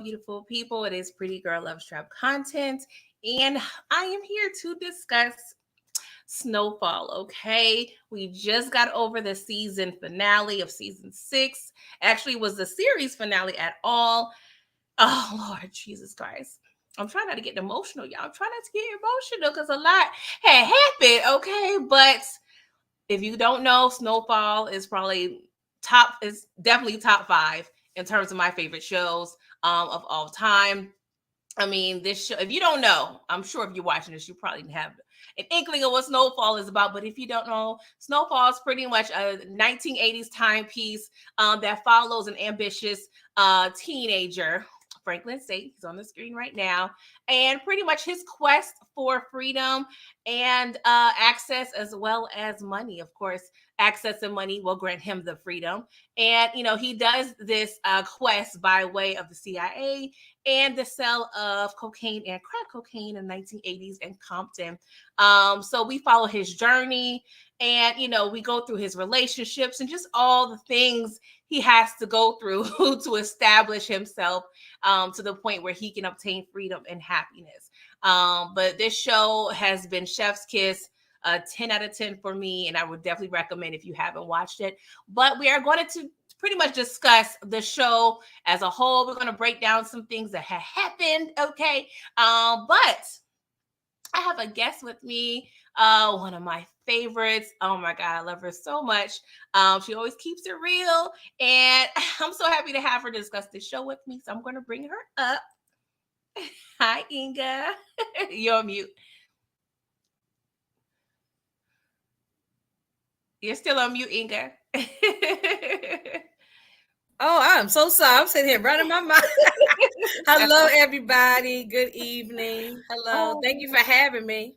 beautiful people. It is Pretty Girl Loves Trap content, and I am here to discuss Snowfall. Okay, we just got over the season finale of season 6. Actually, it was the series finale at all. Oh Lord Jesus Christ. I'm trying not to get emotional, y'all. I'm trying not to get emotional because a lot had happened, okay? But if you don't know, Snowfall is definitely top 5 in terms of my favorite shows of all time. I mean, this show, if you don't know, I'm sure if you're watching this, you probably have an inkling of what Snowfall is about. But if you don't know, Snowfall is pretty much a 1980s timepiece that follows an ambitious teenager, Franklin State. He's on the screen right now. And pretty much his quest for freedom and access as well as money. Of course, access and money will grant him the freedom. And, he does this quest by way of the CIA and the sale of cocaine and crack cocaine in the 1980s in Compton. So we follow his journey and, we go through his relationships and just all the things he has to go through to establish himself to the point where he can obtain freedom and happiness. But this show has been chef's kiss. 10 out of 10 for me, and I would definitely recommend if you haven't watched it. But we are going to pretty much discuss the show as a whole. We're going to break down some things that have happened, okay? But I have a guest with me, one of my favorites. Oh my God, I love her so much. She always keeps it real, and I'm so happy to have her discuss this show with me, so I'm going to bring her up. Hi, Inga. You're on mute. You're still on mute, Inga. Oh, I'm so sorry. I'm sitting here running my mouth. Hello, everybody. Good evening. Hello. Thank you for having me.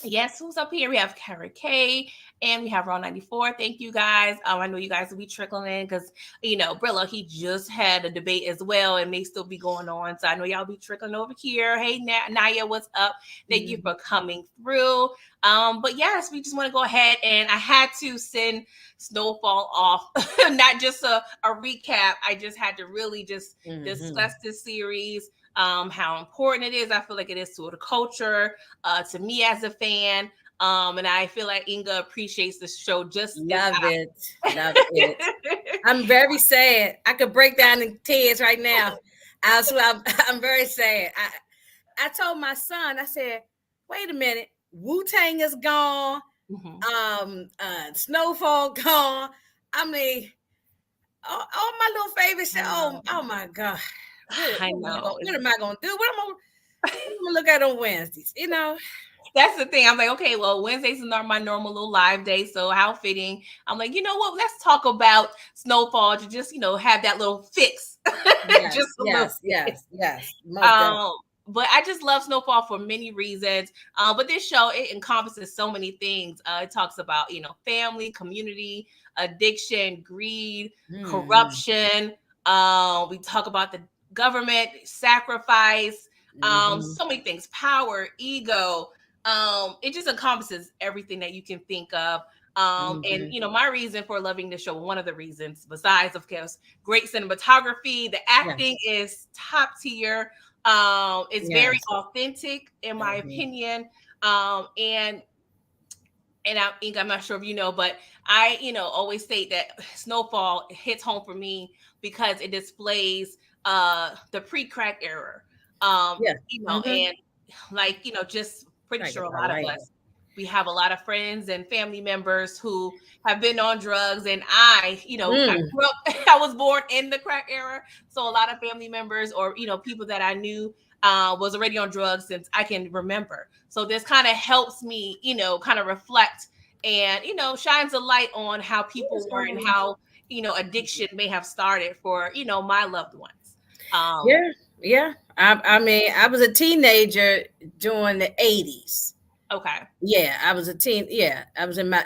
Yes, who's up here? We have Kara K and we have Raw 94. Thank you guys. I know you guys will be trickling in because Brillo, he just had a debate as well and may still be going on. So I know y'all be trickling over here. Hey Naya, what's up? Thank you for coming through. But yes, we just want to go ahead, and I had to send Snowfall off, not just a recap. I just had to really just discuss this series. How important it is. I feel like it is to the culture, to me as a fan. And I feel like Inga appreciates the show just love it. I'm very sad. I could break down in tears right now. I'm very sad. I told my son, I said, wait a minute, Wu-Tang is gone. Snowfall gone. I mean, all my little favorite show. Oh my God. I know. What am I going to do? What am I going to look at on Wednesdays? That's the thing. I'm like, okay, well, Wednesdays are my normal little live day, so how fitting. I'm like, you know what? Let's talk about Snowfall to just, have that little fix. Yes. But I just love Snowfall for many reasons. But this show, it encompasses so many things. It talks about, family, community, addiction, greed, corruption. We talk about the government, sacrifice, so many things, power, ego. It just encompasses everything that you can think of. And my reason for loving this show, one of the reasons, besides of course great cinematography, the acting is top tier. It's very authentic in my opinion. And I'm not sure if you know, but I always state that Snowfall hits home for me because it displays the pre-crack era. And like just pretty sure a lot of us, we have a lot of friends and family members who have been on drugs, and I grew up, I was born in the crack era, so a lot of family members or people that I knew was already on drugs since I can remember. So this kind of helps me, kind of reflect and shines a light on how people were and how addiction may have started for my loved ones. Yeah. I mean, I was a teenager during the 80s. Okay. Yeah, I was a teen. Yeah, I was in my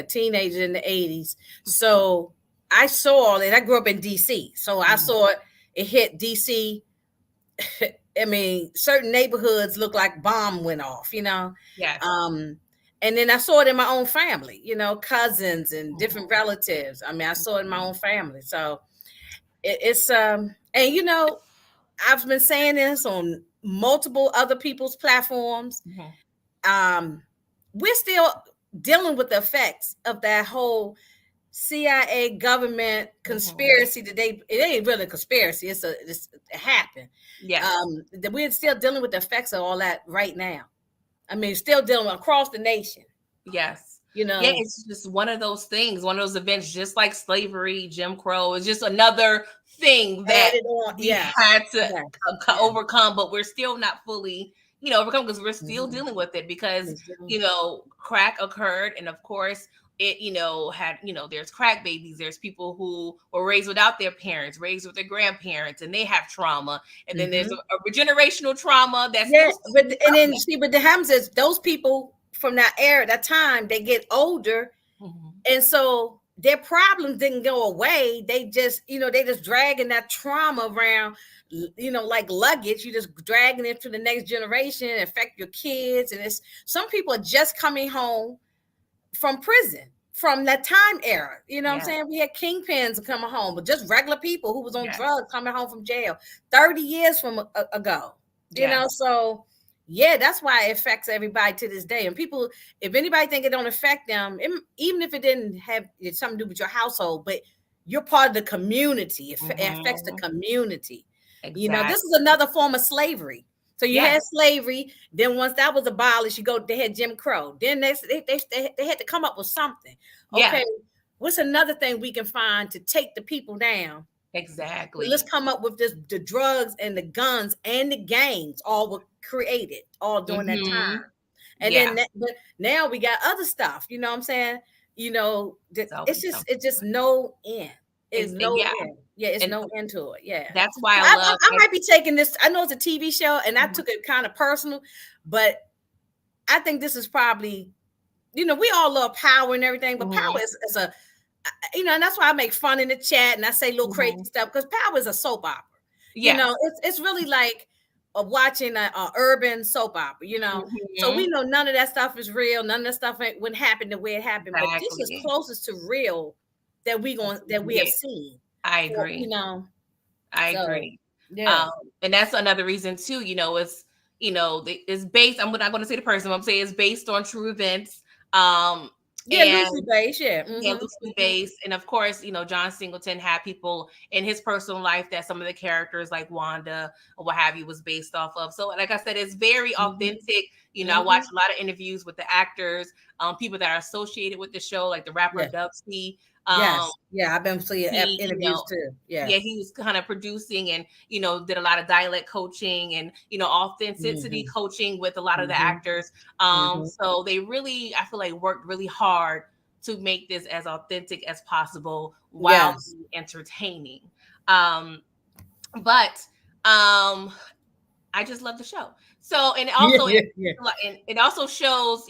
teenager in the 80s. So I saw it. I grew up in DC, so I saw it hit DC. I mean, certain neighborhoods looked like bomb went off. Yes. And then I saw it in my own family. Cousins and different relatives. I mean, I saw it in my own family. So it's and I've been saying this on multiple other people's platforms. Mhm. Um, we're still dealing with the effects of that whole CIA government Mhm. conspiracy that it ain't really a conspiracy. It happened. Yes. That we're still dealing with the effects of all that right now. I mean, still dealing across the nation. Yes. You Yeah, know, it's just one of those things, one of those events, just like slavery, Jim Crow, is just another thing that added on. we've Yes, had to yes, yeah. overcome, but we're still not fully, overcome because we're still Mm-hmm. dealing with it because, Yes, yeah. crack occurred. And of course, it, had, there's crack babies, there's people who were raised without their parents, raised with their grandparents, and they have trauma. And then there's Mm-hmm. a generational trauma that's Yeah, still but and coming then see, but the happens is those people from that era, that time, they get older, up. Mhm. and so their problems didn't go away. They just, they just dragging that trauma around, like luggage. You just dragging it to the next generation, affect your kids, and it's some people are just coming home from prison from that time era. You know what I'm Yeah. saying? We had kingpins coming home, but just regular people who was on Yes. drugs coming home from jail 30 years from ago. Yes. So yeah, that's why it affects everybody to this day. And people, if anybody think it don't affect them, even if it didn't have something to do with your household, but you're part of the community. It affects the Mhm. community. This is Exactly. another form of slavery. So you Yes. had slavery. Then once that was abolished, they had Jim Crow. Then they had to come up with something. Yeah. Okay, what's another thing we can find to take the people down? Let's Exactly. come up with the drugs and the guns and the gangs all were created all during that Mhm. time. And Yeah. then but now we got other stuff. You know what I'm saying? It's always It's something. just no end. It's no Yeah. end. Yeah, it's And no end to it. Yeah. that's why So I love I might be taking this. I know it's a TV show, and I Mhm. took it kind of personal, but I think this is probably, we all love power and everything, but power Mhm. is a, and that's why I make fun in the chat and I say little crazy Mhm. stuff because power is a soap opera. Yes. It's really like watching a urban soap opera. So we Mhm. know none of that stuff is real. None of that stuff wouldn't happen the way it happened. But this is Exactly. closest to real that we have Yeah. seen. I For agree. I so agree. yeah, Um, and that's another reason too, it's based, I'm not going to say the person, I'm saying it's based on true events. Um, yeah, and loosely based, yeah. Yeah, Mm-hmm, loosely mm-hmm, based. And of course, John Singleton had people in his personal life that some of the characters like Wanda or what have you was based off of. So like I said, it's very authentic. I mm-hmm. watched a lot of interviews with the actors, people that are associated with the show, like the rapper Yeah. Dubsy. Yes. Yeah, I've been seeing He, interviews too. Yeah. yeah, he was kind of producing and, did a lot of dialect coaching and, authenticity Mm-hmm. coaching with a lot of the Mm-hmm. actors. Mm-hmm. So they really, I feel like, worked really hard to make this as authentic as possible while Yes. being entertaining. Um, but I just love the show. So, and Yeah, also, yeah, yeah. and it also shows,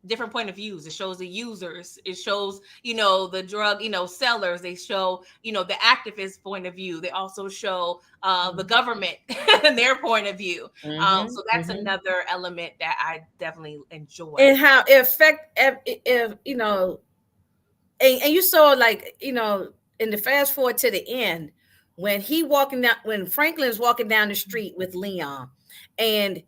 different point of views. It shows the users. It shows, the drug, sellers. They show, the activist point of view. They also show the government and their point of view. Mm-hmm. So that's Mm-hmm. another element that I definitely enjoy. And how it affect if and you saw like in the fast forward to the end when Franklin's walking down the street with Leon, and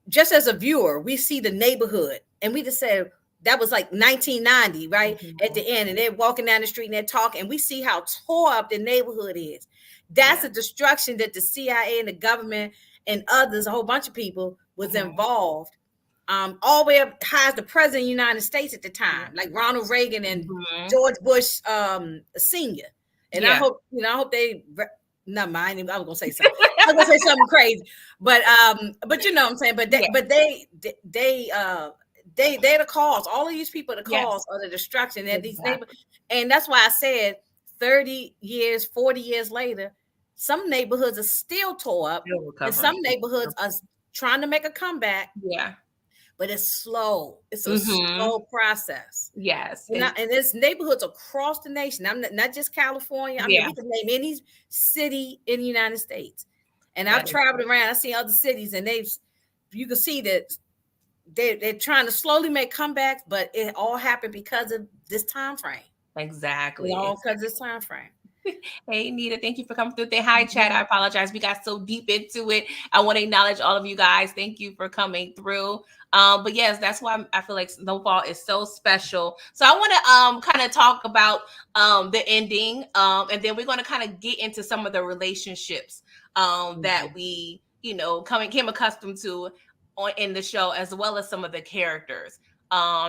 just as a viewer, we see the neighborhood, and we just said that was like 1990, right? At Mhm. the end, and they're walking down the street and they're talking, and we see how tore up the neighborhood is. That's Yeah. a destruction that the CIA and the government and others, a whole bunch of people, was Mhm. involved. All the way up high as the president of the United States at the Yeah. time, like Ronald Reagan and Mhm. George Bush Senior. And Yeah. I hope they. Not mine. I was gonna say something. I was gonna say something crazy, but you know what I'm saying. Yeah. But they're the cause. All of these people are the Yes. cause of the destruction that these neighbors. Exactly. And that's why I said 30 years, 40 years later, some neighborhoods are still tore up, Still and some recovering. neighborhoods are trying to make a comeback, Yeah. but it's slow. It's a Mhm. slow process. Yes. And there's neighborhoods across the nation. I'm not just California. I mean, Yeah. we can name any city in the United States. And I've That is traveled around. I've seen other cities, and you can see that they're trying to slowly make comebacks, but it all happened because of this time frame. It exactly. all because of this time frame. Hey, Nita, thank you for coming through. Say hi, chat. I apologize. We got so deep into it. I want to acknowledge all of you guys. Thank you for coming through. But yes, that's why I feel like Snowfall is so special. So I want to kind of talk about the ending, and then we're going to kind of get into some of the relationships that we, came accustomed to in the show, as well as some of the characters.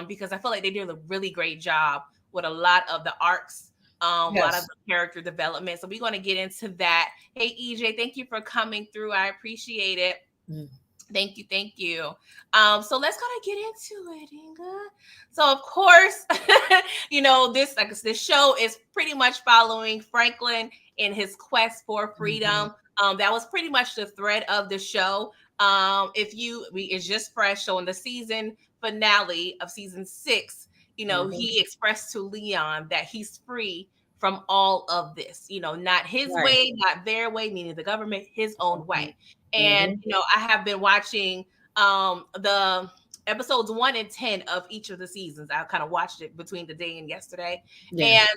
Because I feel like they did a really great job with a lot of the arcs, a lot of Yes. the character development. So we're going to get into that. Hey, EJ, thank you for coming through. I appreciate it. Mm. Thank you, thank you. So let's kind of get into it, Inga. So of course, this show is pretty much following Franklin in his quest for freedom. That was pretty much the thread of the show. It's just fresh. So in the season finale of season 6, he expressed to Leon that he's free from all of this. Not his way, not their way, meaning the government, his own way. And I have been watching the episodes 1 and 10 of each of the seasons. I kind of watched it between the day and yesterday. And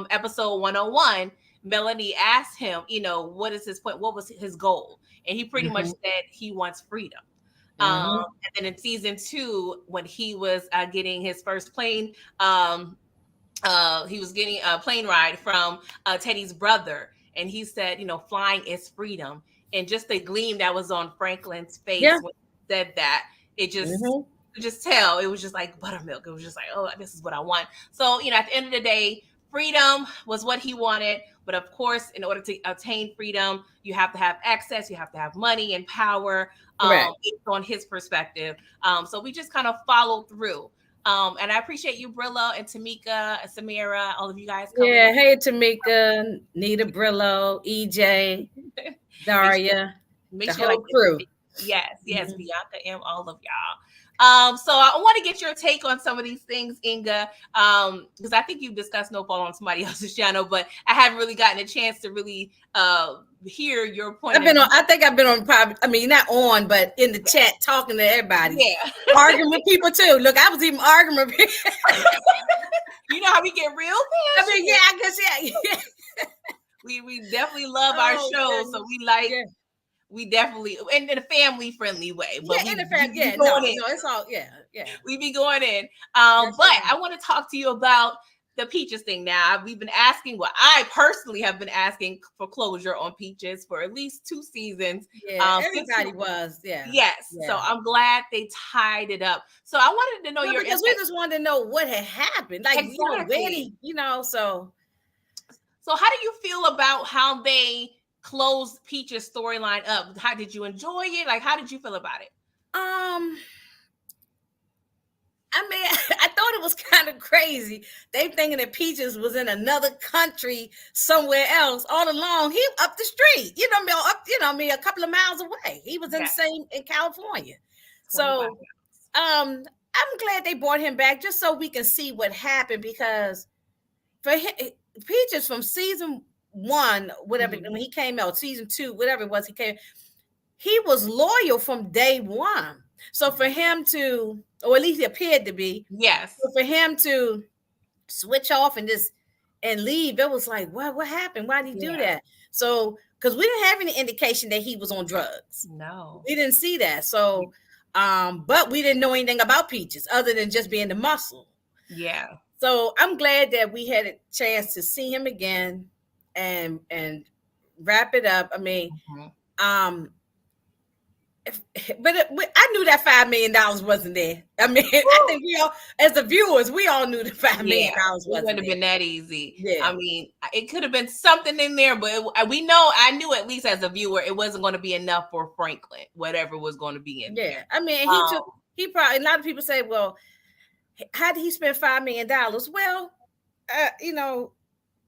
episode 101, Melanie asked him, what is his point? What was his goal? And he pretty much said he wants freedom. And then in season 2, when he was getting his first plane, he was getting a plane ride from Teddy's brother, and he said, flying is freedom. And just the gleam that was on Franklin's face when he said that, it just tell it was just like buttermilk. It was just like, oh, this is what I want. So at the end of the day, freedom was what he wanted. But of course, in order to obtain freedom, you have to have access, you have to have money and power. Based on his perspective. So we just kind of followed through. And I appreciate you, Brillo, and Tamika, and Samira, all of you guys coming. Yeah, hey Tamika, Nita, Brillo, EJ, Daria, the whole crew. Yes, Bianca, M, all of y'all. So I want to get your take on some of these things, Inga, because I think you've discussed Snowfall on somebody else's channel, but I haven't really gotten a chance to really hear your point. I think I've been on, not on, but in the chat talking to everybody. Yeah. Arguing with people too. Look, I was even arguing with people. You know how we get real passionate? I guess, yeah. We definitely love our show, so we like... Yeah. We definitely, in a family friendly way, but in the family, it's all, we be going in. But I want to talk to you about the Peaches thing. Now, we've been asking, I personally have been asking for closure on Peaches for at least 2 seasons. Yeah, everybody was, Yes. Yeah. So I'm glad they tied it up. So I wanted to know your because we just wanted to know what had happened, like exactly. So how do you feel about how they closed Peach's storyline up? How did you enjoy it? Like, how did you feel about it? I thought it was kind of crazy. They thinking that Peaches was in another country somewhere else. All along, he up the street. A couple of miles away. He was in California. So, I'm glad they brought him back just so we can see what happened, because for him, Peaches from season 1, whatever, when he came out, season 2, whatever it was, he was loyal from day 1. So for him to, or at least he appeared to be, so for him to switch off and leave, it was like, what happened? Why did he do that? So, because we didn't have any indication that he was on drugs. No, we didn't see that. So, but we didn't know anything about Peaches other than just being the muscle. Yeah. So I'm glad that we had a chance to see him again and wrap it up. I mean, I knew that $5 million wasn't there. I mean, I think we all, as the viewers, we all knew the $5 million wasn't there. It wouldn't have been that easy. Yeah. I mean, it could have been something in there, but I knew at least as a viewer, it wasn't going to be enough for Franklin, whatever was going to be in there. Yeah. I mean, he probably, a lot of people say, well, how did he spend $5 million? Well,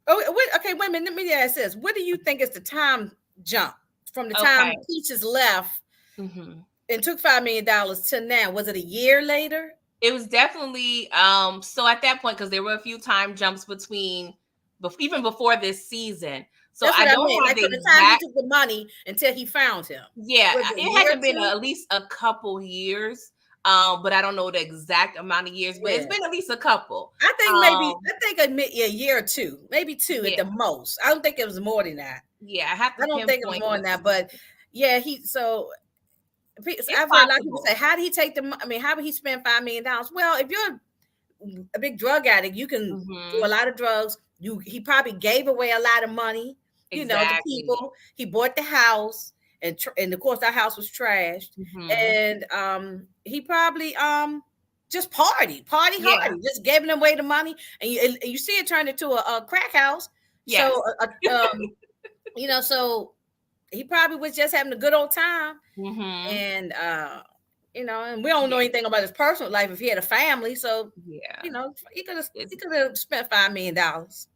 okay, wait a minute. Let me ask this. What do you think is the time jump from the time Peaches left and took $5 million to now? Was it a year later? It was definitely so at that point, because there were a few time jumps between even before this season. So that's what I don't like from the time he took the money until he found him. Yeah, it had to been at least a couple years. But I don't know the exact amount of years, but it's Yeah. been at least a couple. I think maybe Um, I think a year or two, maybe two at yeah, the most. I don't think it was more than that. yeah, I have to I don't think it was pinpoint more than what that, but yeah, he so it's I've heard a lot of people possible. say, how did he take the? I mean, how would he spend $5 million? Well, if you're a big drug addict, you can do a Hmm. lot of drugs. He probably gave away a lot of money, to Exactly. people. He bought the house, and of course, that house was trashed. Hmm. And he probably just party Yeah. hardy, just giving away the money, and you see it turned into a crack house. Yes. So, so he probably was just having a good old time, Hmm. and and we don't know Yeah. anything about his personal life if he had a family. So, Yeah. he It's could have spent $5 million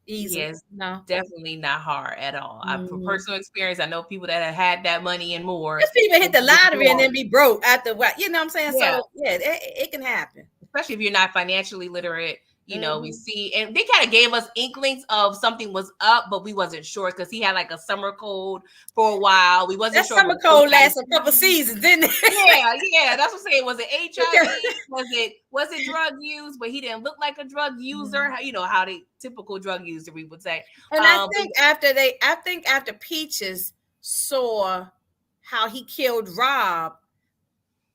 easily. yes, No, definitely not hard at all. From mm-hmm. personal experience, I know people that have had that money and more Just people hit and the just lottery and blow then it. be broke after what, you know what I'm saying? Yeah. So yeah, it can happen. Especially if you're not financially literate. We Mm-hmm. see, and they kind of gave us inklings of something was up, but we wasn't sure because he had like a summer cold for a while. We wasn't That sure if it summer was cold lasts a couple HIV. seasons, didn't it? Yeah, yeah, that's what I'm saying. Was it HIV? Was it drug use? But he didn't look like a drug user. How the typical drug user we would say. And But I think after Peaches saw how he killed Rob,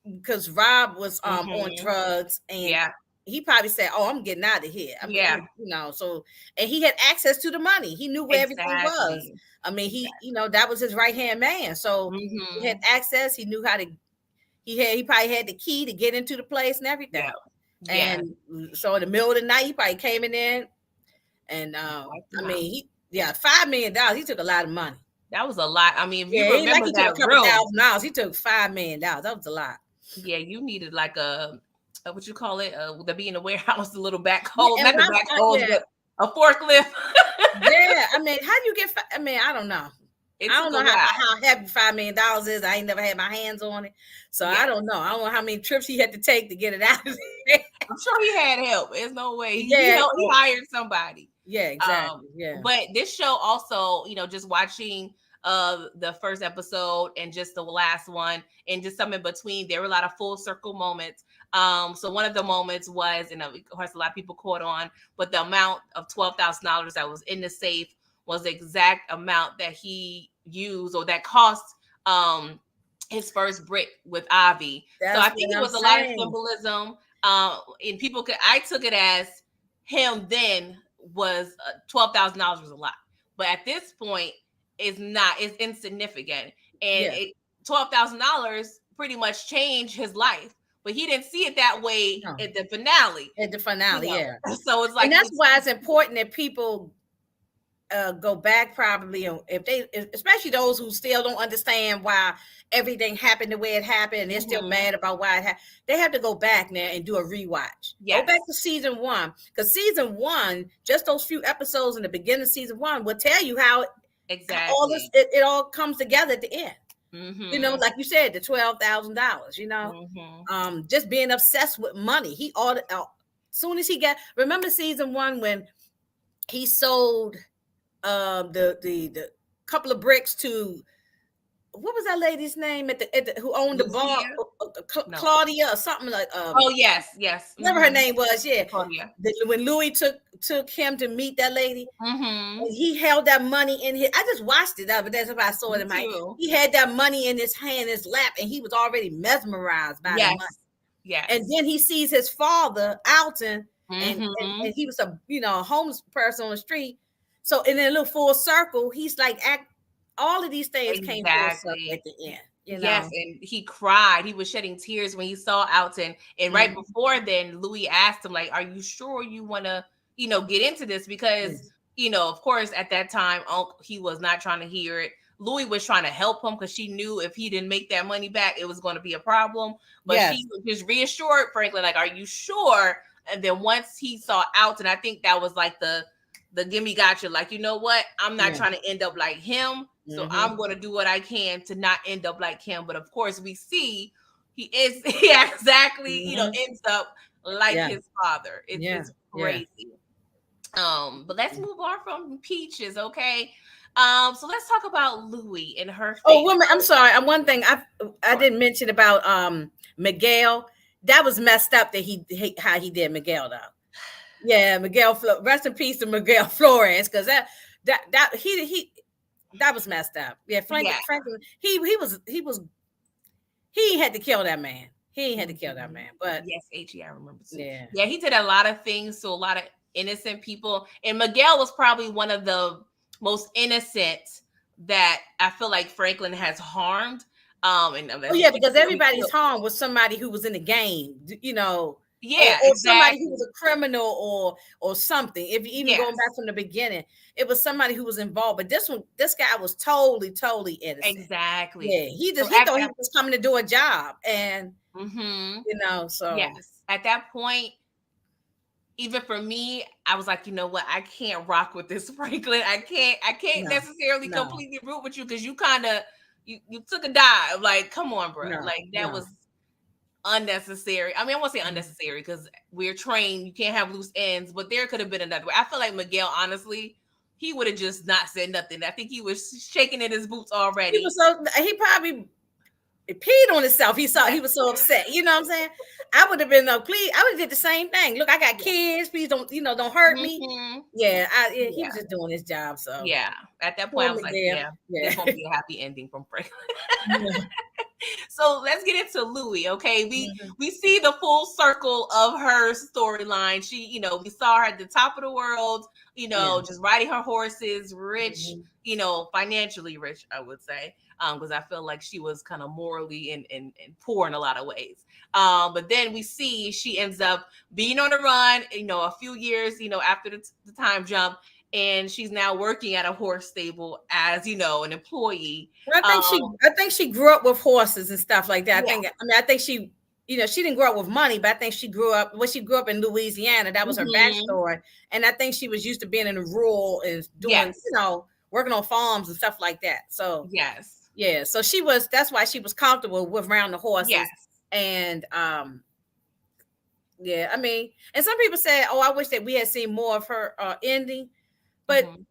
because Rob was on mhm, drugs, and yeah, he probably said, "Oh, I'm getting out of here." yeah, So, and he had access to the money. He knew where everything was. exactly, I mean, exactly. that was his right hand man. So he had Hmm. access. He knew how to. He probably had the key to get into the place and Yeah, everything. yeah. And so in the middle of the night, he probably came in, and Wiped him I out. mean, $5 million. He took a lot of money. That was a lot. I mean, if you Yeah, he like remember he took a that couple room, $1,000. He took $5 million. That was a lot. yeah, you needed like a what you call it, the be in the warehouse, the little Yeah, backhoe, and not the backhoes, yeah, but a forklift. yeah. I mean, how do you get? I mean, I don't know. It I took don't a know while. how heavy $5 million is. I ain't never had my hands on it, so I Yes, don't know. I don't know how many trips he had to take to get it out of there. I'm sure he had help. There's no way he Yeah, helped. He hired somebody. yeah, exactly. Yeah, But this show also, just watching the first episode and just the last one and just some in between, there were a lot of full circle moments. So one of the moments was, and of course a lot of people caught on, but the amount of $12,000 that was in the safe was the exact amount that he used or that cost his first brick with Avi. So I that's think what it I'm was a lot of saying. symbolism. And I took it as him then was $12,000 was a lot, but at this point, it's not. It's insignificant, and Yeah, $12,000 pretty much changed his life. But he didn't see it that way no, at the finale, at the finale, yeah, So it's and like that's it's why it's important that people go back probably if they, especially those who still don't understand why everything happened the way it happened and they're still mhm, mad about why it happened. They have to go back now and do a rewatch. Go back yes, to season one, because season one, just those few episodes in the beginning of season one will tell you how all this exactly. it all comes together at the end. Mhm, Like you said, the $12,000. mhm, Just being obsessed with money. He ought soon as he got, remember season one when he sold the couple of bricks to, what was that lady's name who owned the bar, Lucia, no. Claudia or something like Oh yes, yes. whatever her Mhm. name was. Yeah, Claudia. when Louis took him to meet that lady, Mhm. and he held that money in his. I just watched it, but that's why I saw it Me in my. too. He had that money in his hand, his lap, and he was already mesmerized by the money. Yes. And Yes. then he sees his father, Alton, and Mhm. he was a homeless person on the street. So in a little full circle, he's like all of these things came full circle at Exactly. the end. Yes, and he cried. He was shedding tears when he saw Alton. And right Mhm. before then, Louis asked him, like, "Are you sure you want to, get into this?" Because, of course, at that time, he was not trying to hear it. Louis was trying to help him because she knew if he didn't make that money back, it was going to be a problem. But Yes. she just reassured Franklin, like, "Are you sure?" And then once he saw Alton, I think that was like the gimme gotcha, like, you know what, I'm not Yeah. trying to end up like him, so Hmm. I'm going to do what I can to not end up like him. But of course we see he exactly, Hmm. ends up like Yeah. his father. it's Yeah. it's Yeah. crazy. But let's move on from Peaches. Okay, so let's talk about Louie and her Oh, fate. woman, I'm sorry. One thing I Sure. didn't mention about Miguel. that was messed up that how he did Miguel though. Yeah, rest in peace to Miguel Flores, because that he that was messed up. Yeah, Yeah. Franklin, he had to kill that man. He had to kill that man. But yes, HE, I remember too. yeah, Yeah, he did a lot of things to a lot of innocent people. And Miguel was probably one of the most innocent that I feel like Franklin has harmed. And oh yeah, because everybody's harm was somebody who was in the game, you know, yeah, or somebody who exactly. was a criminal or something. If you even going back Yes, from the beginning, it was somebody who was involved. But this guy was totally innocent. exactly. Yeah, he So he at thought he that, was coming to do a job, and mm-hmm, you know, so yes, at that point, even for me, I was like, you know what, I can't rock with this, Franklin. I can't no, necessarily no, completely root with you because you kind of you took a dive. Like, come on, bro. no, Like that no. was unnecessary. I mean, I won't say Mhm. unnecessary because we're trained, you can't have loose ends, but there could have been another way. I feel like Miguel, honestly, he would have just not said nothing. I think he was shaking in his boots He was already. he probably peed on himself. He Yes. was so upset. You know what I'm saying? I would have been please. I would have did the same thing. Look, I got Yeah. kids. Please don't hurt me. Hmm. Yeah, he Yeah. was just doing his job. So Yeah. At that point, poor I was like, Miguel. yeah, Yeah. this won't be a happy ending from Frank. Yeah. So let's get into Louie. Okay, we Mhm. we see the full circle of her storyline. She, we saw her at the top of the world, Yeah. just riding her horses, rich, Mhm. financially rich, I would say, because I feel like she was kind of morally and poor in a lot of ways. But then we see she ends up being on the run, a few years, after the time jump, and she's now working at a horse stable as, an employee. Well, Um, I think she grew up with horses and stuff like that. yeah. I think she, she didn't grow up with money, but I think she grew up in Louisiana. That was her Hmm. backstory. And I think she was used to being in the rural and doing, Yes. working on farms and stuff like that. So Yes. yeah, so that's why she was comfortable with around the horses. Yes. And yeah, I mean, and some people say, oh, I wish that we had seen more of her ending. But Hmm.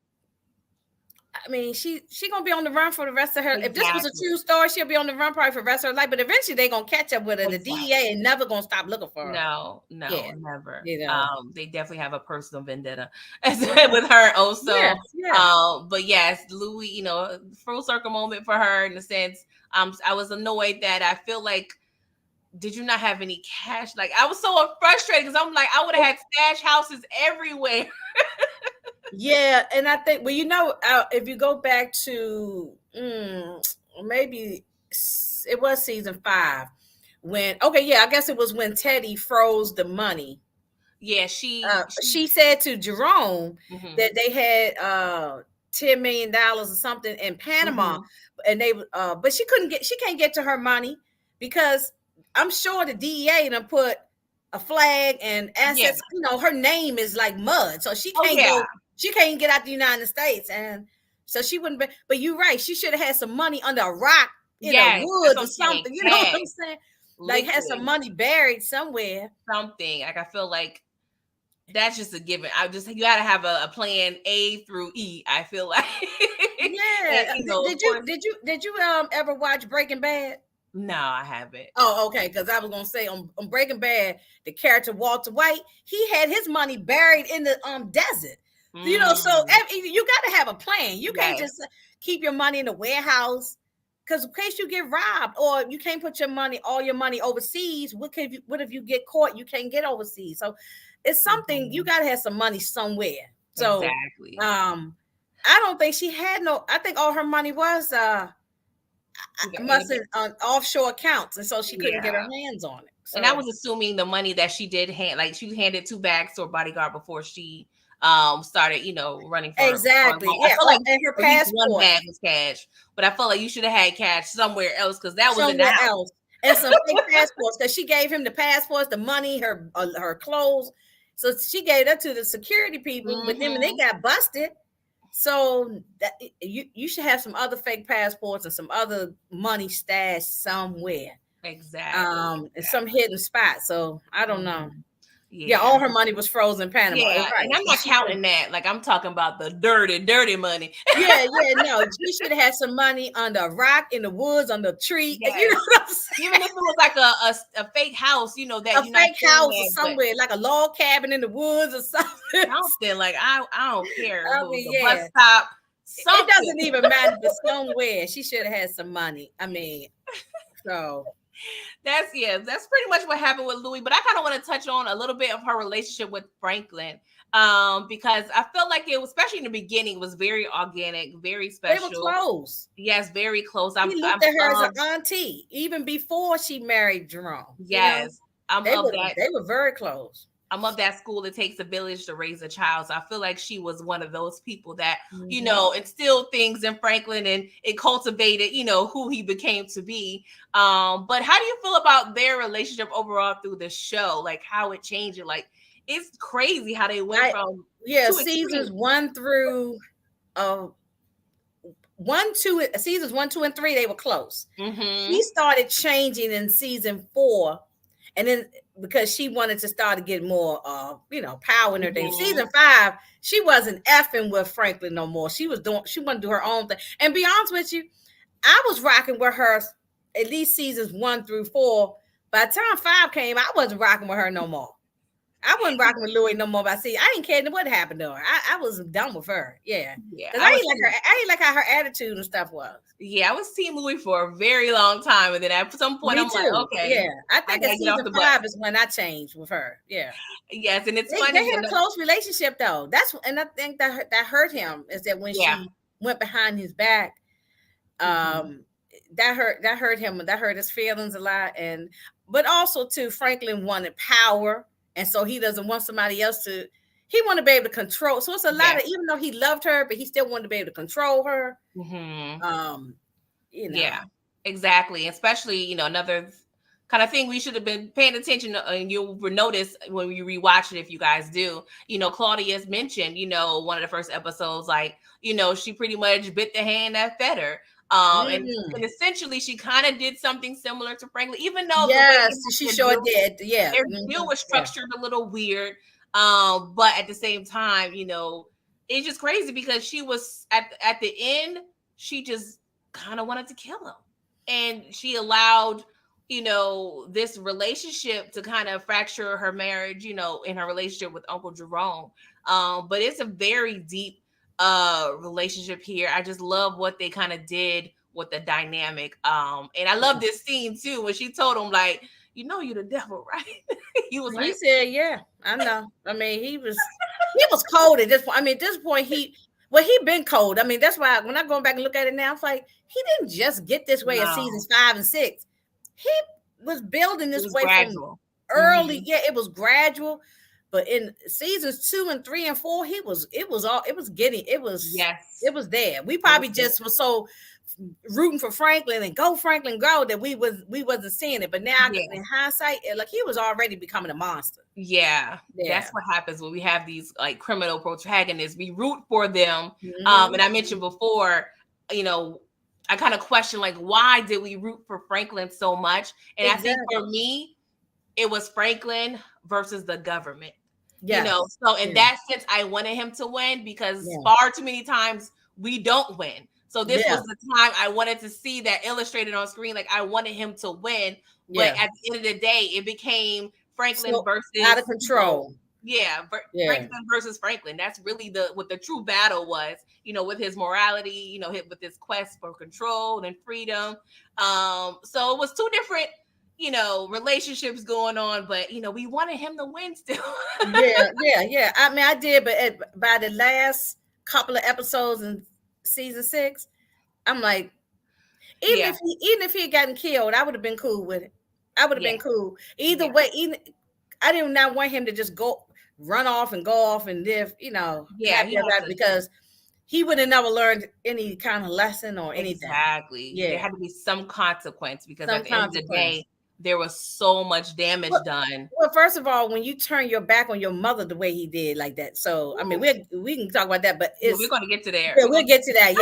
I mean, she gonna be on the run for the rest of her. If this was a Exactly. true story, she'll be on the run probably for the rest of her life. But eventually, they gonna catch up with her. The DEA Exactly. ain't never gonna stop looking for her. No, Yeah, no, never. you know. They definitely have a personal vendetta with her also. Yes, yes. But yes, Louis, full circle moment for her in a sense. I was annoyed that I feel like, did you not have any cash? Like, I was so frustrated because I'm like, I would have had stash houses everywhere. Yeah, and I think if you go back to maybe it was season 5 when I guess it was when Teddy froze the money. Yeah, she. She said to Jerome Hmm. that they had $10 million or something in Panama, Hmm. and but she can't get to her money because I'm sure the DEA done put a flag and Yeah. assets. Her name is like mud, so Oh yeah. she can't get out the United States, and so she wouldn't be. But you're right, she should have had some money under a rock in the Yes, that's woods what or I'm saying. something. You know what Cash, I'm saying? Like had some liquid, money buried somewhere. something. Like, I feel like that's just a given. You got to have a plan A through E. I feel like, and Yeah. of course, Did you ever watch Breaking Bad? no, I haven't. Oh, okay. Because I was gonna say on Breaking Bad, the character Walter White, he had his money buried in the desert. So Mm, you got to have a plan. You can't yes, just keep your money in the warehouse because in case you get robbed, or you can't put all your money overseas. What if you get caught? You can't get overseas. So it's something you mhm, got to have some money somewhere. So exactly. I don't think she had no. I think all her money was In the must have on offshore accounts, and so she couldn't get her Yeah. hands on it. And I So was assuming the money that she did like she handed 2 bags to her bodyguard before she started, running for her exactly, life. I yeah. felt Oh, like and her at least one passport bag was cash, but I felt like you should have had cash somewhere else because that was in the somewhere house. else, and some fake passports because she gave him the passports, the money, her clothes. So she gave that to the security people. But then when they Hmm. got busted, so that you should have some other fake passports and some other money stashed somewhere, Exactly. in some hidden spot. So I don't know. Mhm. Yeah, Yeah. all her money was frozen in Panama. Yeah, Right. and I'm not She counting that. Like I'm talking about the dirty, dirty money. no. She should have had some money under a rock in the woods, under a tree. You know Yes. what I'm saying? Even if it was like a fake house, that A you're not fake staying house or at, but somewhere, like a log cabin in the woods or something. something like I don't care if I it was mean, a bus yeah. stop, It something. doesn't even matter, but somewhere she should have had some money. I mean, so That's pretty much what happened with Louis. But I kind of want to touch on a little bit of her relationship with Franklin, because I felt like it was, especially in the beginning, was very organic, very they were special. close. Yes, very close. He looked at her as an auntie, even before she married Jerome. Yes, I'm They of were that. they were very close. I'm of that school. It takes a village to raise a child. So I feel like she was one of those people that, instilled things in Franklin, and it cultivated, who he became to be. But how do you feel about their relationship overall through the show? Like how it changed it? Like it's crazy how they went from two Seasons extremes. 1 through seasons 1, 2, and 3, they were close. She started changing in season 4, and then because she wanted to start to get more power and everything. Season 5, she wasn't effing with Franklin no more. She wanted to do her own thing. And be honest with you, I was rocking with her at least seasons 1 through 4. By the time 5 came, I wasn't rocking with her no more. I wasn't rocking with Louis no more. But see, I didn't care what happened to her. I was done with her. Yeah. Because I didn't like how her attitude and stuff was. Yeah, I was Team Louis for a very long time. And then at some point, I'm like, okay. Yeah. I think in season 5 is when I changed with her. Yeah. Yes. And it's funny. They had a close relationship though. And I think that hurt him, is that when she went behind his back, that hurt him. That hurt his feelings a lot. But also too, Franklin wanted power. And so he doesn't want somebody else he wanted to be able to control. So it's a lot of, even though he loved her, but he still wanted to be able to control her. Yeah, exactly. Especially, another kind of thing we should have been paying attention to, and you'll notice when you rewatch it, if you guys do, Claudia's mentioned, one of the first episodes, like, she pretty much bit the hand that fed her. And essentially she kind of did something similar to Franklin, even though she sure did. Yeah. Their deal was structured a little weird. But at the same time, it's just crazy because she was at the end, she just kind of wanted to kill him. And she allowed, this relationship to kind of fracture her marriage, in her relationship with Uncle Jerome. But it's a very deep relationship here. I just love what they kind of did with the dynamic. And I love this scene too, when she told him, like, you're the devil, right? He said, yeah, I know. I mean, he was cold at this point. I mean, at this point, he'd been cold. I mean, that's why when I go back and look at it now, it's like he didn't just get this way in seasons 5 and 6. He was building this way gradual. From early. Yeah, it was gradual. But in seasons 2 and 3 and 4, it was there. We probably just were so rooting for Franklin and go Franklin go that we wasn't seeing it. But now in hindsight, like he was already becoming a monster. Yeah, that's what happens when we have these like criminal protagonists. We root for them. And I mentioned before, I kind of question, like, why did we root for Franklin so much? And I think for me, it was Franklin versus the government. So in that sense, I wanted him to win because far too many times we don't win. So this was the time I wanted to see that illustrated on screen. Like I wanted him to win, but at the end of the day, it became Franklin versus out of control. Franklin versus Franklin. That's really what the true battle was. With his morality, with his quest for control and freedom. So it was two different relationships going on, but we wanted him to win still. yeah. I mean, I did, but by the last couple of episodes in season 6, I'm like, even if he had gotten killed, I would have been cool with it. I would have been cool either way. I did not want him to just run off and go off and live, because he would have never learned any kind of lesson or anything. Exactly. There had to be some consequence because at the end of the day, there was so much damage done. Well, first of all, when you turn your back on your mother the way he did like that. So, I mean, we can talk about that, but we're going to get to there. Yeah, we'll get to that.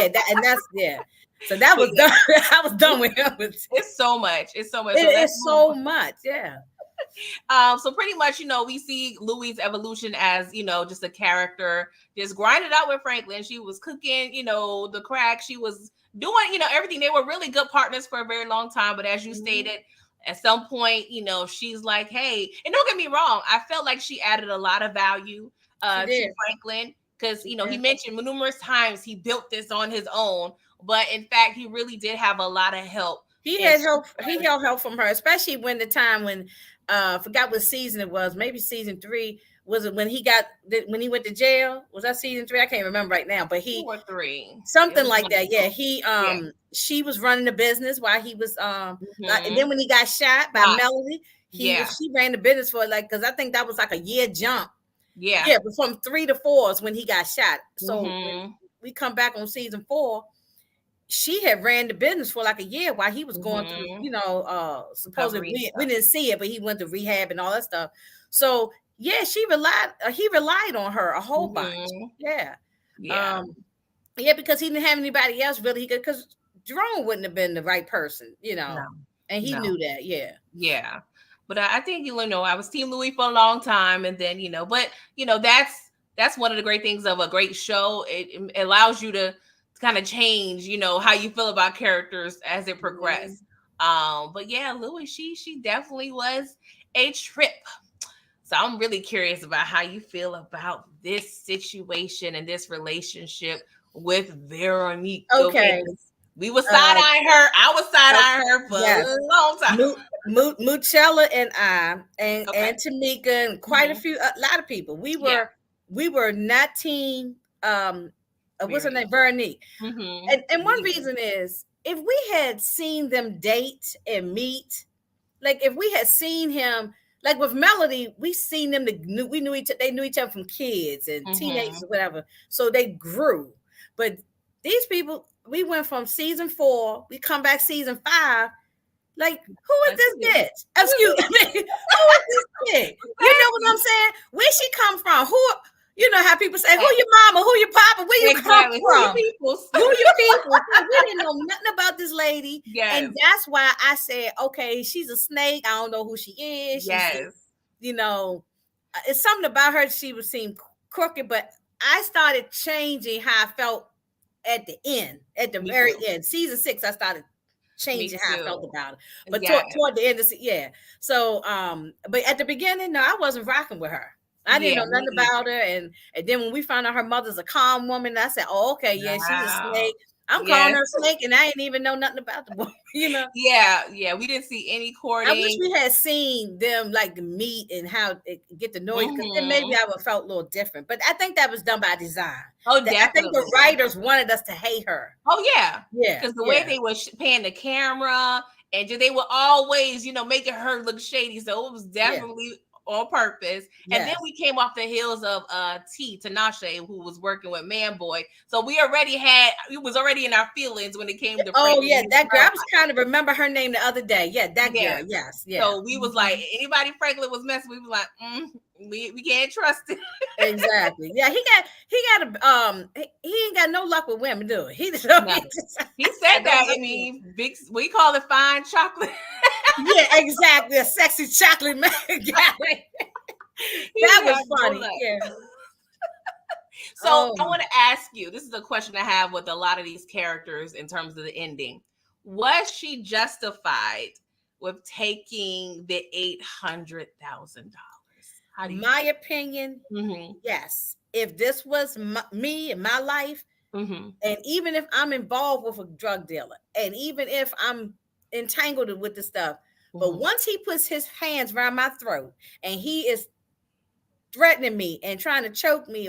Yeah. So that was done. I was done with him. It's so much. It's so much. It's so much. Yeah. So pretty much, we see Louis' evolution as, just a character, just grinded out with Franklin. She was cooking, the crack. She was doing, everything. They were really good partners for a very long time. But as you stated, at some point, she's like, hey, and don't get me wrong, I felt like she added a lot of value to Franklin, because, he mentioned numerous times he built this on his own. But in fact, he really did have a lot of help. He had help. He held help from her, especially when the time when I forgot what season it was. Maybe season 3. Was it when he went to jail? Was that season 3? I can't remember right now. But 2 or 3, something like that. Yeah, she was running the business while he was and then when he got shot by Melody, she ran the business for because I think that was like a year jump. Yeah, but from 3 to 4 is when he got shot. So when we come back on season 4. She had ran the business for like a year while he was going through, supposedly we didn't see it, but he went to rehab and all that stuff. So yeah, he relied on her a whole bunch. Yeah. Because he didn't have anybody else really he could, because Jerome wouldn't have been the right person, and he knew that. Yeah. But I think, I was Team Louis for a long time, and then, but that's one of the great things of a great show. It allows you to kind of change, how you feel about characters as it progresses. But yeah, Louis, she definitely was a trip. So I'm really curious about how you feel about this situation and this relationship with Veronique. Okay. We were side-eyeing her. I was side-eyeing her for a long time. Muchella and I and Tamika and quite a lot of people. We were not team what's her name? Veronique. And one reason is if we had seen them date and meet, like if we had seen him, like with Melody, we seen them, they knew each other from kids and teenagers or whatever. So they grew. But these people, we went from season 4, we come back season 5. Like, who is this bitch? Excuse me. Who is this chick? You know what I'm saying? Where she come from? Who? You know how people say, who your mama, who your papa, where you come from? Who your people? We didn't know nothing about this lady. And that's why I said, okay, she's a snake. I don't know who she is. It's something about her. She would seem crooked, but I started changing how I felt at the end, at the very end. Season 6, I started changing how I felt about it. But toward the end of so but at the beginning, no, I wasn't rocking with her. I didn't know nothing about her, and then when we found out her mother's a calm woman, I said, "Oh, okay, yeah, she's a snake." I'm calling her a snake, and I didn't even know nothing about the woman, Yeah, we didn't see any courting. I wish we had seen them like meet and how it get to know you, because then maybe I would have felt a little different. But I think that was done by design. Oh, definitely. I think the writers wanted us to hate her. Oh yeah, because the way they were paying the camera, and they were always, making her look shady. So it was definitely on purpose. And then we came off the heels of Tinashe, who was working with Man Boy. So it was already in our feelings when it came to that girl. I was trying to remember her name the other day. Yeah, that girl. Yes. So we was like, anybody Franklin was messing, we was like, we can't trust it. Exactly. Yeah, he ain't got no luck with women, do he? He said that. I mean, we call it fine chocolate. Yeah, exactly. A sexy chocolate man. That was funny. Yeah. So I want to ask you, this is a question I have with a lot of these characters in terms of the ending. Was she justified with taking the $800,000? My opinion, yes. If this was me in my life, and even if I'm involved with a drug dealer, and even if I'm entangled with the stuff, but once he puts his hands around my throat and he is threatening me and trying to choke me,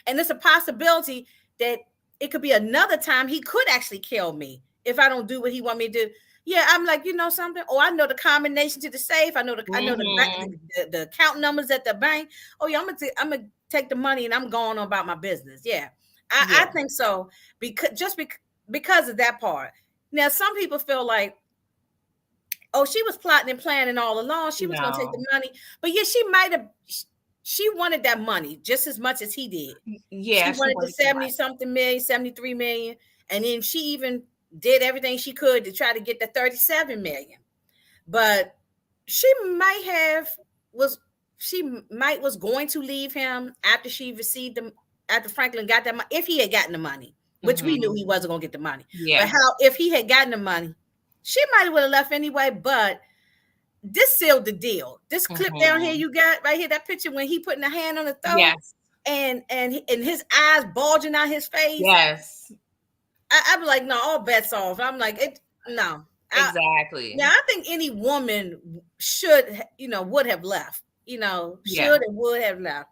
and there's a possibility that it could be another time he could actually kill me if I don't do what he want me to do. Yeah, I'm like, something. Oh, I know the combination to the safe. I know the account numbers at the bank. Oh yeah, I'm gonna take the money and I'm going on about my business. Yeah, I think so, because of that part. Now, some people feel like, oh, she was plotting and planning all along. She was going to take the money. But yeah, she wanted that money just as much as he did. Yeah. She wanted the 70-something million, 73 million. And then she even did everything she could to try to get the 37 million. But she might have was was going to leave him after she received them, after Franklin got that money, if he had gotten the money, which we knew Mhm. he wasn't going to get the money. But Yeah. how, if he had gotten the money, she might have would have left anyway. But this sealed the deal. This clip down here Mhm. you got right here, that picture when he putting a hand on the throat Yes. and his eyes bulging out his face. Yes. I'm like, no, all bets off. I'm like, it no. Exactly. Now I think any woman should, would have left. Yeah. Should and would have left.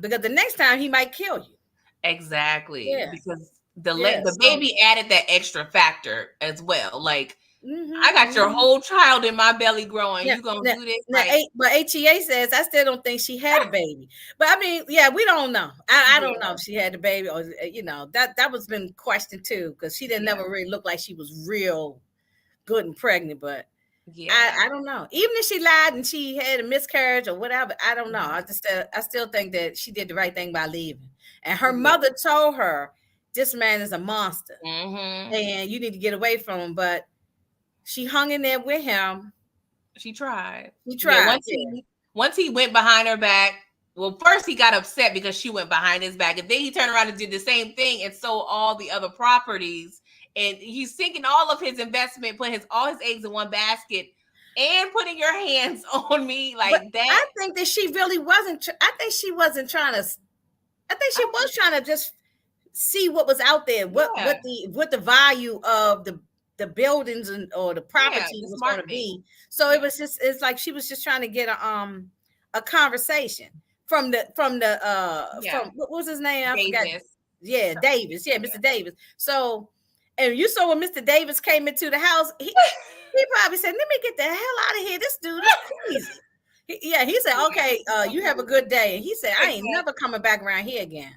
Because the next time he might kill you. Exactly. Yeah, Because yeah. the So, baby added that extra factor as well. Like, mm-hmm, I got your mm-hmm. whole child in my belly growing. Now, You gonna now, do this? now, Like, but HEA says I still don't think she had a baby. But I mean, yeah, we don't know. I don't know yeah, if she had a baby or that was been questioned too, because she didn't yeah, never really look like she was real good and pregnant. But yeah. I don't know. Even if she lied and she had a miscarriage or whatever, I don't know. I still think that she did the right thing by leaving. And her Yeah. mother told her, "This man is a monster, Mm-hmm. and you need to get away from him." But she hung in there with him. She tried. He Yeah, tried. Yeah. once he went behind her back. Well, first he got upset because she went behind his back, and then he turned around and did the same thing and sold all the other properties. And he's sinking all of his investment, putting all his eggs in one basket, and putting your hands on me But like that. I think that she really wasn't. I think she wasn't trying to. I think she was trying to just see what was out there, Yeah, what the value of the buildings or the yeah, property the was going smart to thing. be. So Yeah, it's like she was just trying to get a conversation from yeah, what was his name? I forgot. Davis. Yeah, Davis. Yeah, Yeah. Mr. Davis. So, and you saw when Mr. Davis came into the house, he probably said, "Let me get the hell out of here. This dude is crazy." He said, "Okay, you have a good day." And he said, "I ain't never Exactly. coming back around here again."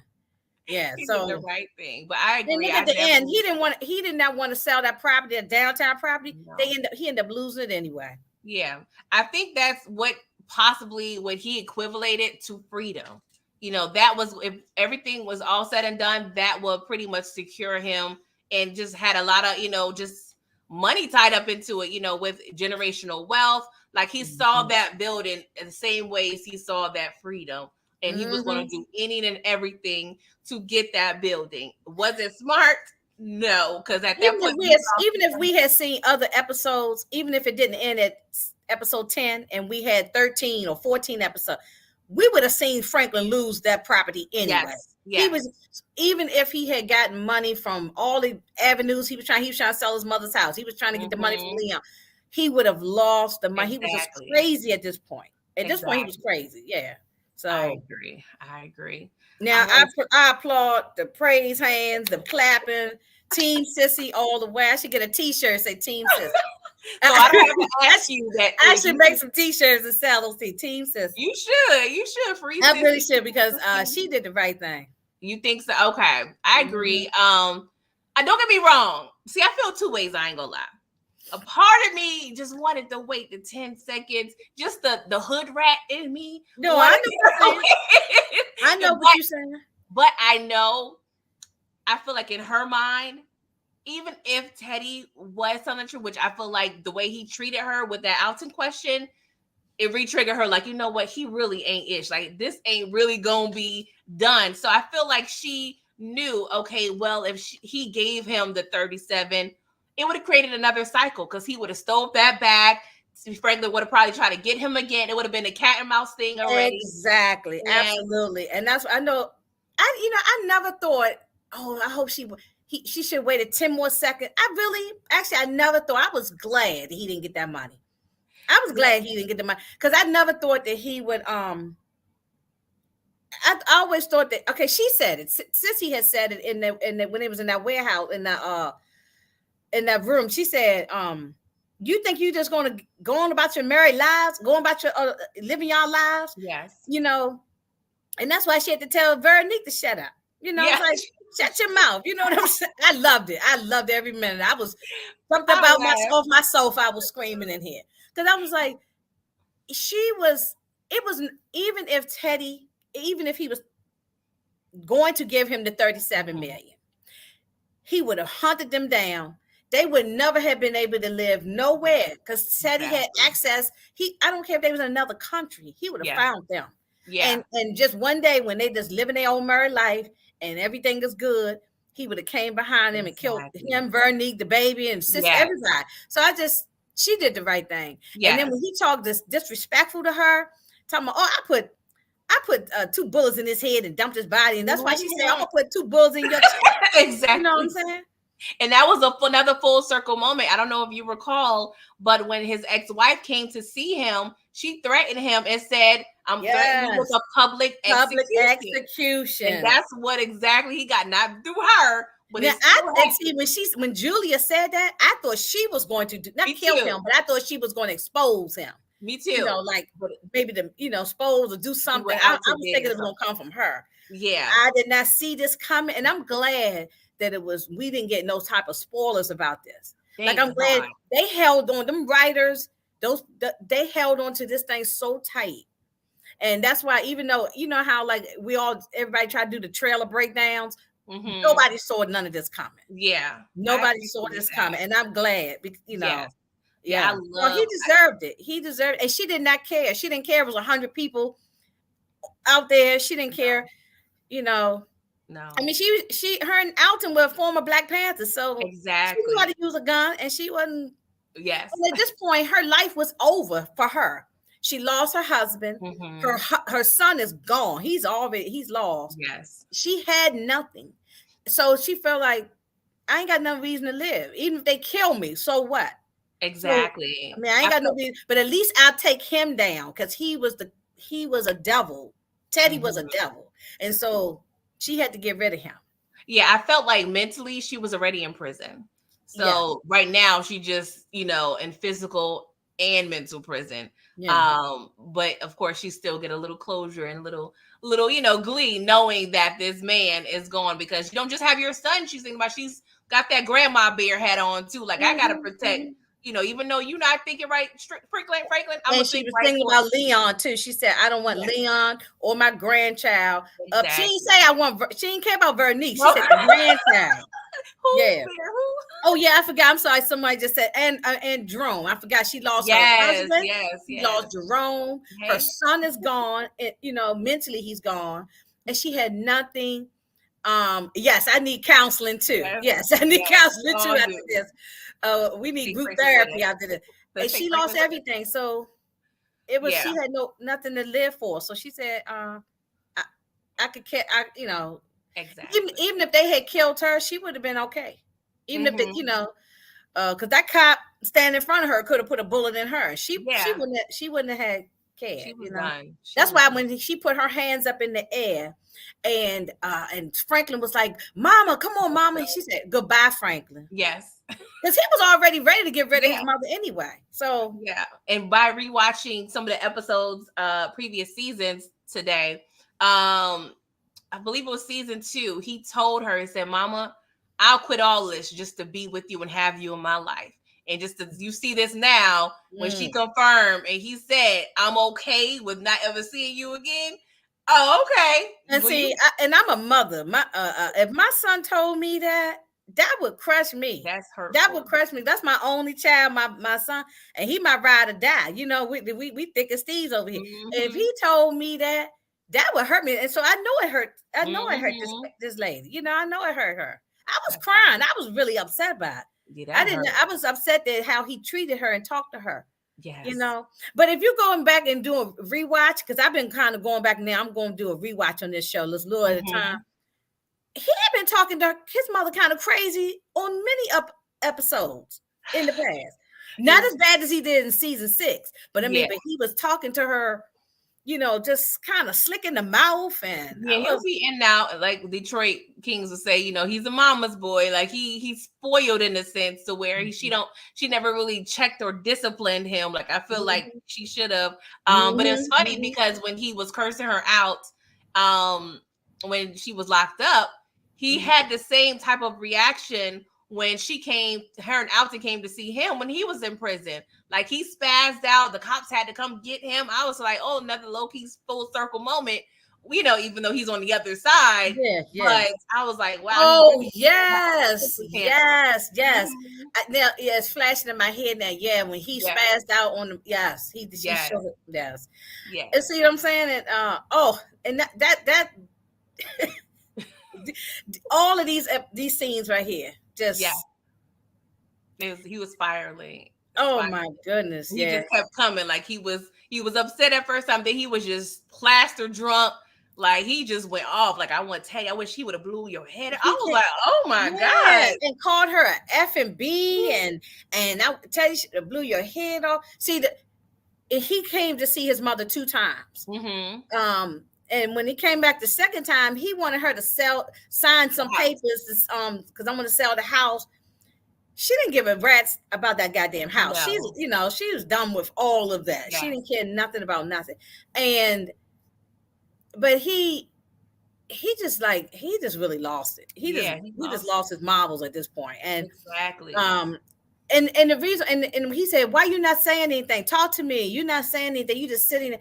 Yeah. He did the So, right thing. But I and agree. then I at the end, definitely he did not want to sell that property, that downtown property. know. He ended up losing it anyway. Yeah. I think that's what possibly what he equivalated to freedom. That was if everything was all said and done, that would pretty much secure him and just had a lot of, just money tied up into it, with generational wealth. Like he saw Mm-hmm. that building in the same ways he saw that freedom. And he was going Mm-hmm. to do any and everything to get that building. Was it smart? No, because at that point, Even if we had seen other episodes, even if it didn't end at episode 10 and we had 13 or 14 episodes, we would have seen Franklin lose that property anyway. yes, He yes. was, even if he had gotten money from all the avenues he was trying to sell his mother's house. He was trying to get the money from Mhm. Leon. He would have lost the money. He was just Exactly. crazy at this point. At this point, he was Exactly. crazy. Yeah. I So agree. I agree. now All right. I applaud the praise hands, the clapping, Team Sissy all the way. I should get a T-shirt say Team Sissy. So I don't have to ask you that I if should make some T-shirts and sell those to Team Sissy. you should. You should free I really sissy. should, because she did the right thing. You think so? Okay. I agree. Mm-hmm. I don't get me wrong. See, I feel two ways, I ain't gonna lie. A part of me just wanted to wait the 10 seconds. Just the hood rat in me. No, I know what you're saying. I know what you're saying. But I know, I feel like in her mind, even if Teddy was telling the truth, which I feel like the way he treated her with that Alton question, it re-triggered her. Like, you know what? He really ain't ish. Like, this ain't really gonna be done. So I feel like she knew, okay, well, if he gave him the 37, it would have created another cycle because he would have stole that bag. Franklin would have probably tried to get him again. It would have been a cat and mouse thing already. Exactly, And absolutely, and that's I know. I never thought. Oh, I hope she should waited 10 more seconds. I never thought. I was glad he didn't get that money. I was glad he didn't get the money, because I never thought that he would. I always thought that. Okay, she said it. Sissy had said it in the when it was in that warehouse in that room. She said, "You think you just going to go on about your married lives, going about your living your lives?" yes. And that's why she had to tell Veronique to shut up. Yeah. It's like, shut your mouth. You know what I'm saying? I loved it. I loved every minute. I was jumped I about laughed. off my sofa. I was screaming in here because I was like, it was, even if he was going to give him the 37 million, he would have hunted them down. they would never have been able to live nowhere because Teddy had access. I don't care if they was in another country, he would have found them. Yeah. And just one day when they just living their own married life and everything is good, he would have came behind him and killed him, Veronique, the baby, and sister, everybody. So she did the right thing. And then when he talked disrespectful to her, talking about, oh, I put 2 bullets in his head and dumped his body. And that's why she said, I'm going to put 2 bullets in your chest. Exactly. You know what I'm saying? And that was another full circle moment. I don't know if you recall, but when his ex-wife came to see him, she threatened him and said, I'm threatening you with a public execution. And that's what exactly he got, not through her. But now, when Julia said that, I thought she was going to not kill him, but I thought she was going to expose him. Me too. You know, like maybe expose or do something. I was thinking it was going to come from her. Yeah. I did not see this coming, and I'm glad that we didn't get no type of spoilers about this. Like, I'm glad they held on, them writers, they held on to this thing so tight. And that's why, even though, you know how like everybody tried to do the trailer breakdowns, nobody saw none of this coming. Yeah. Nobody saw this coming. And I'm glad, you know. Yeah. He deserved it. He deserved it. And she did not care. She didn't care if it was 100 people out there. She didn't care, you know. No. I mean, her and Alton were former Black Panthers, so exactly. she knew how to use a gun, and she wasn't. Yes. And at this point, her life was over for her. She lost her husband. Her son is gone. He's lost. Yes. She had nothing, so she felt like, I ain't got no reason to live. Even if they kill me, so what? Exactly. So, I mean, I ain't got no reason, but at least I'll take him down because he was a devil. Teddy was a devil, and so she had to get rid of him. Yeah, I felt like mentally she was already in prison. So right now she just, in physical and mental prison. Yeah. But of course she still get a little closure and little, glee knowing that this man is gone, because you don't just have your son she's thinking about. She's got that grandma bear hat on too. Like, I gotta protect. Even though you're not thinking right, Franklin, and she was thinking about Leon too. She said, I don't want Leon or my grandchild. Exactly. She didn't say she didn't care about Vernice. She said the grandchild. Oh yeah, I forgot. I'm sorry. Somebody just said, and Jerome. I forgot she lost her husband. She lost Jerome. Her son is gone. Mentally he's gone, and she had nothing. Yes, I need counseling too. Yes, I need counseling too after this. We need group therapy after this. And she lost everything, so it was she had nothing to live for. So she said, I could care. Exactly. Even if they had killed her, she would have been okay. Even if they, because that cop standing in front of her could have put a bullet in her. She wouldn't have had cared. She was done. That's why when she put her hands up in the air, and Franklin was like, "Mama, come on, Mama." She said, "Goodbye, Franklin." Yes. Because he was already ready to get rid of his mother anyway. So and by rewatching some of the episodes, previous seasons today, I believe it was season 2, he told her, he said, "Mama, I'll quit all this just to be with you and have you in my life." And just as you see this now, when she confirmed and he said, "I'm okay with not ever seeing you again." Oh, okay. And I'm a mother. If my son told me that would crush me. That's hurtful. That would crush me. That's my only child, my son, and he might ride or die. We thick as thieves over here. If he told me that would hurt me, and so I know it hurt. I know it hurt this lady. I know it hurt her. I was crying. I was really upset by it. I was upset at how he treated her and talked to her. Yes. But if you're going back and doing a rewatch, because I've been kind of going back now, I'm going to do a rewatch on this show. Let's look at a time. He had been talking to his mother kind of crazy on many episodes in the past. Not as bad as he did in season 6, but but he was talking to her, just kind of slick in the mouth. And he'll be in now, like Detroit Kings would say, he's a mama's boy. Like he's spoiled in a sense to where she never really checked or disciplined him. Like I feel like she should have. But it's funny because when he was cursing her out, when she was locked up, he had the same type of reaction when her and Alton came to see him when he was in prison. Like he spazzed out. The cops had to come get him. I was like, oh, another low-key full circle moment even though he's on the other side. Yeah, yeah. But I was like, wow, he Oh really yes, handsome. yes, yes. Mhm. Now, yeah, it's flashing in my head now. Yeah, when he Yes, spazzed out on the yes, she yes, showed it. Yes, and yes, see what I'm saying? And and that all of these scenes right here, yeah. just He was spiraling, oh spiraling. my goodness, He yeah. just kept coming. Like he was upset at first time. Then he was just plaster drunk. Like he just went off. Like I want to tell you, I wish he would have blew your head. I He was can like, oh my yeah, god. and called her a F and B, and I tell you, she blew your head off. See, he came to see his mother 2 times. Mm-hmm. And when he came back the second time, he wanted her to sign some The house. papers, because I'm going to sell the house. She didn't give a rat's about that goddamn house. No. She was done with all of that. She Yes. didn't care nothing about nothing. And but he just really lost it. Yeah, he He just lost it. lost his marbles at this point. And Exactly. um and the reason and he said, why you not saying anything? Talk to me. You're not saying anything. You just sitting there.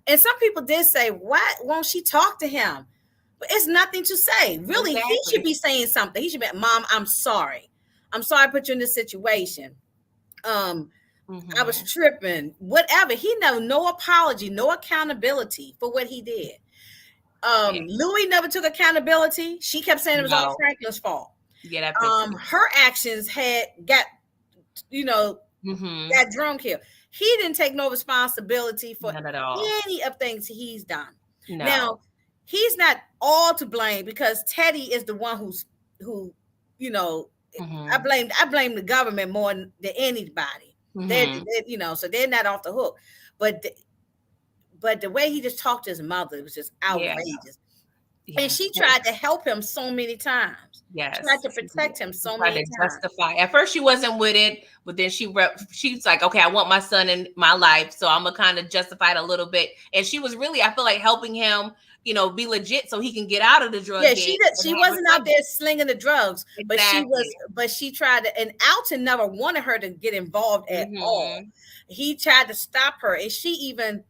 And some people did say, why won't she talk to him? But it's nothing to say. Really, he should Exactly. be saying something. He should be, Mom, I'm sorry. I'm sorry I put you in this situation. Um, I was Mm-hmm. tripping. Whatever. He no apology, no accountability for what he did. Yeah. Louis never took accountability. She kept saying it was all No. Franklin's fault. Yeah, that pissed me. Her actions had got, you know, Mm-hmm. that drunk here. He didn't take no responsibility for None at all. any of things he's done. No. Now, he's not all to blame because Teddy is the one who, you know, Mm-hmm. I blame the government more than anybody. Mm-hmm. So they're not off the hook. But but the way he just talked to his mother was just Yeah. outrageous. And Yes. she tried to help him so many times. Tried Yes, to she did. protect him She so tried many to times. justify. At first, she wasn't with it, but then she's like, "Okay, I want my son in my life, so I'm gonna kind of justify it a little bit." And she was really, I feel like, helping him, be legit so he can get out of the drug Yeah, game and she have a wasn't out son. there slinging the drugs, Exactly. but she tried to, and Alton never wanted her to get involved at all. Mm-hmm. He tried to stop her, and she even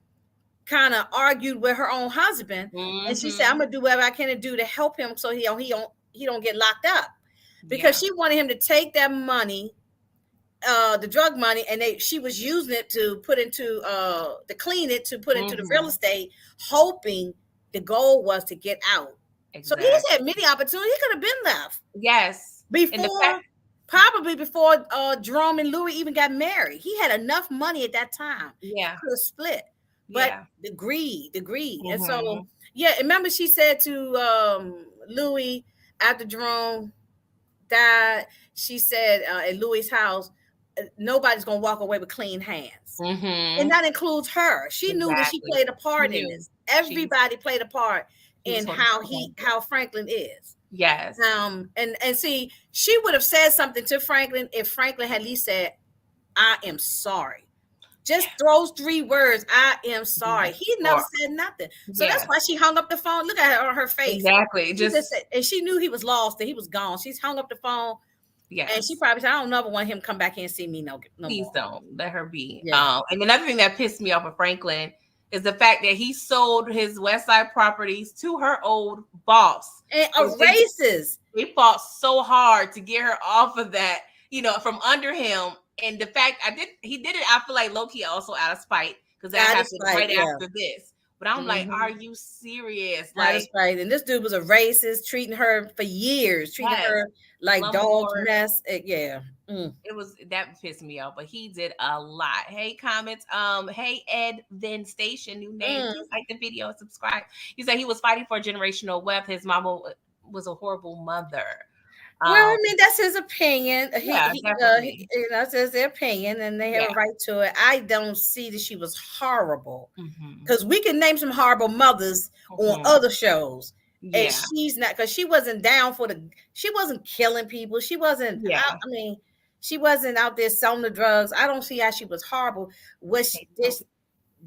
kind of argued with her own husband, and she said, "I'm Mm-hmm. gonna do whatever I can to do to help him so he don't get locked up," because Yeah. she wanted him to take that money, the drug money, and she was using it to put into to clean it to put into the real Mm-hmm. estate, hoping the goal was to get out. So he's had Exactly. many opportunities. He could have been left Yes. And the fact, before, probably before Jerome and Louis even got married. He had enough money at that time. He yeah, could have split, but yeah. the greed, and so Mm-hmm. yeah. Remember, she said to Louis after Jerome died, she said at Louis' house, nobody's gonna walk away with clean hands. And Mm-hmm. that includes her. She knew that she Exactly. played a She part in knew. this. She Everybody played a part she was in holding how Franklin is. Yes. And see, she would have said something to Franklin if Franklin had at least said, "I am sorry." Just those 3 words, "I am sorry." Yes. He never Or said nothing. So that's yes. why she hung up the phone. Look at her on her face. Exactly. She just Just said, and she knew he was lost, that he was gone. She's hung up the phone, and she yes. probably said, "I don't never want him to come back here and see me no Please more." don't let her be. Yeah. And another thing that pissed me off of Franklin is the fact that he sold his West Side properties to her old boss. And So races. they fought so hard to get her off of that, from under him. And the fact he did it, I feel like low key also out of spite because that Out of happened spite, right yeah. after this. But I'm like, Mm-hmm. are you serious? Out of Like, spite. And this dude was a racist, treating her for years, treating yes, her like dog's slumlord. mess. Yeah. It was that pissed me off, but he did a lot. Hey, comments. Hey, Ed Then Station, new name. Mm. Please like the video and subscribe. He said he was fighting for generational wealth. His mama was a horrible mother. Well, I mean, that's his opinion. Yeah, definitely. That's their opinion, and they have Yeah. a right to it. I don't see that she was horrible, Mm-hmm. because we can name some horrible mothers on other shows, and Yeah. she's not, because she wasn't down for she wasn't killing people. She wasn't. Yeah. I mean, she wasn't out there selling the drugs. I don't see how she was horrible.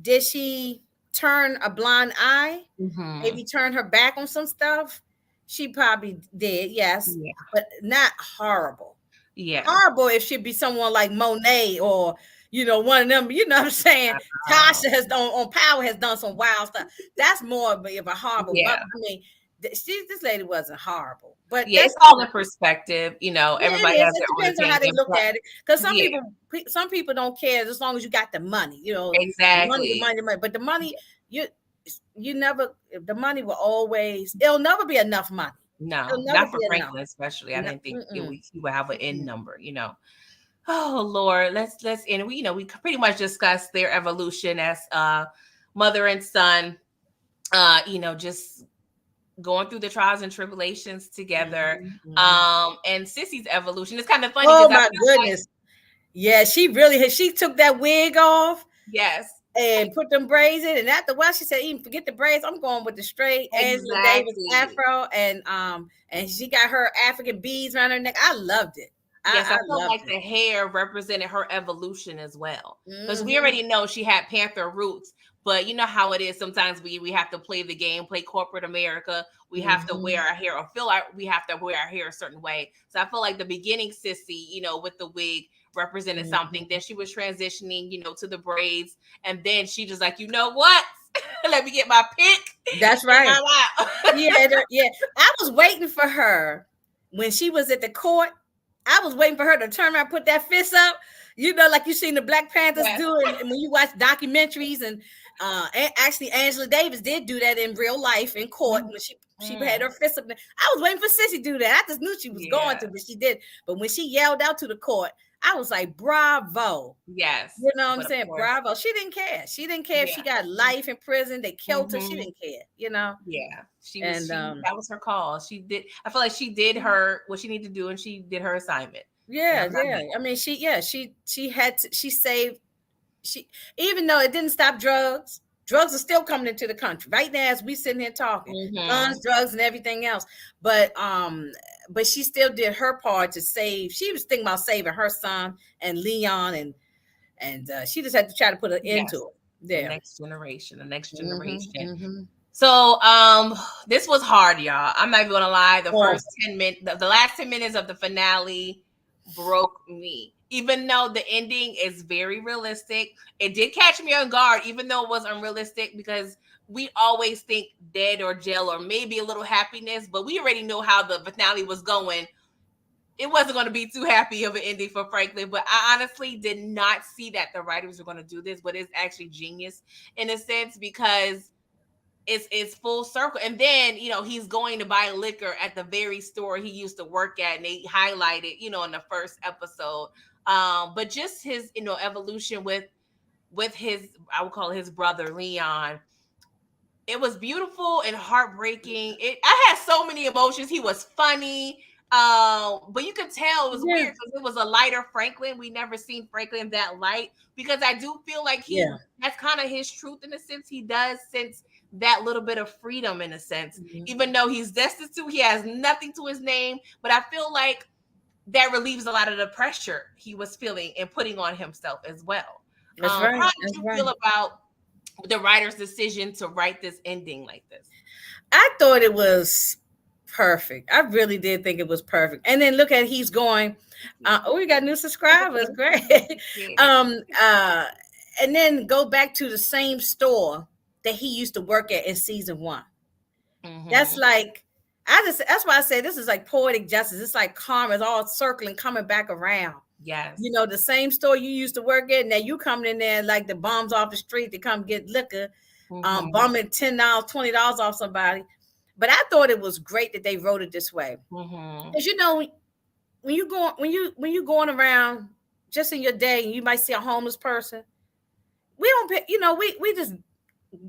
Did she turn a blind eye? Mm-hmm. Maybe turn her back on some stuff? She probably did, yes, Yeah. but not horrible. Yeah. Horrible if she'd be someone like Monet or one of them, you know what I'm saying? Oh, Tasha has done on Power has done some wild stuff. That's more of a horrible mother. yeah. I mean, this lady wasn't horrible, but Yeah, that's it's all in perspective. yeah, it Everybody is. has It their own depends on how they opinion. look But at it. Because yeah, some people don't care as long as you got the money. The money, the exactly. money, the money. But the money, you you never. The money will always. It'll never be enough money. No, It'll never not be for enough. Franklin, especially. I No, didn't think mm-mm, he would have an end mm-mm. number. Oh Lord, let's and we pretty much discussed their evolution as mother and son, just going through the trials and tribulations together. Mhm, mhm. And Sissy's evolution. It's kind of funny Oh because I my feel like goodness. Yeah, she really had. She took that wig off yes, and put them braids in, and after a while, she said, "Even forget the braids. I'm going with the straight Angela Davis exactly. afro, and she got her African beads around her neck. I loved it. Yes, I I felt loved like it. the hair represented her evolution as well. Because we Hmm. already know she had Panther roots, but you know how it is. Sometimes we have to play the game, play corporate America. We have to wear Hmm. our hair or feel like we have to wear our hair a certain way. So I feel like the beginning Sissy, with the wig represented something. Hmm. Then she was transitioning, to the braids. And then she just like, you know what? Let me get my pick That's and right. I'm out. Yeah, yeah. I was waiting for her when she was at the court. I was waiting for her to turn around, put that fist up. Like you seen the Black Panthers Yes. do, and when you watch documentaries, and actually Angela Davis did do that in real life in court when she had her Mhm. fist up. I was waiting for Sissy to do that. I just knew she was going Yeah. to, but she did. But when she yelled out to the court, I was like, "Bravo!" Yes. You know what I'm But of saying? course, Bravo. She didn't care. She didn't care if she yeah. got life in prison. They killed her. She Mhm. didn't care. Yeah, And that was her call. She did. I feel like she did her what she needed to do, and she did her assignment. And yeah, I'm not yeah. mad. I mean, she had to, she saved she even though it didn't stop drugs. Drugs are still coming into the country right now as we sitting here talking. Guns, Mhm. drugs, and everything else. But she still did her part to save. She was thinking about saving her son and Leon, and she just had to try to put an end to Yes, it. Yeah. the next Hmm. generation. Hmm. So, this was hard, y'all. I'm not even gonna lie. The Oh, first 10 minutes, the last 10 minutes of the finale broke me. Even though the ending is very realistic, it did catch me on guard. Even though it was unrealistic, because we always think dead or jail or maybe a little happiness, but we already know how the finale was going. It wasn't going to be too happy of an ending for Franklin, but I honestly did not see that the writers were going to do this. But it's actually genius in a sense because it's full circle. And then he's going to buy liquor at the very store he used to work at, and they highlighted in the first episode. But just his evolution with his, I would call it his brother Leon. It was beautiful and heartbreaking. I had so many emotions. He was funny. But you could tell it was yeah, weird because it was a lighter Franklin. We never seen Franklin that light because I do feel like yeah. that's kind of his truth in a sense. He does sense that little bit of freedom in a sense, Mhm. even though he's destitute, he has nothing to his name. But I feel like that relieves a lot of the pressure he was feeling and putting on himself as well. That's How right. did That's you right. feel about the writer's decision to write this ending like this? I thought it was perfect. I really did think it was perfect. And then look at he's going. Oh, we got new subscribers. Great. Appreciate it. um. Uh. And then go back to the same store that he used to work at in season one. That's Mm-hmm. like that's why I say this is like poetic justice. It's like karma is all circling, coming back around. Yes. The same store you used to work at, now you coming in there like the bums off the street to come get liquor, Mm-hmm. bumming $10, $20 off somebody. But I thought it was great that they wrote it this way. Mm-hmm. Because when you going around just in your day and you might see a homeless person, we don't pay, we just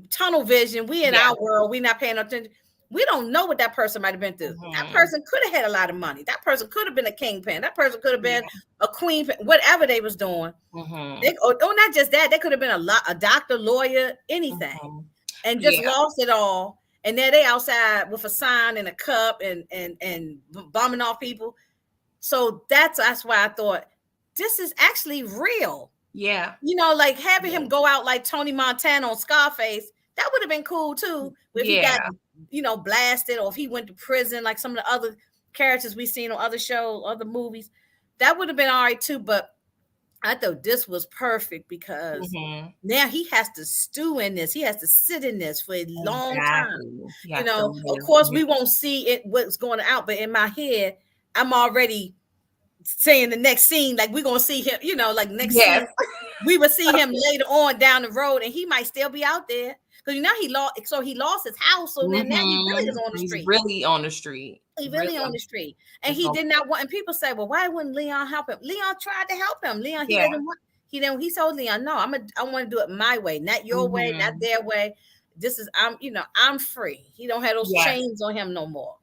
tunnel vision. We in Yes. our world, we not paying attention. We don't know what that person might have been through. That Mm-hmm. person could have had a lot of money. That person could have been a kingpin. That person could have been Yeah. a queen, whatever they was doing. Mm-hmm. Or not just that, they could have been a doctor, lawyer, anything, Mm-hmm. and just Yeah. lost it all. And there they outside with a sign and a cup and bumming off people. So that's why I thought this is actually real. Yeah. Like having Yeah. him go out like Tony Montana on Scarface, that would have been cool too. If he got, Yeah. blasted, or if he went to prison, like some of the other characters we seen on other shows, other movies, that would have been all right too. But I thought this was perfect because Mhm. now he has to stew in this. He has to sit in this for a long time. Exactly. You You have to know, of live. course, Yeah. we won't see it what's going out, but in my head, I'm already saying the next scene, like we're gonna see him, you know, like next Yes. scene, we will see him later on down the road, and he might still be out there because you know he lost. So he lost his house, so then now he really is Mhm. on the He's street. really on the street. He Really really on on the street, and it's he going did not want. And people say, "Well, why wouldn't Leon help him?" Leon tried to help him. Leon, he yeah. didn't want. He didn't. He told Leon, "No, I want to do it my way, not your way, not Mhm. their way. This is I'm, you know, I'm free. He don't have those Yes. chains on him no more."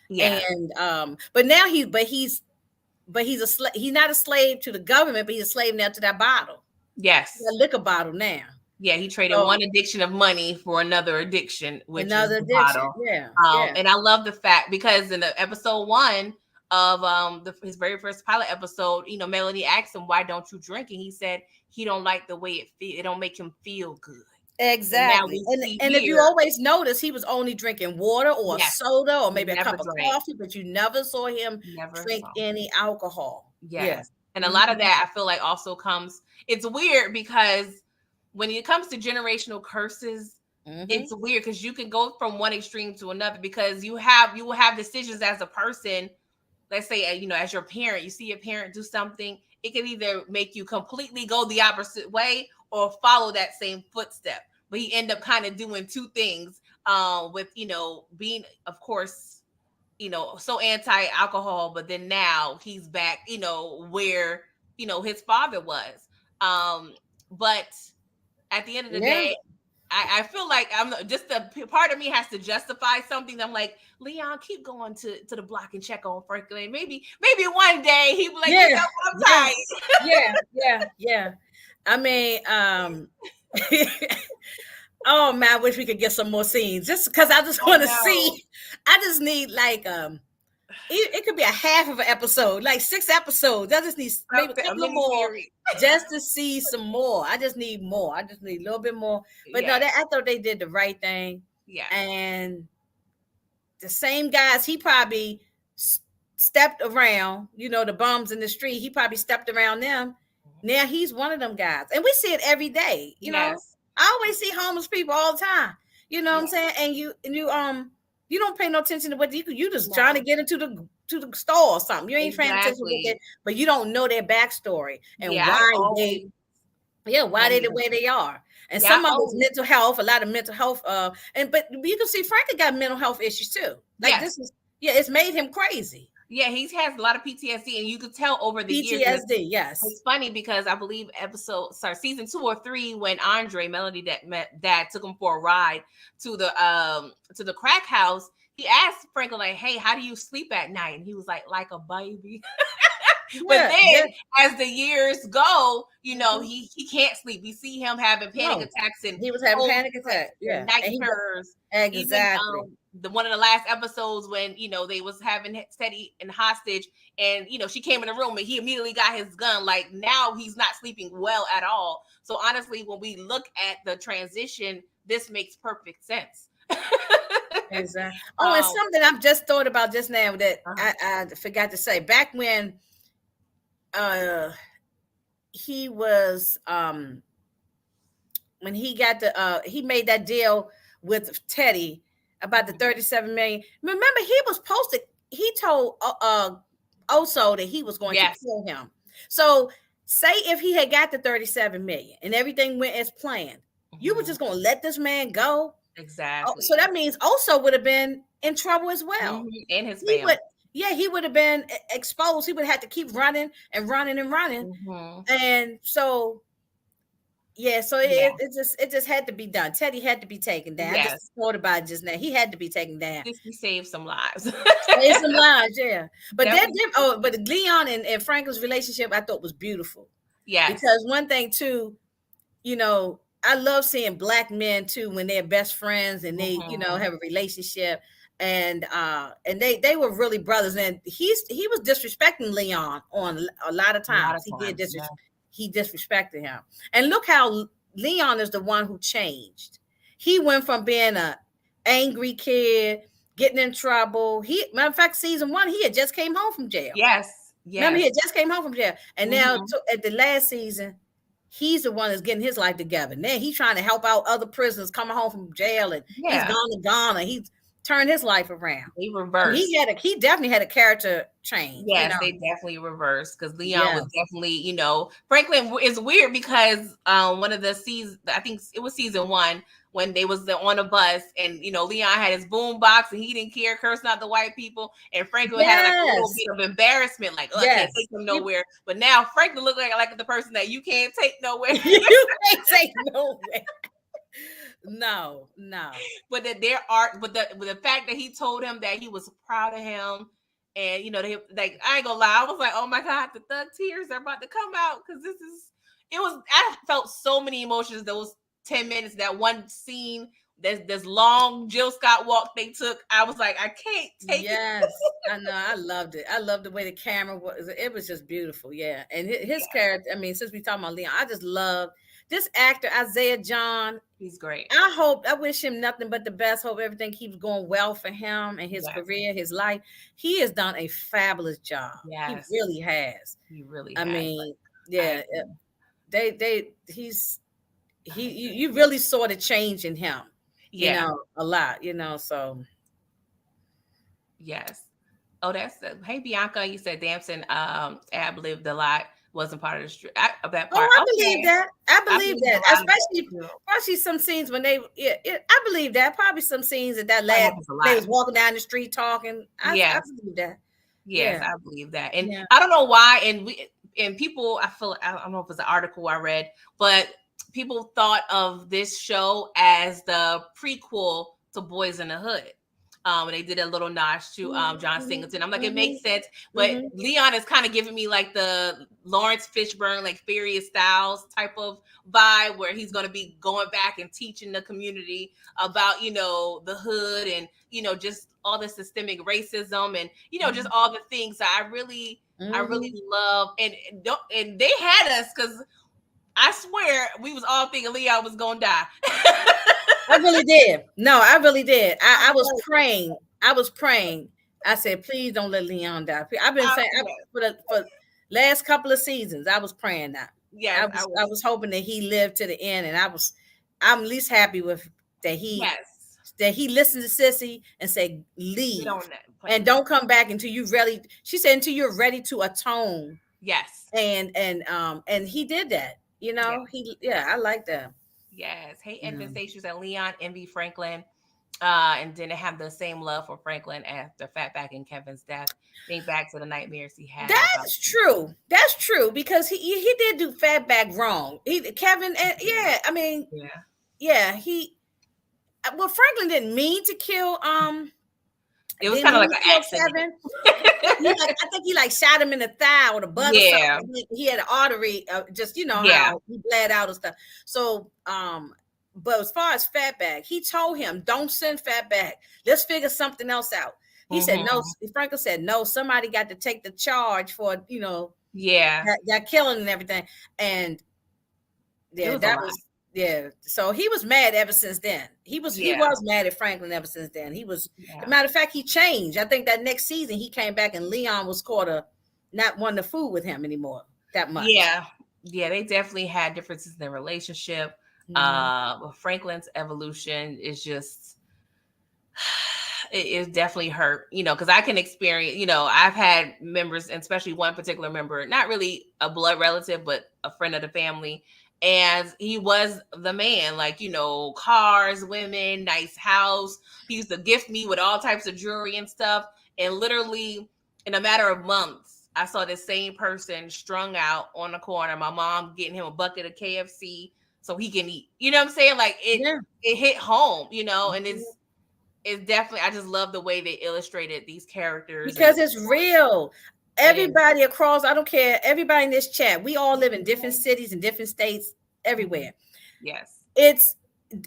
Yes. And but now he's a slave. He's not a slave to the government, but he's a slave now to that bottle, Yes. that liquor bottle now. Yeah, he traded So one addiction of money for another addiction, which is another the addiction. bottle. Yeah, yeah, And I love the fact because in the episode one of his very first pilot episode, Melanie asked him, "Why don't you drink?" And he said he don't like the way it feel. It don't make him feel good. And now exactly. we see And if you here, always notice, he was only drinking water or yes, soda or he maybe a never cup of drank, coffee, but you never saw him never drink saw. any alcohol. Yeah. Yes. And a Mhm. lot of that I feel like also comes, it's weird because when it comes to generational curses, Mhm. it's weird because you can go from one extreme to another because you will have decisions as a person. Let's say, as your parent, you see your parent do something, it can either make you completely go the opposite way or follow that same footstep. But he end up kind of doing two things with, being, of course, so anti-alcohol, but then now he's back, where, his father was. But at the end of the Yeah. day, I feel like I'm just the part of me has to justify something. I'm like, Leon, keep going to the block and check on Franklin. Maybe one day he'll be like, Yeah. I'm Yeah. tired. Yeah. Yeah. Yeah. I mean, oh man, I wish we could get some more scenes just because I just I want to know. see. I just need like it could be a half of an episode, like 6 episodes. I just need maybe a A couple of mini more series. just to see some more. I just need more. I just need a little bit more. But no, Yes. I thought they did the right thing. Yes. And the same guys he probably stepped around, you know, the bums in the street, he probably stepped around them. Now he's one of them guys. And we see it every day, you know. Yes. I always see homeless people all the time. You know what I'm Yes. saying? And you don't pay no attention to what you just trying to No. get into the store or something. You ain't paying attention to what Exactly. but you don't know their backstory and Yeah. I always why go they the ahead. way they are. And Yeah. some of it's mental health, a lot of mental health. And but you can see Frankie got mental health issues too. Like Yes. this is it's made him crazy. Yeah. He has a lot of PTSD, and you could tell over the years. And PTSD, yes. it's funny because I believe season 2 or 3, when Andre Melody dad took him for a ride to the crack house, he asked Franklin like, "Hey, how do you sleep at night?" And he was like a baby. But Yeah, then yeah. as the years go, Mhm. he can't sleep. We see him having panic No, attacks and he was having cold panic sweats attack. and Yeah, night and he terrors. Even exactly, the one of the last episodes when they was having Teddy in hostage, and she came in the room and he immediately got his gun. Like now he's not sleeping well at all. So honestly, when we look at the transition, this makes perfect sense. exactly. Oh, and um, something I've just thought about just now that uh-huh. I forgot to say. Back when uh he was when he got he made that deal with Teddy about the 37 million. Remember, he was posted. He told Oso that he was going to Yes. kill him. So, say if he had got the 37 million and everything went as planned, you were Mhm. just going to let this man go. So Exactly. that means Oso would have been in trouble as well. And his He family. would, yeah, he would have been exposed. He would have to keep running and running and running. Mhm. And so yeah, so Yeah. it just had to be done. Teddy had to be taken down. I just Yes. thought about it just now. He had to be taken down. This we saved some lives. Save some lives, yeah. But Definitely. but Leon and Franklin's relationship I thought was beautiful. Yes. Because one thing too, I love seeing black men too when they're best friends and they, Mhm. have a relationship. And they were really brothers. And he was disrespecting Leon on a lot of A lot times. of times. Yeah. He disrespected him. And look how Leon is the one who changed. He went from being a angry kid, getting in trouble. Matter of fact, season 1, he had just came home from jail. Yes. Remember, he Yes. had just came home from jail, and now Hmm. at the last season, he's the one that's getting his life together. Now he's trying to help out other prisoners coming home from jail, and he's Yeah. gone to Ghana. He's turned his life around. They I mean, reversed. he definitely had a character change. Yes, they definitely reversed because Leon was Yeah. definitely, Franklin is weird because one of the seasons, I think it was season one, when they was on a bus and Leon had his boom box and he didn't care, cursing out the white people, and Franklin had like a little Yes. bit of embarrassment, like, oh, I can't take Yes. him nowhere. But now Franklin looked like the person that you can't take nowhere. You can't say no way. No, no. But that their art, but the fact that he told him that he was proud of him, and like, I ain't gonna lie, I was like, oh my god, the thug tears are about to come out because I felt so many emotions those 10 minutes, that one scene, this long Jill Scott walk they took. I was like, I can't take it. Yes, I know. I loved it. I loved the way the camera was. It was just beautiful. Yeah, and his character. I mean, since we talking about Leon, I just love this actor Isaiah John. He's great. I wish him nothing but the best. Hope everything keeps going well for him and his Yes. career, his life. He has done a fabulous job. He Yes, really has. he really I has. mean, I yeah, you really saw the change in him. Yeah. A lot. So Yes. Oh, hey Bianca, you said Damson ad lived a lot, wasn't part of the street. That oh, part. I believe Okay. that. I I believe believe a that, lot of especially that too. some scenes when they. Yeah, I believe that. Probably some scenes that That lad happens a they lot. was walking down the street talking. I Yes. believe that. Yes, Yeah, I believe that. And yeah. I don't know why. And people, I don't know if it's an article I read, but people thought of this show as the prequel to Boys in the Hood. And they did a little nod to John Singleton. I'm like, it makes sense, but Mm-hmm. Leon is kind of giving me like the Lawrence Fishburne, like Furious Styles type of vibe, where he's going to be going back and teaching the community about the hood, and just all the systemic racism, and just all the things that I really love. And they had us, because I swear we was all thinking Leon was gonna die. I really did. No, I really did. I I was was, praying. I was praying. I said, please don't let Leon die. I've been saying yes, for last couple of seasons, I was praying that. yes, I I was, was hoping that he lived to the end, and I'm at least happy with that yes. he listened to Sissy and said, We leave don't and plan. don't come back until you really. She said until you're ready to atone, Yes, and he did that. yes, I like that. yes. Hey, Yeah. Edmund Stations and Leon envy Franklin, and didn't have the same love for Franklin after Fatback and Kevin's death. Think back to the nightmares he had about. That's true. That's true because he did do Fatback wrong. Kevin, and yeah, I mean, Yeah, yeah, Franklin didn't mean to kill it was didn't kind of mean like to an kill accident. Kevin. I think he like shot him in the thigh or the butt or Yeah, something. He had an artery, just yeah, how he bled out and stuff. So but as far as Fatback, he told him, "Don't send Fatback. Let's figure something else out." He said no. hmm, Franklin said no. Somebody got to take the charge for yeah. that killing and everything. And It yeah, was a that lot. was yeah. So he was mad ever since then. He Yeah, was mad at Franklin ever since then. As a yeah, matter of fact, he changed. I think that next season he came back and Leon was caught not wanting to fool with him anymore that much. yeah, yeah. They definitely had differences in their relationship. Mhm. Franklin's evolution is just it definitely hurt, because I can experience, I've had members, and especially one particular member, not really a blood relative, but a friend of the family. And he was the man, like, cars, women, nice house. He used to gift me with all types of jewelry and stuff. And literally, in a matter of months, I saw this same person strung out on the corner. My mom getting him a bucket of KFC so he can eat. You know what I'm saying? Like, Yeah. it hit home, and it's definitely, I just love the way they illustrated these characters and Because it's real. and Everybody across, I don't care, everybody in this chat, we all live in different cities and different states everywhere. yes, It's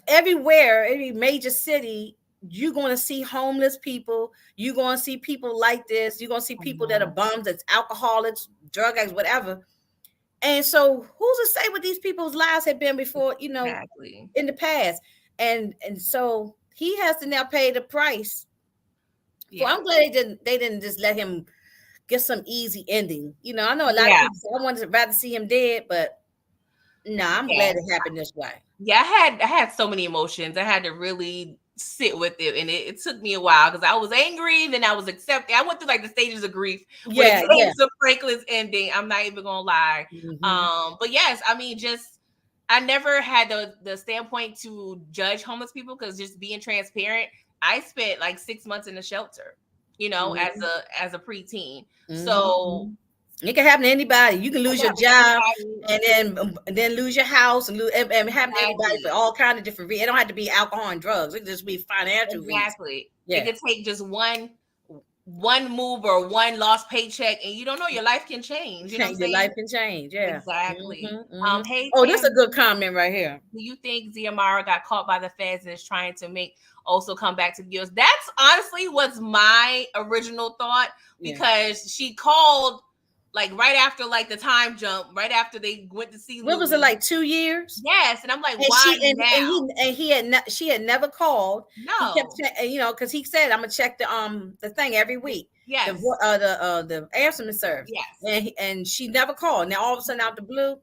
everywhere, every major city, you're going to see homeless people. You're going to see people like this. You're going to see people that are bums, that's alcoholics, drug addicts, whatever. And so, who's to say what these people's lives have been before, exactly, in the past? And so he has to now pay the price. Well, yeah, I'm glad they didn't just let him get some easy ending. You know, I know a lot of Yeah. people say I wanted to rather see him dead, but no, I'm glad Yes. it happened this way. Yeah, I had so many emotions. I had to really sit with it, and it took me a while because I was angry, then I was accepting. I went through like the stages of grief when it Yeah, came yeah. to Franklin's ending. I'm not even gonna lie. Hmm. But yes, I mean, just I never had the standpoint to judge homeless people because just being transparent, I spent like 6 months in a shelter, you know, Hmm. as a preteen. Hmm. So It can happen to anybody. You can I lose your got job anybody and then lose your house and happen to anybody for exactly. all kind of different reasons. It don't have to be alcohol and drugs. It can just be financial reasons. Exactly. It Yeah. could take just one move or one lost paycheck, and you don't know, your life can change. You know what I'm Your life saying? can change. Yeah. Exactly. Hey Oh, this is a Tam, good comment right here. do you think Ziamara got caught by the feds and is trying to make also come back to the US? That's honestly was my original thought Yeah. because she called like right after like the time jump, right after they went to see What was it, Louis. like 2 years? Yes, and I'm like, And why she now? and he had she had never called. He kept No. you know, because he said I'm gonna check the thing every week, Yes. the answering service, Yes. and she never called. Now all of a sudden out the blue,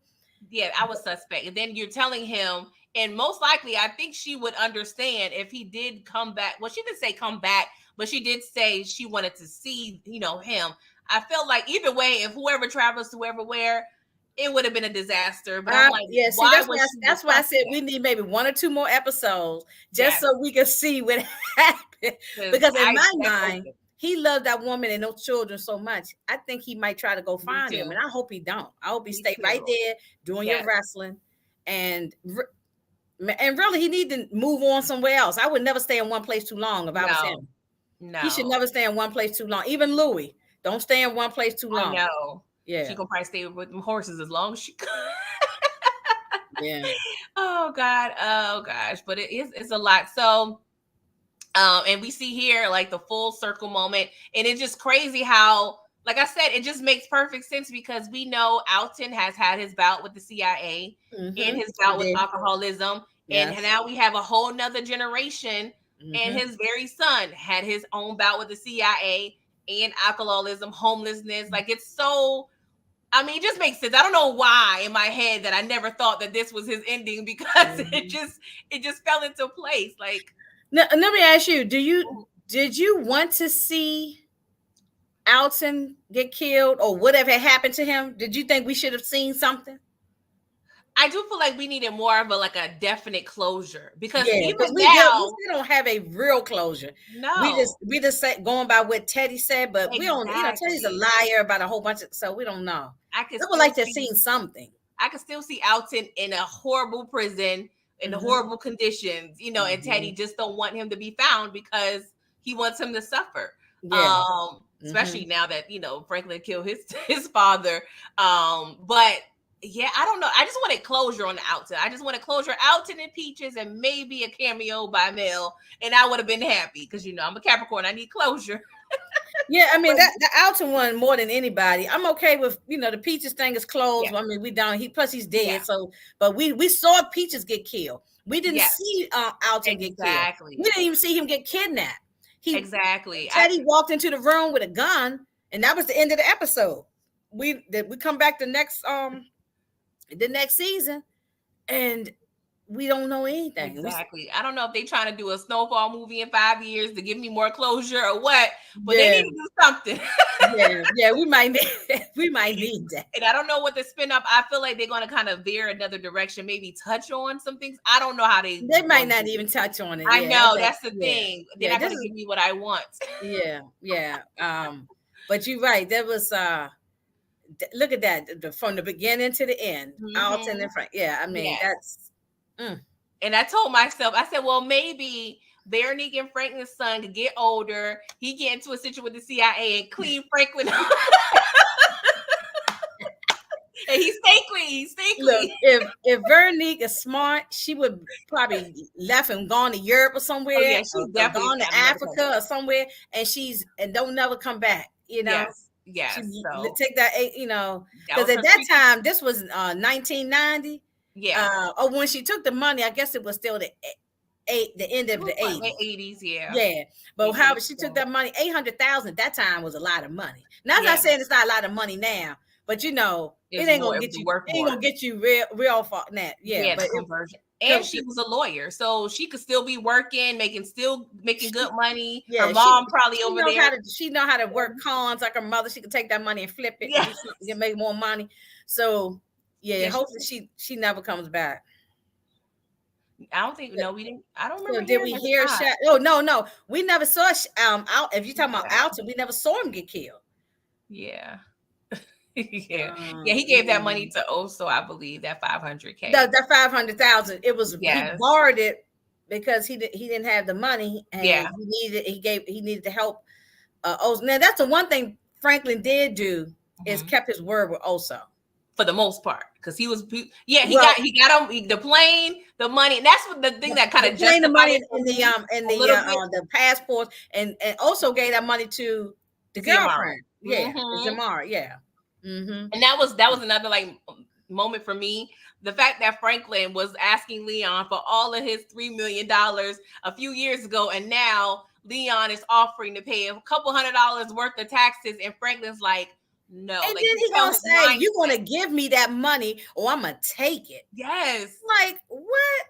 Yeah, I was suspect. And then you're telling him, and most likely, I think she would understand if he did come back. Well, she didn't say come back, but she did say she wanted to see, you know, him. I felt like either way, if whoever travels to wherever where, it would have been a disaster. But I'm like, yeah. See, why was she the that's why I said we suspect? need maybe 1 or 2 more episodes just Yes, so we can see what happened. because Because in I my that's mind, open. he loved that woman and those children so much. I think he might try to go Me find them, and too. I hope he don't. I hope he Me stay right too. there doing your Yes. wrestling, and and really he need to move on somewhere else. I would never stay in one place too long if I was No. him. He should No. never stay in one place too long. Even Louis, don't stay in one place too I long. know. She Yeah, gonna probably stay with them horses as long as she could. yeah. Oh God. Oh gosh. But it's a lot. So and we see here like the full circle moment, and it's just crazy how, like I said, it just makes perfect sense because we know Alton has had his bout with the CIA and his He bout with did. alcoholism, and Yes. now we have a whole nother generation, and Hmm. his very son had his own bout with the CIA and alcoholism, homelessness. Like it's so, I mean, it just makes sense. I don't know why in my head that I never thought that this was his ending because Hmm. it just fell into place. Like Now, let me ask you: did you want to see Alton get killed, or whatever happened to him? Did you think we should have seen something? I do feel like we needed more of a like a definite closure because Yeah, even because we now, still don't have a real closure. no, We just say, going by what Teddy said, but we don't. You know, Teddy's a exactly. liar about a whole bunch of, so we don't know. I could I would still like to have see, seen something. I could still see Alton in a horrible prison in Hmm. horrible conditions, you know, and Teddy Hmm. just don't want him to be found because he wants him to suffer. Yeah. Especially Hmm. now that you know Franklin killed his his father. But yeah, I don't know. I just wanted closure on the Alton. I just wanted closure, Alton and Peaches, and maybe a cameo by Mel, and I would have been happy because you know I'm a Capricorn. I need closure. Yeah, I mean But that the Alton one more than anybody. I'm okay with the Peaches thing is yeah, closed. I mean we down. He plus he's yeah, dead. So, but we saw Peaches get killed. We didn't yes, see Alton get killed. We exactly, didn't even see him get kidnapped. He exactly. Teddy walked into the room with a gun, and that was the end of the episode. We come back the next season, and we don't know anything. Exactly. I don't know if they're trying to do a Snowfall movie in 5 years to give me more closure or what, but they Yeah, need to do something. yeah. We might need we might need that. And I don't know what the spin up. I feel like they're going to kind of veer another direction, maybe touch on some things. I don't know how they They might going to not do even it. touch on it. I Yeah, I know think. that's the Yeah, thing. They're yeah. not This going to is give me what I want. yeah. But you're right. There was look at that from the beginning to the end. Alton Hmm. and Frank. Yeah, I mean Yes. that's. Mm. And I told myself, I said, well, maybe Veronique and Franklin's son could get older. He get into a situation with the CIA and clean Franklin up. And he stay clean. He stay Look, clean. if Veronique is smart, she would probably left and gone to Europe or Oh somewhere, yeah, she or definitely gone to found another Africa country. or somewhere, and don't never come back. Yes, She yes. So take that, that because was at her that sweet. time this was 1990. Yeah, Or when she took the money, I guess it was still the end of It the was like 80s. 80s, yeah. Yeah, but however she took 87. that money, 800,000 at that time was a lot of money. Now I'm not Yeah, saying it's not a lot of money now, but it it was ain't more. gonna It was get you. worth It ain't more. gonna get you real far now. Yeah, Yeah, but the conversion. And cause she was a lawyer, so she could still be working, making good money. Her yeah, mom probably over there. she know how to work cons like her mother. She could take that money and flip it and do Yes. something to make more money. So yeah, Yeah, hopefully she never comes back. I don't think no, we didn't. I don't So remember did hearing we a hear shot. shot? Oh no, we never saw out. If you're talking about Yeah. Alton, we never saw him get killed. Yeah. Yeah. Yeah, he gave that money to Oso, I believe, that 500K. That 500,000. It was he Yes. borrowed it because he didn't have the money and Yeah. he needed to help Oso. Now that's the one thing Franklin did do is Mhm. kept his word with Oso. For the most part, because he was, yeah, Well, he got him the plane, the money, and that's what the thing that kind of paying the justified money it for in me a the little bit. the passport and also gave that money to the Ziamara. girlfriend. Yeah, Mm-hmm. Zamara. Yeah. Mm-hmm. And that was another like moment for me. The fact that Franklin was asking Leon for all of his $3 million a few years ago, and now Leon is offering to pay a couple $100 worth of taxes, and Franklin's like, no, And like then you he tell gonna his say, "You mindset. gonna give me that money, or I'm gonna take it." Yes. Like what?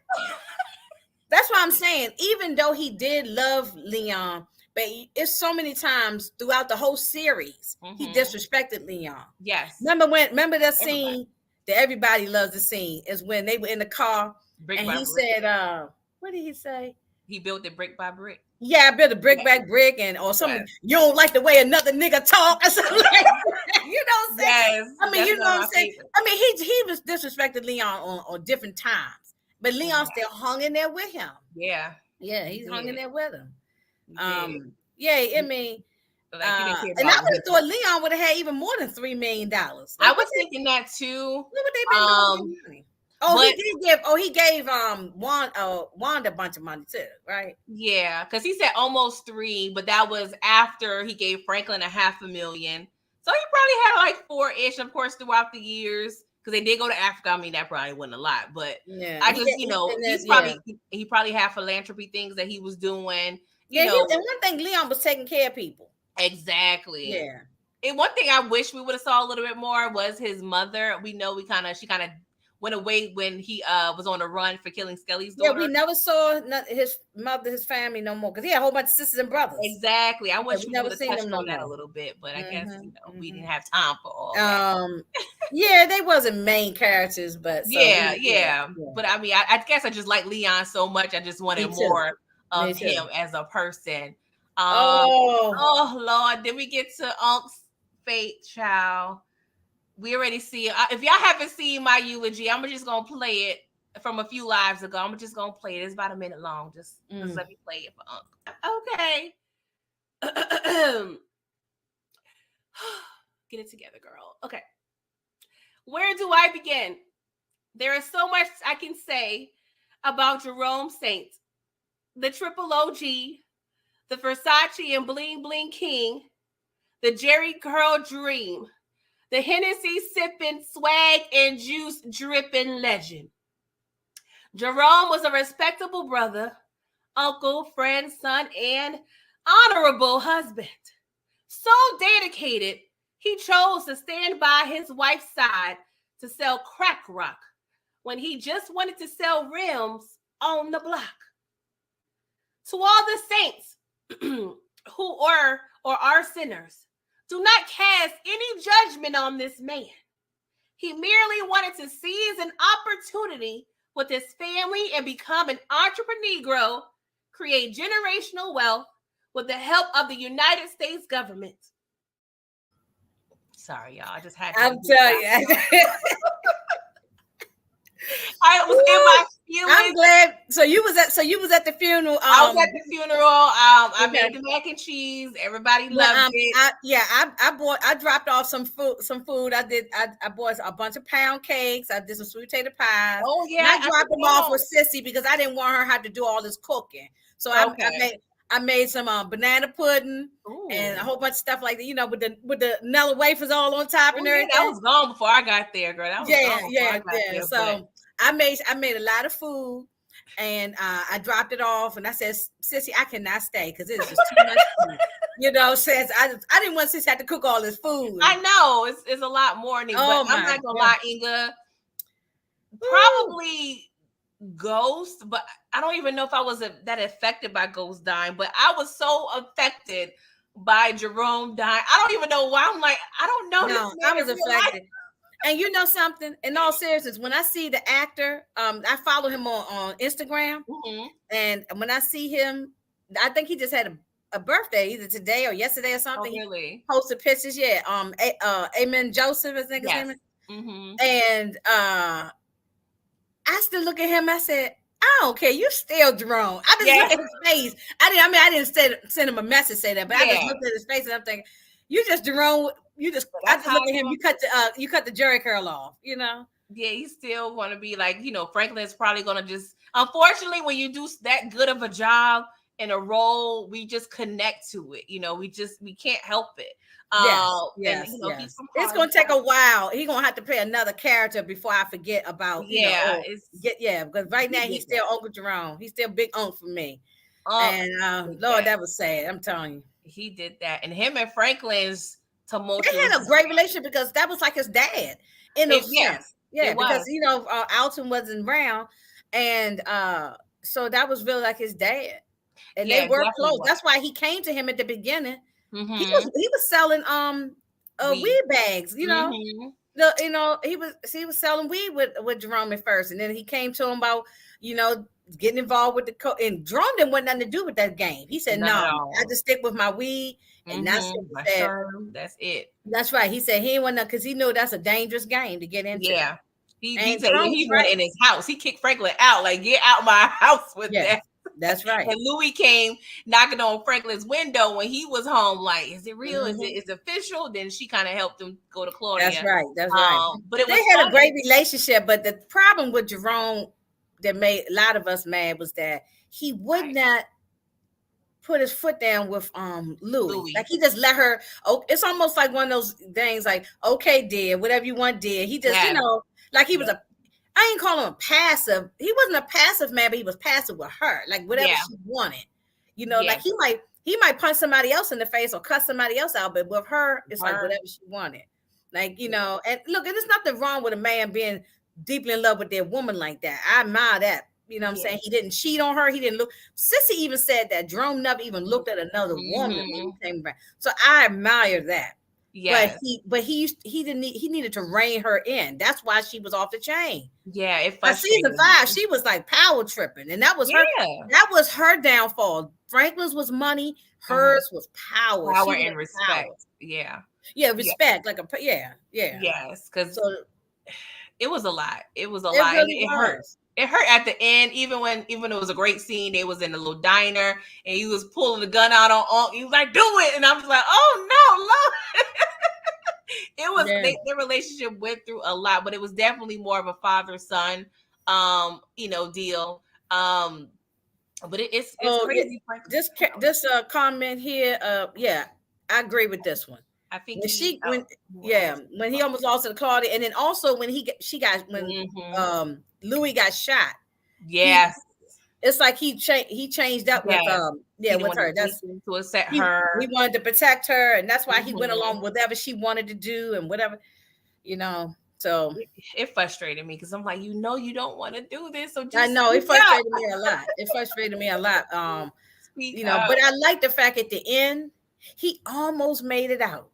That's what I'm saying. Even though he did love Leon, but it's so many times throughout the whole series he disrespected Leon. Yes. Remember that Everybody. scene that everybody loves the scene is when they were in the car Brick and by he brick. said, what did he say? He built it brick by brick. Yeah, I built a brick back brick and or something. You don't like the way another nigga talk or something like that. You know what I'm saying? Yes. I mean, That's you know one of what my I'm saying? favorites. I mean, he was disrespected Leon on different times, but Leon still hung in there with him. Yeah. Yeah, he's hung in there with him. Yeah, I mean, like you didn't care and I about would have thought Leon would have had even more than $3 million. Like, I was thinking that too. What would they been doing with the money? Oh, but, he did give. Oh, he gave Wanda a bunch of money too, right? Yeah, because he said almost 3, but that was after he gave Franklin $500,000. So he probably had like 4-ish, of course, throughout the years. Because they did go to Africa. I mean, that probably wasn't a lot, but Yeah, I just, he probably had philanthropy things that he was doing. And one thing, Leon was taking care of people. Exactly. Yeah. And one thing I wish we would have saw a little bit more was his mother. We know she kind of went away when he was on the run for killing Skelly's daughter. Yeah, we never saw his mother, his family no more because he had a whole bunch of sisters and brothers. Exactly. I wish we never would have seen touched them no on that more. a little bit, but I guess we didn't have time for all that. Yeah, they wasn't main characters, but yeah. But I mean, I guess I just like Leon so much. I just wanted more of him as a person. Oh Lord, then we get to Unc's fate, child. We already see it. If y'all haven't seen my eulogy, I'm just gonna play it from a few lives ago. I'm just gonna play it. It's about a minute long. Just let me play it for Unc. Okay. Get it together, girl. Okay. Where do I begin? There is so much I can say about Jerome Saint, the triple OG, the Versace and Bling Bling King, the Jerry Curl Dream, the Hennessy sipping, swag and juice dripping legend. Jerome was a respectable brother, uncle, friend, son, and honorable husband. So dedicated, he chose to stand by his wife's side to sell crack rock when he just wanted to sell rims on the block. To all the saints who are or are sinners, do not cast any judgment on this man. He merely wanted to seize an opportunity with his family and become an entrepreneur, create generational wealth with the help of the United States government. Sorry, y'all. I just had to. I'm telling you. I was in my feelings. I'm glad. So you was at the funeral. I was at the funeral. I made the mac and cheese. Everybody loved it. I dropped off some food. I bought a bunch of pound cakes. I did some sweet potato pies. Oh yeah. And I dropped them off with Sissy because I didn't want her to have to do all this cooking. So I made some banana pudding. Ooh. And a whole bunch of stuff like that, with the Nella wafers all on top and everything. That was gone before I got there, girl. That was gone before I got there, so I made a lot of food, and I dropped it off, and I said, "Sissy, I cannot stay because it's just too much food." Since I didn't want Sissy have to cook all this food. I know it's a lot morning, but Oh I'm my not gonna God. lie, Inga. Woo. Probably Ghost, but I don't even know if I was that affected by Ghost dying, but I was so affected by Jerome dying. I don't even know why. I'm like, I don't know this No, I man was in real life. affected. And you know something? In all seriousness, when I see the actor, I follow him on Instagram, Mm-hmm. and when I see him, I think he just had a birthday either today or yesterday or Oh, something. He really? posted pictures. Yeah. Amen Joseph, I think his name Yes. is. Mm-hmm. And I still look at him. I said, I don't care. You still Jerome. I just Yeah. look at his face. I didn't send him a message say that, but I just Yeah. looked at his face and I'm thinking, you just Jerome. I That's just how look I at him. feel. You cut the Jerry curl off. Yeah, you still want to be like, Franklin's probably going to just, unfortunately, when you do that good of a job in a role, we just connect to it. We can't help it. Yes, And, yes, he's yes. from It's Harlem. gonna take a while. He's gonna have to play another character before I forget about, Yeah, because right he now did he's still that. Uncle Jerome. He's still Big Uncle for me. He And did Lord, that. that was sad. I'm telling you. He did that. And him and Franklin's They tumultuous. had a great relationship because that was like his dad in a Yeah, sense. it Yeah, because was. Alton wasn't around, and so that was really like his dad. And they Yeah, it were definitely close. was. That's why he came to him at the beginning. Mm-hmm. He was selling We. weed bags, Mm-hmm. he was selling weed with Jerome at first, and then he came to him about you know getting involved with and Jerome didn't want nothing to do with that game. He said, Not "No, at I all. just stick with my weed," and that's Mm-hmm. what he My said. Sherm, that's it. That's right. He said he didn't want to because he knew that's a dangerous game to get into. Yeah. He And said Jerome was he went right. in his house. He kicked Franklin out, like, get out my house with Yes, that. that's right. And Louis came knocking on Franklin's window when he was home, like, is it real? Mhm. Is it official? Then she kind of helped him go to That's Claudia. right. That's right. But it They was had a great funny. relationship, but the problem with Jerome that made a lot of us mad was that he would Right. not put his foot down with Louis. Like Louis. he just let her. Oh, it's almost like one of those things. Like, okay, dear, whatever you want, dear. He just, Yeah. like he was Yeah. a. I ain't call him a passive. He wasn't a passive man, but he was passive with her. Like whatever Yeah. she wanted. Yeah. Like he might punch somebody else in the face or cut somebody else out, but with her, it's like Her. whatever she wanted. Like, and look, and there's nothing wrong with a man being deeply in love with their woman like that. I admire that. You know what I'm Yeah. saying? He didn't cheat on her. He didn't look. Sissy even said that Jerome never even looked at another woman when he Mm-hmm. came back. So I admire that. But Yes. he needed to rein her in. That's why she was off the chain. Yeah. It By season frustrated 5, me. she was like power tripping, and that was her. Yeah. That was her downfall. Franklin's was money. Mm-hmm. Hers was power. Power She and wanted power. respect. Yeah. Yeah, Yeah. respect. Yeah. Yes. Because So it was a lot. It was a it lot, and really it hurt. was. It hurt at the end, even it was a great scene. They was in a little diner, and he was pulling the gun out on. He was like, "Do it," and I was like, "Oh no, no!" It was Yeah. their relationship went through a lot, but it was definitely more of a father son, deal. Um, but it's Oh yeah. crazy. Franklin's power. This comment here. Yeah, I agree with this one. I think When he she when has. yeah when he almost lost to Claudia, and then also when when Mm-hmm. Louis got shot, he Yes, it's like he changed up with yes. He didn't with want to her. take That's him to accept he her. wanted to protect her, and that's why he went along Mm-hmm. with whatever she wanted to do and whatever you know. So It frustrated me because I'm like, you don't want to do this, so I just know it speak up. frustrated me a lot. It frustrated me a lot. Speak up. But I like the fact at the end he almost made it out.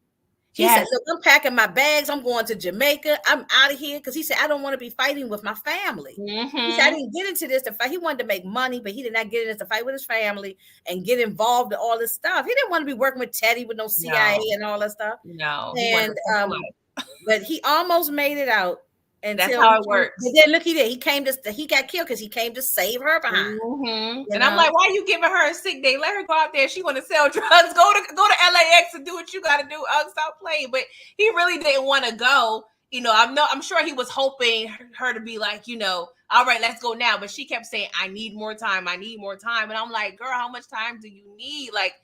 He said, Yes. "Look, I'm packing my bags. I'm going to Jamaica. I'm out of here." Because he said, "I don't want to be fighting with my family." He said, "I Mm-hmm. didn't get into this to fight." He wanted to make money, but he did not get into this to fight with his family and get involved in all this stuff. He didn't want to be working with Teddy with no CIA No, and all that stuff. no. He wanted And a simple life. but he almost made it out That's until how he it came. But works. then look, he came to he got killed because he came to save her behind. Mm-hmm. You And I'm know, like, why are you giving her a sick day? Let her go out there. She want to sell drugs. Go to LAX and do what you got to do. Stop playing. But he really didn't want to go. I'm sure he was hoping her to be like, all right, let's go now. But she kept saying, I need more time. I need more time. And I'm like, girl, how much time do you need? Like,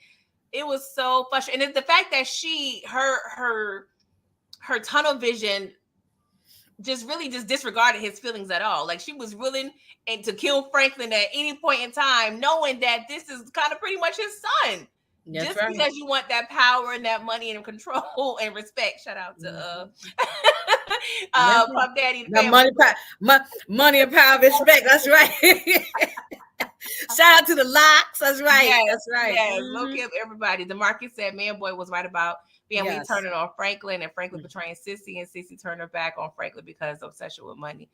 it was so frustrating. And it's the fact that her tunnel vision just really just disregarded his feelings at all. Like she was willing and to kill Franklin at any point in time, knowing that this is kind of pretty much his son. That's Just right. because you want that power and that money and control and respect. Shout out to Puff Daddy the the family. money and power, respect. That's right. Shout out to the locks. That's right. Yes, That's right. yes. Look at everybody. DeMarcus said Man Boy was right about family Yes. turning on Franklin and Franklin betraying Sissy and Sissy turning her back on Franklin because of obsession with money.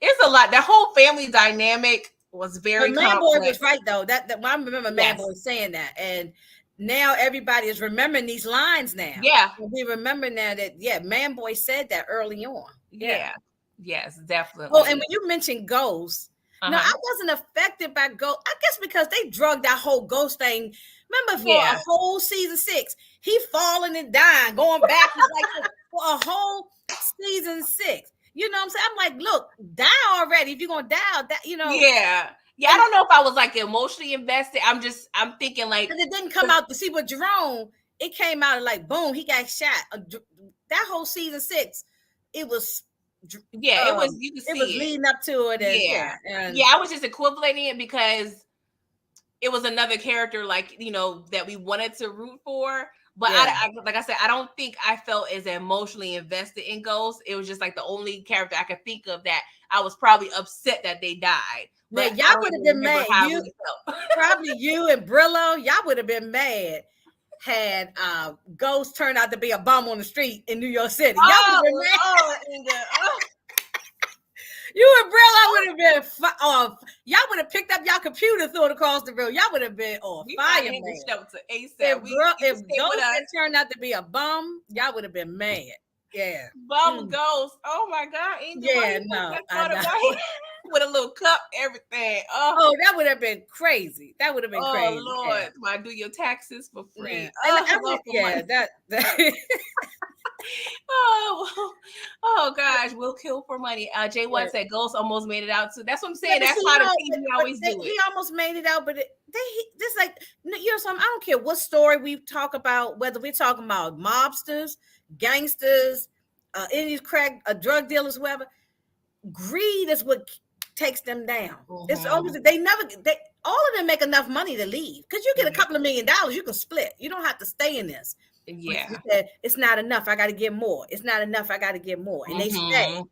It's a lot. That whole family dynamic was very But Man complex. Boy was right though. That I remember Man Boy saying that, and now everybody is remembering these lines now. Yeah, we remember now that Man Boy said that early on. Yeah. Yes, definitely. Oh, and when you mentioned Ghost, no, I wasn't affected by Ghost. I guess because they drugged that whole Ghost thing. Remember for a whole season 6, he falling and dying, going back like for a whole season 6. You know what I'm saying? I'm like, look, die already. If you're gonna die, that Yeah. I don't know if I was like emotionally invested. I'm thinking like it didn't come out to see what Jerome. It came out like boom, he got shot. That whole season 6, it was. It was. You could see it was leading up to it. And, I was just equating it because it was another character like that we wanted to root for. But I like I said, I don't think I felt as emotionally invested in Ghost. It was just like the only character I could think of that I was probably upset that they died. But y'all would have been mad. Probably you and Brillo, y'all would have been mad had Ghost turned out to be a bum on the street in New York City. Y'all would have been mad. You and Brillo would have been y'all would have picked up y'all computer, threw it across the room. Y'all would have been on fire. If Ghost had turned out to be a bum, y'all would have been mad. Yeah. Bum Ghost. Oh my God. Angel, with a little cup, everything. Oh, that would have been crazy. That would have been crazy. Oh Lord, I do your taxes for free. Oh gosh, we'll kill for money. J1 said Ghost almost made it out too. That's what I'm saying. That's how the TV always do it. He almost made it out, but this like something. I don't care what story we talk about, whether we're talking about mobsters, gangsters, any drug dealers, whoever. Greed is what takes them down. It's always all of them make enough money to leave because you get a couple of $1 million, you can split. You don't have to stay in this. Yeah, it's not enough. I got to get more. It's not enough. I got to get more, and they stay.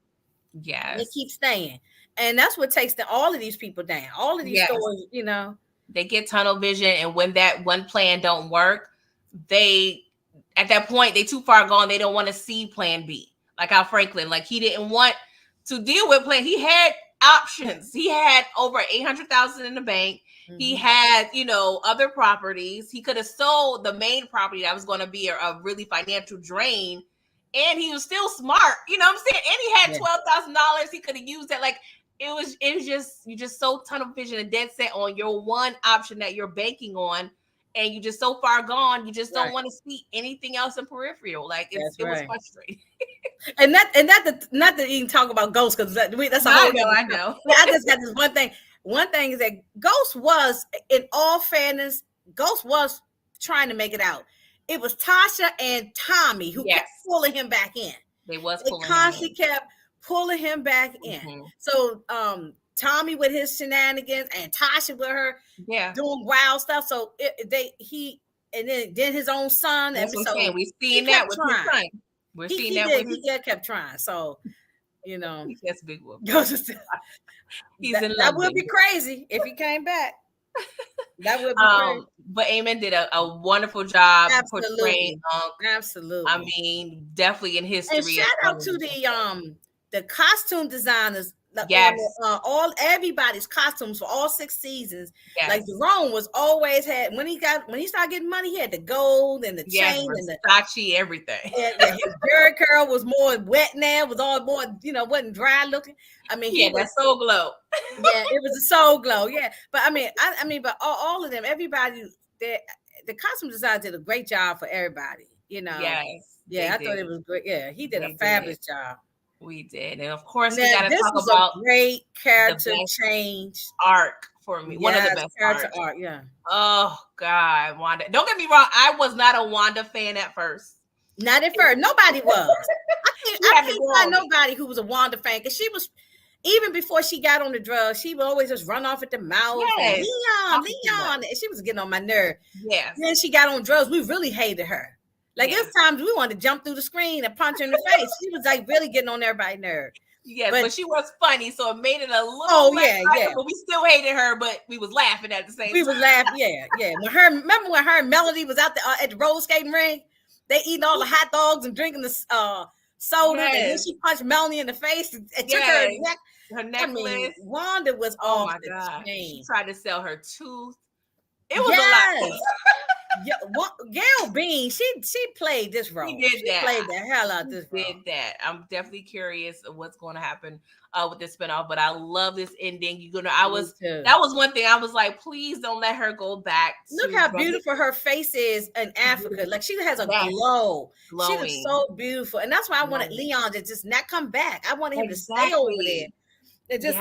Yes, they keep staying, and that's what takes all of these people down. All of these stores, they get tunnel vision, and when that one plan don't work, at that point they too far gone. They don't want to see Plan B. Like how Franklin, like he didn't want to deal with Plan. He had options. He had over $800,000 in the bank. He had, other properties. He could have sold the main property that was going to be a really financial drain. And he was still smart. You know what I'm saying? And he had $12,000. He could have used that. Like it was just, you just so tunnel vision and dead set on your one option that you're banking on. And you just so far gone, you just don't want to see anything else in peripheral. Like it was frustrating. And not to even talk about Ghost because that's a whole. I know. I just got this one thing. One thing is that Ghost was, in all fairness, Ghost was trying to make it out. It was Tasha and Tommy who kept pulling him back in. They constantly kept pulling him back in. So Tommy with his shenanigans and Tasha with her doing wild stuff. So then his own son. That's what I'm saying. We've seen that with his son. We're seeing that with his son. He kept trying. So, He's a big whoop. That would be crazy if he came back. That would be crazy. But Eamon did a wonderful job portraying Unc. Absolutely. I mean, definitely in history. And shout out to the costume designers. Everybody's costumes for all 6 seasons. Like Jerome was always when he started getting money, he had the gold and the chain and the Versace, everything. His Jerry curl was more wet now, was all more, wasn't dry looking. I mean, that soul glow. It was a soul glow. Yeah. But I mean, but all of them, everybody, the costume designer did a great job for everybody, Yes. Yeah, I thought it was great. Yeah, he did a fabulous job. We did. And of course, we got to talk about a great character change arc for me. One of the best character arc. Yeah. Oh God, Wanda. Don't get me wrong. I was not a Wanda fan at first. Not at first. Nobody was. She I had to can't grow find on it. nobody who was a Wanda fan because she was, even before she got on the drugs, she would always just run off at the mouth and Yes. Talking too much. Leon. And she was getting on my nerve. Yes. Then she got on drugs. We really hated her. Like Yeah. there's times we wanted to jump through the screen and punch her in the face. She was like really getting on everybody's nerve. Yes, but she was funny, so it made it a little less but we still hated her, but we was laughing at the same time. We was laughing, yeah. Remember when her and Melody was out there at the roller skating ring? They eating all the hot dogs and drinking the sodas, and then she punched Melanie in the face and took her neck. Her necklace. I mean, Wanda was off the chain. She tried to sell her tooth. It was a lot. Gail Bean, she played this role. She played the hell out of this role. Did that. I'm definitely curious of what's going to happen with this spinoff, but I love this ending. That was one thing I was like, please don't let her go back. Look how beautiful her face is in Africa. Like she has a glow. Glowing. She looks so beautiful, and that's why I wanted Leon to just not come back. I wanted him to stay over there and just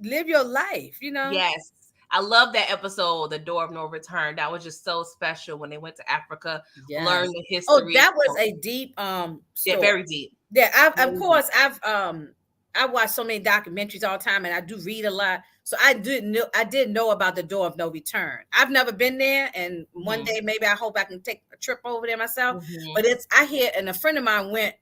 live your life. Yes. I love that episode, The Door of No Return. That was just so special when they went to Africa, learned the history. Oh, that was a deep story. Yeah, very deep. Yeah, I watch so many documentaries all the time, and I do read a lot. So I did know about the Door of No Return. I've never been there, and one day maybe I hope I can take a trip over there myself. But I hear, and a friend of mine went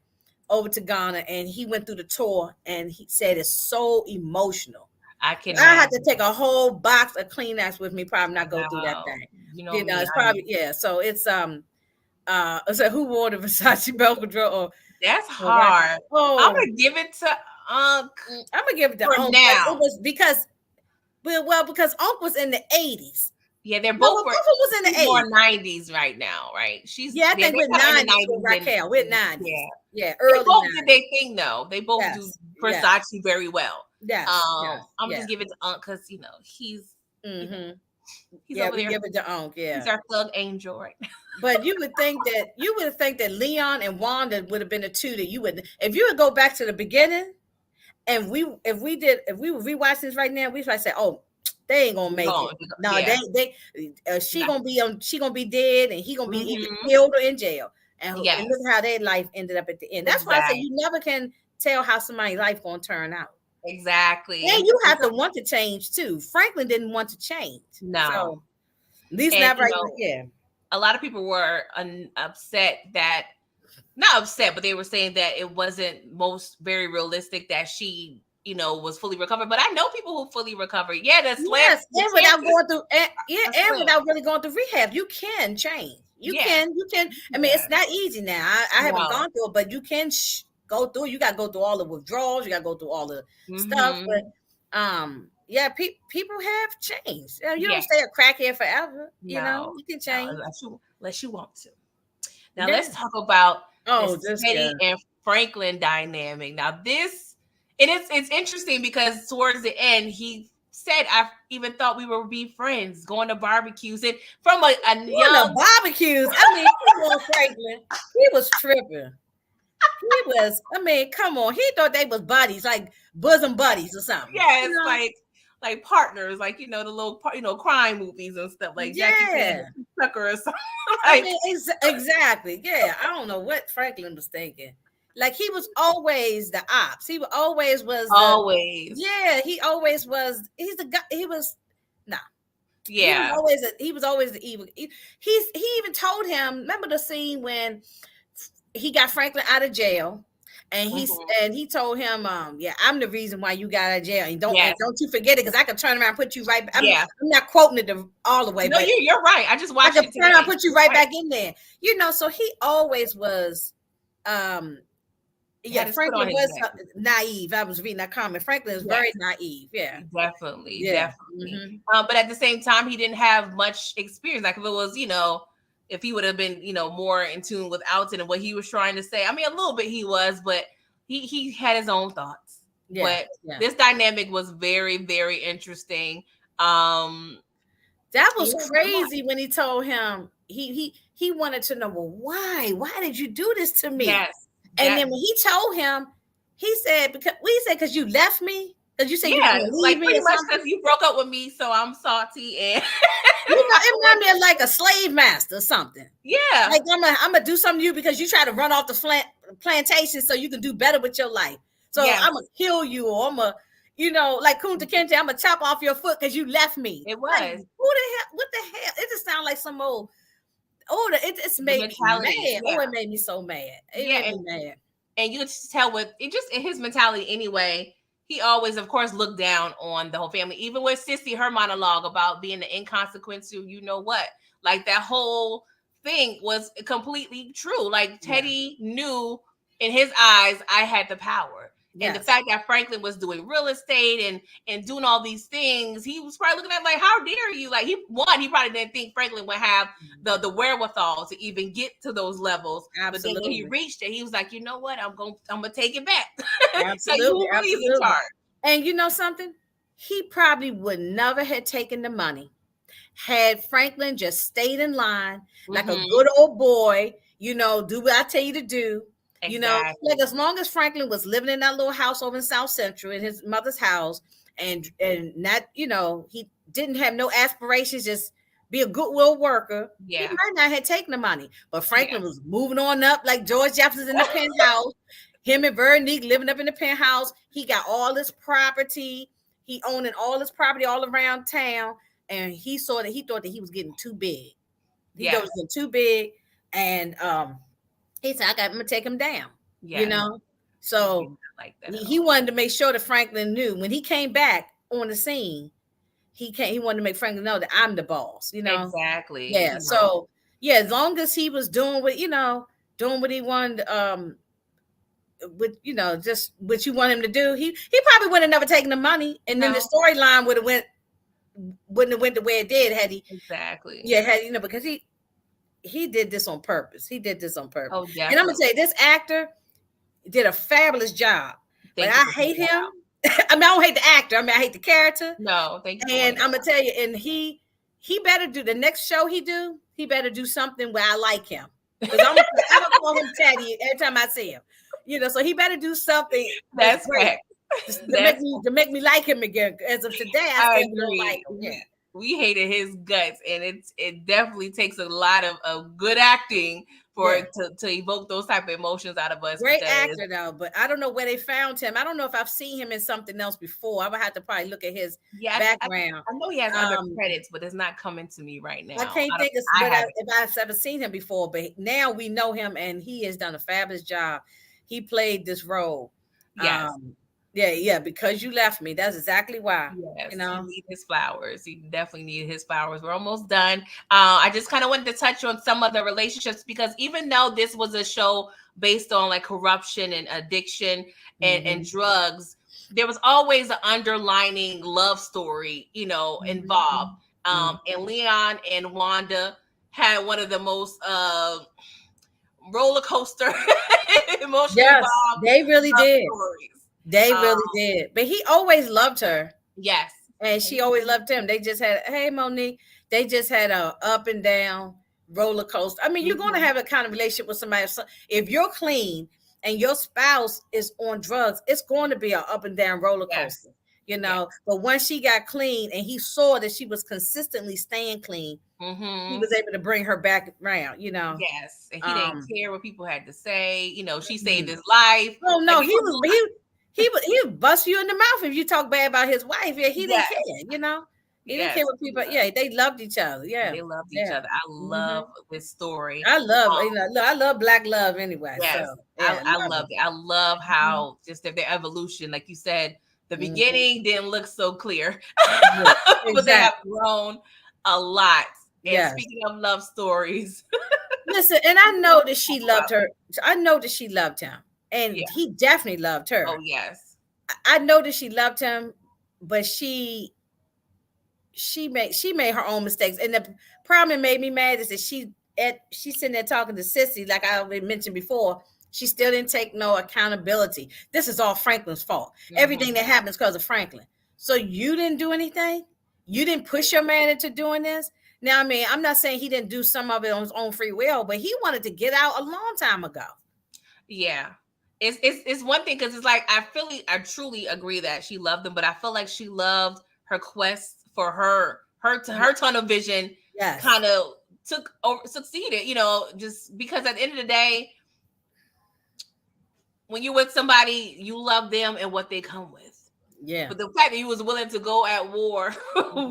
over to Ghana, and he went through the tour, and he said it's so emotional. I had to take a whole box of Kleenex with me, probably not go through that thing. It's probably So it's who wore the Versace Belvedere? Or that's hard. I'm gonna give it to Unc. I'm gonna give it to Unc now. It was because Unc was in the 80s. Yeah, they're both. Uncle was in the 80s. More 90s right now, right? I think we're 90s with Raquel. We're 90s. Yeah, early. They both did their thing though. They both do Versace very well. I'm just giving it to Unc because he's he's over there. Give it to Unc. Yeah, he's our thug angel right now. But you would think that Leon and Wanda would have been the two that you would, if you would go back to the beginning, and if we were rewatching this right now, we might say, oh, they ain't gonna make it. No, she gonna be dead, and he gonna be either killed or in jail. And look how their life ended up at the end. That's why I say you never can tell how somebody's life gonna turn out. Exactly. And you have to want to change too. Franklin didn't want to change. No. So, at least not right now. Yeah. A lot of people were upset not upset, but they were saying that it wasn't very realistic that she, was fully recovered. But I know people who fully recovered. Yeah, that's and without really going through rehab, you can change. You can. I mean, it's not easy now. I haven't gone through it, but you can go through. You got to go through all the withdrawals. You got to go through all the stuff. But people have changed. You don't stay a crackhead forever. You can change unless you want to. Now let's talk about this Teddy and Franklin dynamic. Now it's interesting because towards the end he said, I even thought we were be friends, going to barbecues, and from a young barbecues. I mean, come on, Franklin, he was tripping. He was. I mean, come on. He thought they was buddies, like bosom buddies or something. Yeah, it's like partners, like the little crime movies and stuff like Jackie Chan and Tucker or something. I mean, exactly. Yeah, I don't know what Franklin was thinking. Like he was always the ops. He always was. Yeah, he always was. He's the guy. He was. Nah. Yeah. He was always the evil. He even told him. Remember the scene when he got Franklin out of jail, and he told him, I'm the reason why you got out of jail, and don't you forget it, because I can turn around and put you right back. I'm not quoting it all the way. No, you're right. I just watched it. I can turn around and put you right back in there. So he always was. Franklin was naive. I was reading that comment. Franklin is very naive. Yeah, definitely. But at the same time, he didn't have much experience. Like if it was, if he would have been, more in tune with Alton and what he was trying to say. I mean, a little bit he was, but he had his own thoughts. But this dynamic was very, very interesting. That was crazy when he told him he wanted to know, well, why? Why did you do this to me? Yes. And then when he told him, he said, because you left me. Because you said you were Yeah, going to leave like me pretty or much something. because you broke up with me, so I'm salty and It reminds me of like a slave master or something. yeah, Like I'm gonna do something to you because you try to run off the plantation so you can do better with your life. So yes, I'm gonna kill you, or I'm gonna, like Kunta Kinte, I'm gonna chop off your foot because you left me. it Like, was who the hell? What the hell? It just sounds like some old. Oh, it just the made me mentality. mad. Oh, Yeah, it made me so mad. It yeah, made me mad. and you could just tell with it just in his mentality anyway. He always, of course, looked down on the whole family. Even with Sissy, her monologue about being the inconsequential, you know what? Like that whole thing was completely true. Like Yeah. Teddy knew in his eyes, I had the power. And the Yes. fact that Franklin was doing real estate and doing all these things, he was probably looking at like, how dare you? Like he probably didn't think Franklin would have the wherewithal to even get to those levels. But then when he Absolutely. reached it, he was like, you know what? I'm gonna take it back. So Absolutely. who really is in Absolutely. charge? And you know something? He probably would never have taken the money had Franklin just stayed in line like a Mm-hmm. good old boy, do what I tell you to do. Like Exactly. as long as Franklin was living in that little house over in South Central in his mother's house, and not, he didn't have no aspirations, just be a goodwill worker, he Yeah. might not have taken the money. But Yeah. Franklin was moving on up like George Jefferson in the penthouse. Him and Veronique living up in the penthouse. He got all this property. He owning all this property all around town, and he thought that he was getting too big. He thought it Yes. was getting too big, and he said, I'm gonna take him down. You Yes. know, He did so not like that at he all. wanted to make sure that Franklin knew when he came back on the scene. He wanted to make Franklin know that I'm the boss. Exactly. Yeah. So yeah, as long as he was doing what he wanted, with just what you want him to do, he probably would have never taken the money, and then the No. storyline wouldn't have went the way it did had he. Exactly. Yeah, because he did this on purpose. He did this on purpose. Oh, And I'm gonna definitely. say this actor did a fabulous job. But Thank you I for hate pointing that him. out. I mean, I don't hate the actor. I mean, I hate the character. No, thank you for And pointing I'm that gonna tell you, and he better do the next show he better do something where I like him. Because I'm gonna call him Teddy every time I see him. So he better do something out. that's That's great fact. to make That's me like him again. As of today, I I still don't like agree. him. Yeah. We hated his guts, and it definitely takes a lot of good acting for Yeah. it to evoke those type of emotions out of us. Great Because actor though, but I don't know where they found him. I don't know if I've seen him in something else before. I would have to probably look at his yes, background. I know he has other Um, credits, but it's not coming to me right I now. can't I don't. think of I haven't. if I've ever seen him before, but now we know him and he has done a fabulous job. He played this role. Yes. Yeah, because you left me. That's exactly why. Yes, You he know. needs his flowers. He definitely needed his flowers. We're almost done. I just kind of wanted to touch on some of the relationships because even though this was a show based on like corruption and addiction and Mm-hmm. drugs, there was always an underlining love story, involved. Mm-hmm. And Leon and Wanda had one of the most roller coaster, emotionally Yes, involved they really love did. stories. They Um, really did. But he always loved her. yes. And she always loved him. They just had, hey Monique, they just had a up and down roller coaster. I mean, you're going to have a kind of relationship with somebody. If you're clean and your spouse is on drugs, it's going to be an up and down roller Yes. coaster, Yes. But once she got clean and he saw that she was consistently staying clean, he was able to bring her back around, Yes, and he didn't care what people had to say. She saved Mhm. his life. Oh no, Like it he was, was he would bust you in the mouth if you talk bad about his wife. Yeah, he didn't yes, care. He didn't care yes, what people. Yeah, they loved each other. Yeah, they loved each yeah. other. I Hmm. love this story. I love I love black love anyway. So Yes, yeah, I love loved it. I love it. how just their evolution, like you said, the Mhm. beginning didn't look so clear, Yeah, but they have exactly. grown a lot. And Yes. speaking of love stories, Listen, and I know that she talk about loved her. I know that she loved him, yeah. and he definitely loved Oh her. yes. I know that she loved him, but she made her own mistakes. And the problem that made me mad is that she's sitting there talking to Sissy, like I already mentioned before. She still didn't take no accountability. This is all Franklin's fault. Everything that happens because of Franklin. So you didn't do anything. You didn't push your man into doing this. Now, I mean, I'm not saying he didn't do some of it on his own free will, but he wanted to get out a long time ago. Yeah. it's one thing because it's like I truly agree that she loved them, but I feel like she loved her quest for her tunnel vision Yes. kind of took over succeeded, just because at the end of the day, when you're with somebody, you love them and what they come with. Yeah. But the fact that he was willing to go at war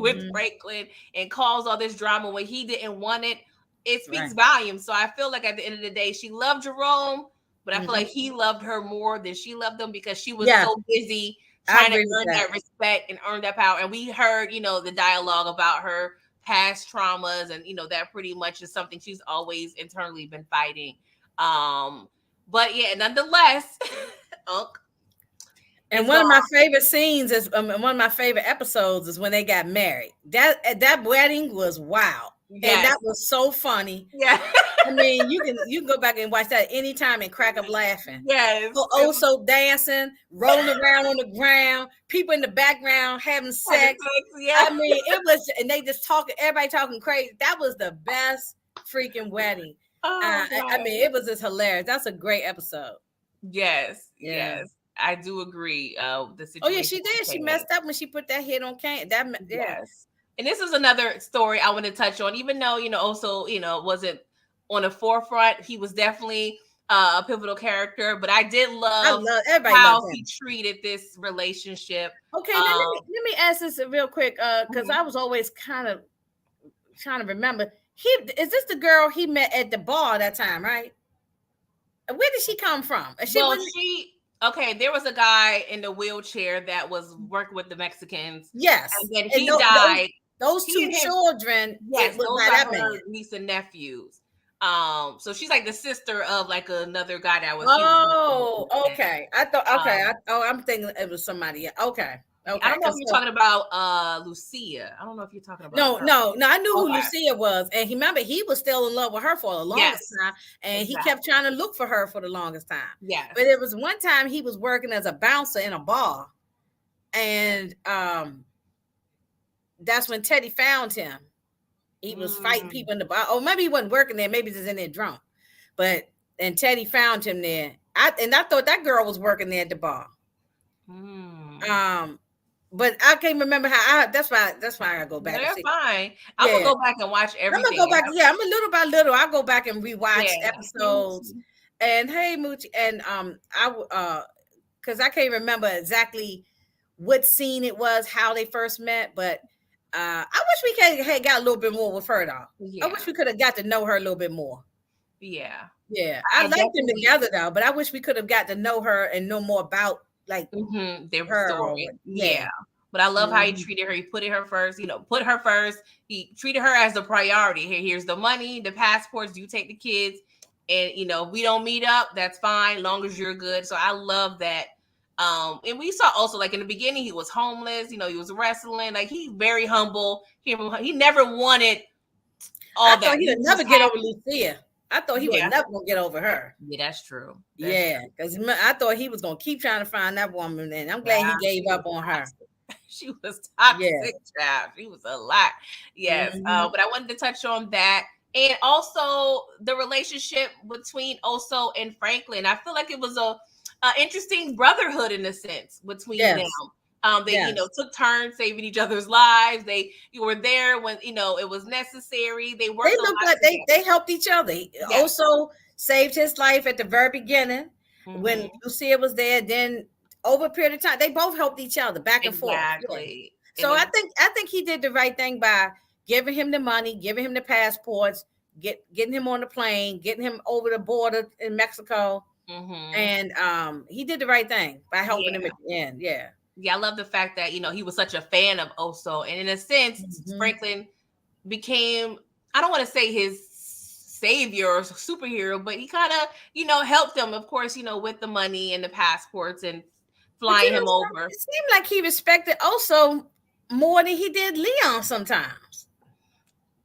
with Mhm. Franklin and cause all this drama when he didn't want it, it speaks Right. volumes. So I feel like at the end of the day, she loved Jerome, but I feel Mhm. like he loved her more than she loved him because she was Yeah, so busy I trying to agree with earn that. that respect and earn that power. And we heard, the dialogue about her past traumas, and that pretty much is something she's always internally been fighting. But yeah, nonetheless, Unc And is one of gone. my favorite scenes is one of my favorite episodes is when they got married. That wedding was wow, and Yes. that was so funny. Yeah. I mean, you can go back and watch that anytime and crack up laughing. Yes. So dancing, rolling around on the ground, people in the background having sex. Yeah. I mean, it was, and they just talking, everybody talking crazy. That was the best freaking wedding. Oh I God. mean, it was just hilarious. That's a great episode. Yes. Yeah. Yes. I do agree. The Oh yeah, situation she did. with She Kane. messed up when she put that hit on Kane. Yeah. Yes. And this is another story I want to touch on, even though, also, wasn't on the forefront. He was definitely a pivotal character, but I did I love love everybody how loves he him. treated this relationship. Okay, now let me ask this real quick, because Mhm. I was always kind of trying to remember. Is this the girl he met at the bar that time, right? Where did she come from? She Well, wasn't. okay, there was a guy in the wheelchair that was working with the Mexicans, and Yes, then and he died. those He two and him, children, it yes, was those by are that man. her niece and nephews. So she's like the sister of like another guy that was he was Oh, working with. okay. I thought okay. Um, I'm thinking it was somebody else. Okay, I okay. don't know if Because you're talking about Lucia. I don't know if you're talking about no, her. no, no. I knew who Okay. Lucia was, and remember he was still in love with her for the longest Yes. time, and he kept Exactly. trying to look for her for the longest time. But Yes. it was one time he was working as a bouncer in a bar, and that's when Teddy found him. He was fighting Mm. people in the bar. Oh, maybe he wasn't working there. Maybe he was in there drunk. But and Teddy found him there. I thought that girl was working there at the bar. Mm. But I can't remember how. That's why I go back and They're see. fine. I'm gonna Yeah, go back and watch I'm gonna everything. go back. Yeah, I'm a little by little. I go back and rewatch Yeah. episodes. And hey, Moochie, and because I can't remember exactly what scene it was, how they first met, but I wish we had got a little bit more with her though. I Yeah. wish we could have got to know her a little bit more. Yeah. Yeah, I I liked them definitely together though, but I wish we could have got to know her and know more about like their her or story. what. Yeah. Yeah. But I love how he Mhm. treated her. He put her first, put her first. He treated her as a priority. Here's the money, the passports, you take the kids. And we don't meet up, that's fine, long as you're good. So I love that. And we saw also like in the beginning, he was homeless, he was wrestling, like he's very humble. He never wanted I all that. thought he He would was never just get over happy. Lucia. I thought he was Yeah. never gonna get over her. Yeah, that's true. That's Yeah, because I thought he was gonna keep trying to find that woman, and I'm glad Wow, he gave she was up on her. toxic. She was Yeah. toxic, child. She was a lot. Yes. Mhm. But I wanted to touch on that. And also the relationship between Oso and Franklin. I feel like it was a interesting brotherhood in a sense between them. Yes. They, Yes. took turns saving each other's lives. You were there when, it was necessary. They They worked a looked lot like together. they helped each other. He Yes. also saved his life at the very beginning when Mhm. Lucia was there. Then over a period of time, they both helped each other back and forth. Yeah. Exactly. And So I think he did the right thing by giving him the money, giving him the passports, getting him on the plane, getting him over the border in Mexico, Mhm. and he did the right thing by helping him Yeah. at the end. Yeah. Yeah, I love the fact that he was such a fan of Oso, and in a sense, Mhm. Franklin became, I don't want to say his savior or superhero, but he kind of helped them, of course, with the money and the passports and But flying him over. it seemed like he respected also more than he did Leon sometimes.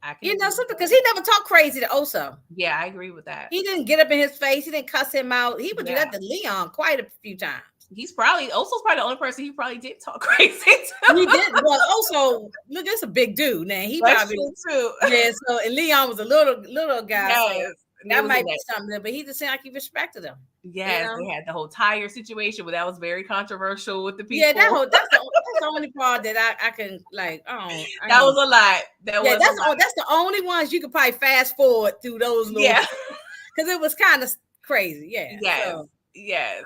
I can agree with Something because that. he never talked crazy to Oso. Yeah, I agree with that. He didn't get up in his face. He didn't cuss him out. He would do Yeah, that to Leon quite a few times. Oso's probably the only person he probably did talk crazy He to. did. Well, also, look, that's a big dude. Now he That's probably, true too. yeah. So and Leon was a little guy, so Yes, and it that was in might be that. something. But he just seemed like he respected him. Yes, they had the whole tire situation, but that was very controversial with the Yeah, people. that's the only part that I can like. Oh, That was a lot. That yeah, was a lot. that's the only ones you could probably fast forward through those little, Yeah. because it was kind of crazy. Yeah. Yes. So Yes.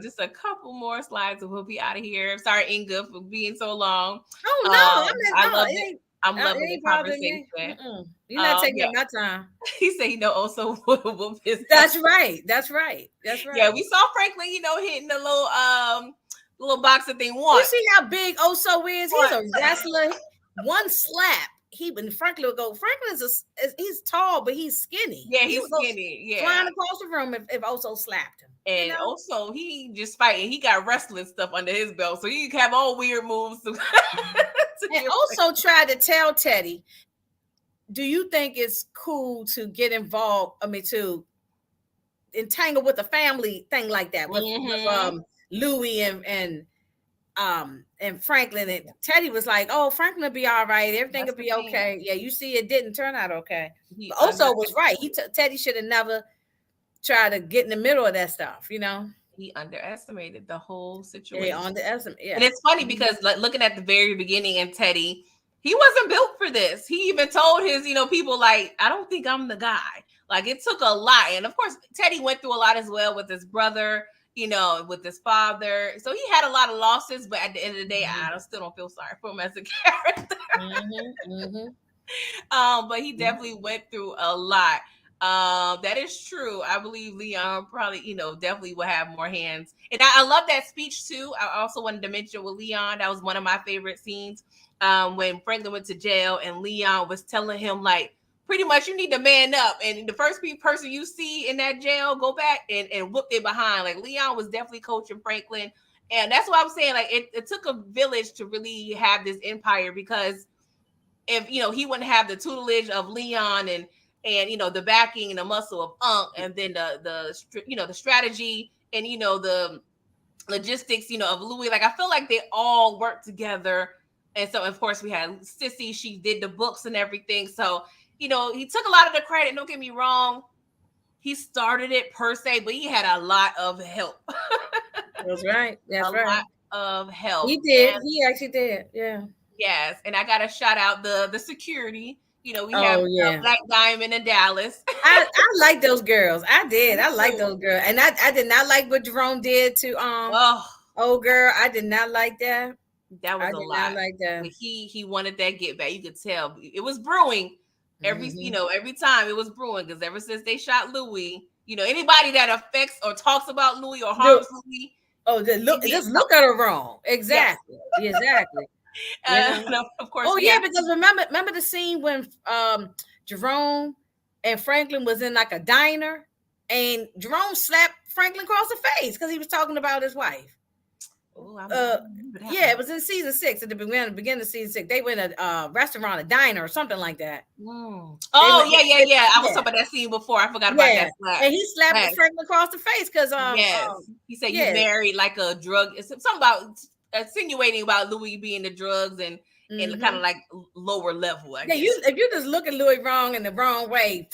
Just a couple more slides and we'll be out of here. Sorry, Inga, for being so long. oh no, I mean, I no, loved it. I'm it loving the ain't bothering conversation. me. You're not taking Yeah. up my time. He said, also whoop his That's right. That's right. That's right. Yeah, we saw Franklin, hitting the little boxer thing You once. see how big Oso is? He's a wrestler. One slap, Franklin would go. Franklin's he's tall, but he's skinny. Yeah, he's skinny. Yeah, flying across the room if Oso slapped him. And also, he just fighting. He got wrestling stuff under his belt, so he have all weird moves. And also tried to tell Teddy, do you think it's cool to get involved? I mean, to entangle with a family thing like that with Louis and Franklin. And Teddy was like, "Oh, Franklin will be all right. Everything will be okay." Yeah, you see, it didn't turn out okay. But also was right. Teddy should have never tried to get in the middle of that stuff. He underestimated the whole situation. Yeah. And it's funny because looking at the very beginning and Teddy, he wasn't built for this. He even told his, people like, I don't think I'm the guy. Like it took a lot. And of course, Teddy went through a lot as well with his brother, with his father. So he had a lot of losses, but at the end of the day, I still don't feel sorry for him as a character. But he definitely went through a lot. That is true. I believe Leon probably, definitely will have more hands. And I love that speech too. I also wanted to mention with Leon, that was one of my favorite scenes. When Franklin went to jail and Leon was telling him like, pretty much you need to man up. And the first person you see in that jail, go back and whoop it behind. Like Leon was definitely coaching Franklin. And that's what I'm saying. Like it took a village to really have this empire, because if, he wouldn't have the tutelage of Leon and the backing and the muscle of Unc, and then the strategy and the logistics of Louis. Like I feel like they all work together. And so of course we had Sissy, she did the books and everything. So he took a lot of the credit, don't get me wrong. He started it per se, but he had a lot of help. That's right. That's right. Lot of help. He did. He actually did. Yeah. Yes, and I gotta shout out the security. We have Black Diamond and Dallas. I like those girls. I did. I like those girls, and I did not like what Jerome did to old girl. I did not like that. That was a lot. Not like that. But he wanted that get back. You could tell it was brewing. Every time it was brewing, because ever since they shot Louis, anybody that affects or talks about Louis or harms Louis. Oh, just look at her wrong. Exactly. Yes. Exactly. Of course. Oh yeah, because remember the scene when Jerome and Franklin was in like a diner, and Jerome slapped Franklin across the face because he was talking about his wife. It was in season 6 at the beginning of season 6. They went to a restaurant, a diner, or something like that. Oh yeah. I was talking about that scene before. I forgot about that slap. And he slapped Franklin across the face because he said you married like a drug. It's something about insinuating about Louis being the drugs and kind of like lower level. I guess. If you just look at Louis wrong in the wrong way,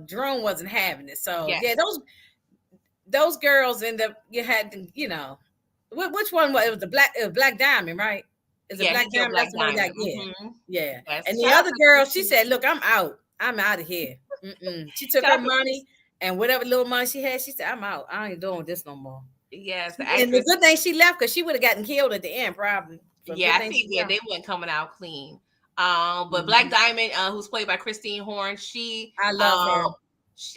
Jerome wasn't having it. So those girls end up you had to which one was it? Was the Black Diamond, right? Is it Black Diamond? That's the one that yeah. And the other girl, she said, "Look, I'm out. I'm out of here." She took her money and whatever little money she had. She said, "I'm out. I ain't doing this no more." Yes, and the good thing she left, because she would have gotten killed at the end, probably. I think they weren't coming out clean. But Black Diamond, who's played by Christine Horn, I love her.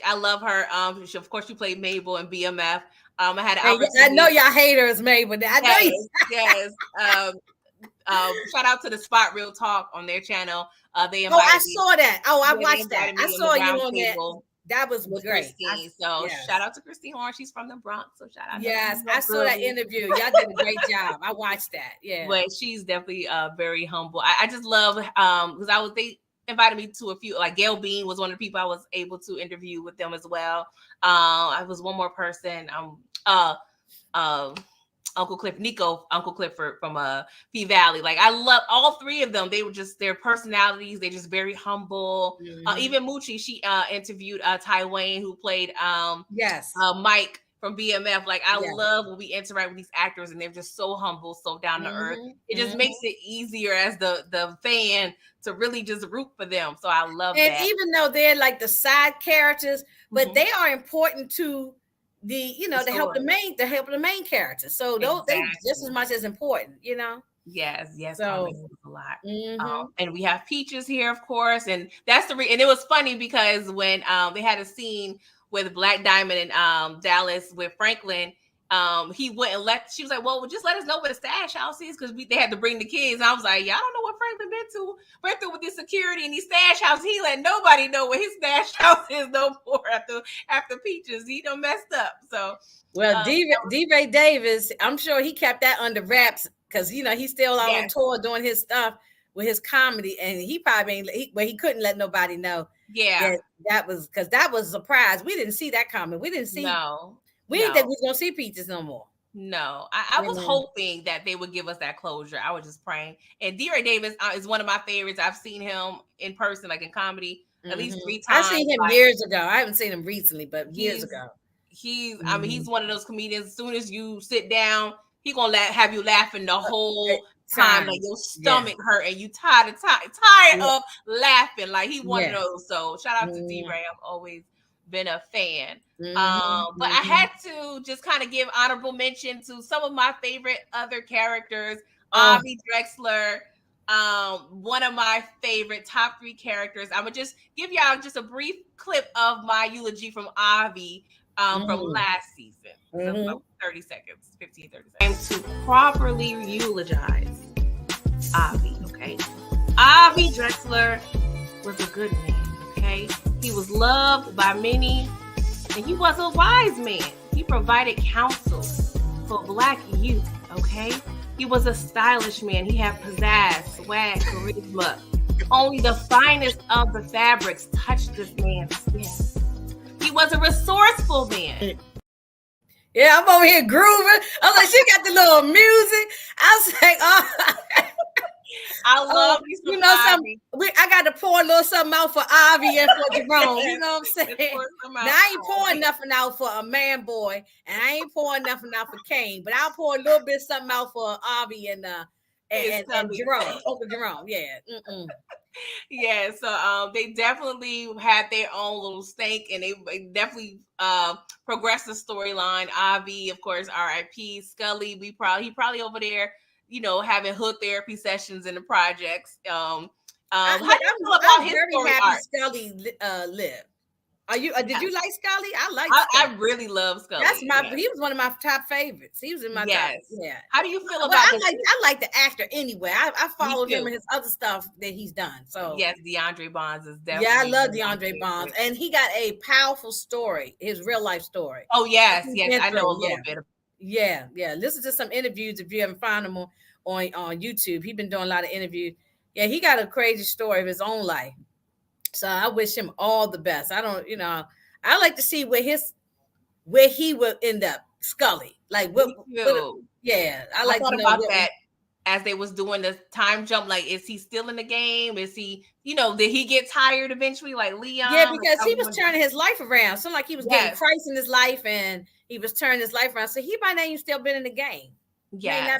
I love her. Of course, she played Mabel in BMF. I had an opportunity. I know y'all hate her as Mabel. I know you. Yes. Shout out to the Spot Real Talk on their channel. They invited I saw that. I watched that. I saw you on that. That was great. Shout out to Christine Horn. She's from the Bronx. So shout out. Yes, I saw that interview. Y'all did a great job. I watched that. Yeah. But she's definitely very humble. I just love because they invited me to a few, like Gail Bean was one of the people I was able to interview with them as well. I was one more person. Uncle Clifford from P Valley. Like I love all three of them. They were just their personalities. They're just very humble. Even Moochie, she interviewed Ty Wayne, who played Mike from BMF. Like I Yeah. love when we interact with these actors and they're just so humble, so down to earth. It just Mm-hmm. makes it easier as the fan to really just root for them. So I love And that. even though they're like the side characters, but Mhm. they are important to the, The the story. help the main character. So they just as Exactly. much as important, Yes, yes, Carmen, So, it was a lot. mm-hmm. And we have Peaches here, of course, and that's and it was funny because when they had a scene with Black Diamond and Dallas with Franklin, he wouldn't let. She was like, "Well, just let us know where the stash house is," because they had to bring the kids. And I was like, "Y'all don't know what Franklin went through with this security and these stash houses. He let nobody know where his stash house is no more after Peaches. He done messed up." So, Well, D. Ray Davis, I'm sure he kept that under wraps because he's still out on yes, tour doing his stuff with his comedy, and he probably he couldn't let nobody know yeah, that was because that was a surprise. We didn't see that coming. We didn't no, think no. we was gonna see Peaches no more. No, I was hoping that they would give us that closure. I was just praying. And D. Ray Davis is one of my favorites. I've seen him in person, like in comedy, at least 3 I times. seen him Like, years ago. I haven't seen him recently, but years he's ago. I mean, he's one of those comedians. As soon as you sit down, he gonna have you laughing the whole time, like your stomach hurt and you tired of laughing. Like he one of those. So shout out to D. Ray. I've always been a fan. But I had to just kind of give honorable mention to some of my favorite other characters. Avi Drexler, one of my favorite top 3 characters. I'm gonna just give y'all just a brief clip of my eulogy from Avi from last season. So about 30 seconds, 15, 30 seconds. And to properly eulogize Avi, okay? Avi Drexler was a good man, okay? He was loved by many, and he was a wise man. He provided counsel for Black youth, okay? He was a stylish man. He had pizzazz, swag, charisma. Only the finest of the fabrics touched this man's skin. He was a resourceful man. Yeah, I'm over here grooving. I was like, she got the little music. I was like, oh. I love these. Something. I got to pour a little something out for Avi and for Jerome. You know what I'm saying? Now, I ain't pouring nothing out for a man boy, and I ain't pouring nothing out for Kane, but I'll pour a little bit something out for Avi and Jerome, Uncle Jerome. Yeah. Yeah, so they definitely had their own little stake, and they definitely progressed the storyline. Avi, of course, R.I.P. Scully, he probably over there, having hood therapy sessions in the projects. How do you feel about his very story happy arc? Scully lived. Did you like Scully? I really love Scully. He was one of my top favorites. He was in my top. Yeah. How do you feel about I like the actor anyway. I followed him and his other stuff that he's done. So yes, DeAndre Bonds is definitely. Yeah, I love DeAndre Bonds, and he got a powerful story, his real life story. Oh yes, I know a little bit. Yeah. Listen to some interviews if you haven't found him on YouTube. He's been doing a lot of interviews. Yeah, he got a crazy story of his own life. So I wish him all the best. I don't, I like to see where he will end up, Scully. Like what yeah, I like thought to know about that as they was doing the time jump. Like, is he still in the game? Is he, did he get tired eventually, like Leon? Yeah, because he was turning his life around. So like he was getting Christ in his life, and he was turning his life around. So he might not even still been in the game. Yeah.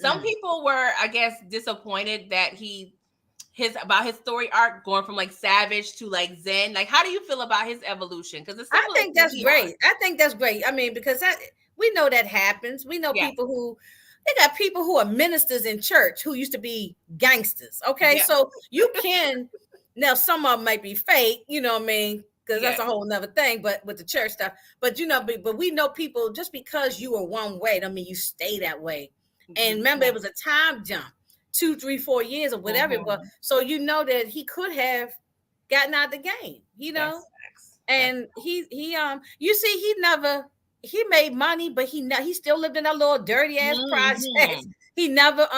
Some people were, I guess, disappointed that about his story arc going from like Savage to like Zen. Like, how do you feel about his evolution? Because I think that's great. I think that's great. I mean, because we know that happens. We know they got people who are ministers in church who used to be gangsters. Okay, so you can now some of them might be fake. You know what I mean? Because that's a whole nother thing. But with the church stuff, but we know people just because you were one way, don't mean you stay that way. And remember, it was a time jump. 2, 3, 4 years or whatever it was. So that he could have gotten out of the game, and he you see he made money, but he still lived in that little dirty ass project. He never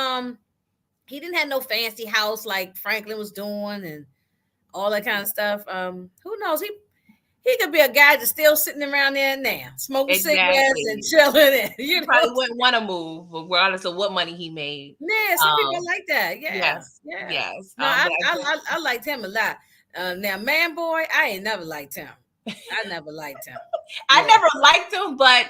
he didn't have no fancy house like Franklin was doing and all that kind of stuff. Who knows? He could be a guy that's still sitting around there now, smoking cigarettes and chilling. And, he probably wouldn't want to move, regardless of what money he made. Yeah, some people like that. Yeah. Yes. No, I liked him a lot. Now, Man Boy, I ain't never liked him. I never liked him. I Yeah. never liked him, but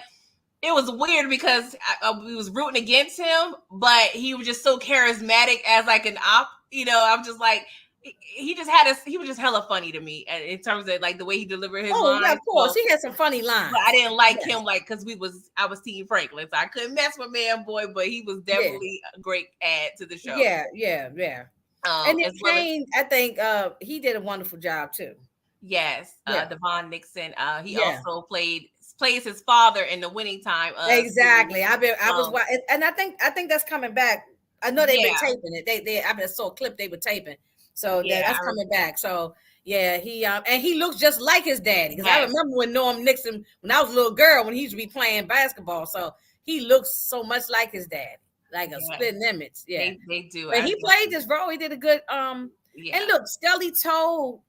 it was weird because we was rooting against him, but he was just so charismatic as like an op. I'm just like he just had he was just hella funny to me in terms of like the way he delivered his Oh yeah, lines. of course. So, He had some funny but I lines. didn't like Yes. him like because I was Team Franklin, so I couldn't mess with Man Boy, but he was Yeah. definitely a great add to the show. Yeah. Yeah. Yeah. And then As well as Kane, I think he did a wonderful job too. yes, Yeah. Devon Nixon. He Yeah. also plays his father in the Winning Time series. Exactly. I was Um, watching, and I think that's coming back. I know they've been yeah, taping it. I saw a clip they were taping, so yeah, that's coming back. So yeah, he and he looks just like his daddy because I yes, remember when Norm Nixon, when I was a little girl, when he used to be playing basketball. So he looks so much like his daddy, like a yes. split image. Yeah, They do. but he played this role. He did a good. Yeah. And look, Scully told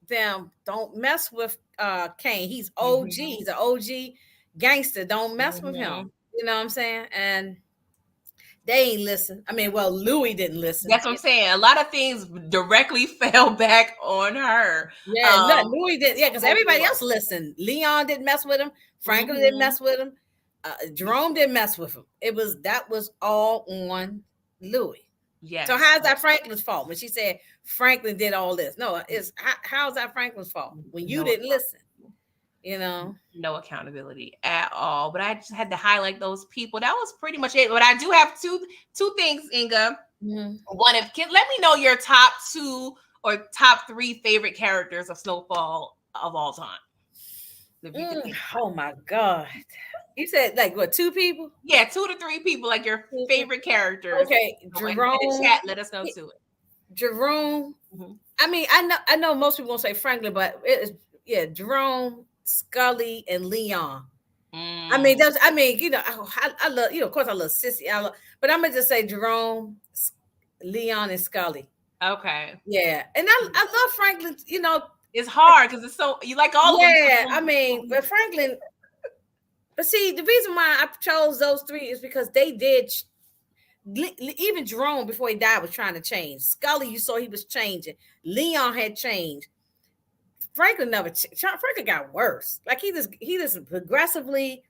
them don't mess with Kane. He's OG. Mhm. He's an OG gangster. Don't mess with him. Mhm. You know what I'm saying? And they ain't listen. I mean, well, Louis didn't listen. That's what I'm saying. A lot of things directly fell back on her. Yeah, no, Louis didn't. Yeah, because everybody Overall. else listened. Leon didn't mess with him. Franklin didn't Mhm. mess with him. Jerome didn't mess with him. That was all on Louis. So Yes. how's that Franklin's fault when she said Franklin did all this? No, it's how's that Franklin's fault when you No, didn't listen? You know. no accountability at all. But I just had to highlight those people. That was pretty much it. But I do have two things, Inga. Mm-hmm. One, if let me know your top two or top three favorite characters of Snowfall of all time. If you can think about Oh my God. You said like what, two people? it. Yeah, 2 to 3 people, like your favorite characters. Okay, In the Jerome. chat, let us know too. Jerome. Mhm. I mean, I know most people won't say Franklin, but it is, yeah, Jerome, Scully, and Leon. I mean, Mm. I love, of course I love Sissy. But I'm gonna just say Jerome, Leon, and Scully. Okay. Yeah, and I love Franklin. It's hard because it's so you like all of them. Yeah, I mean, but Franklin. But see, the reason why I chose those three is because they did. Even Jerome, before he died, was trying to change. Scully, you saw he was changing. Leon had changed. Franklin never. Franklin got worse. Like he just progressively.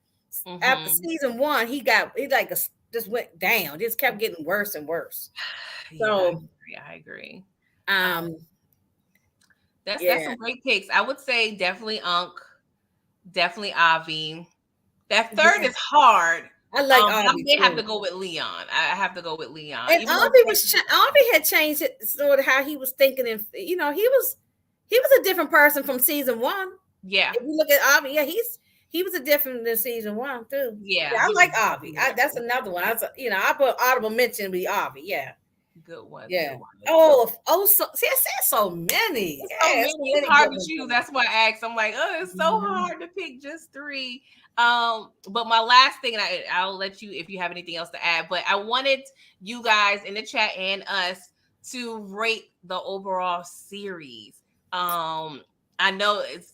After season one, he just went down. Just kept getting worse and worse. Yeah, So, I agree. um, That's yeah, some great picks. I would say definitely Unc, definitely Avi. That third yeah. is hard. I like But I Avi may have too. to go with Leon. I have to go with Leon. And Even though Avi had changed it, sort of how he was thinking, and he was a different person from season one. yeah, If you look at Avi, yeah, he was a different than season one too. yeah, Yeah, I he was like Avi. That's another one. I put audible mention with Avi. Yeah, good one. yeah. Good one. See, I said so many. So Yeah, many. so It's many hard good to ones. choose. That's why I asked. I'm like, oh, it's so Mhm. hard to pick just three. But my last thing, and I'll let you if you have anything else to add. But I wanted you guys in the chat and us to rate the overall series. I know it's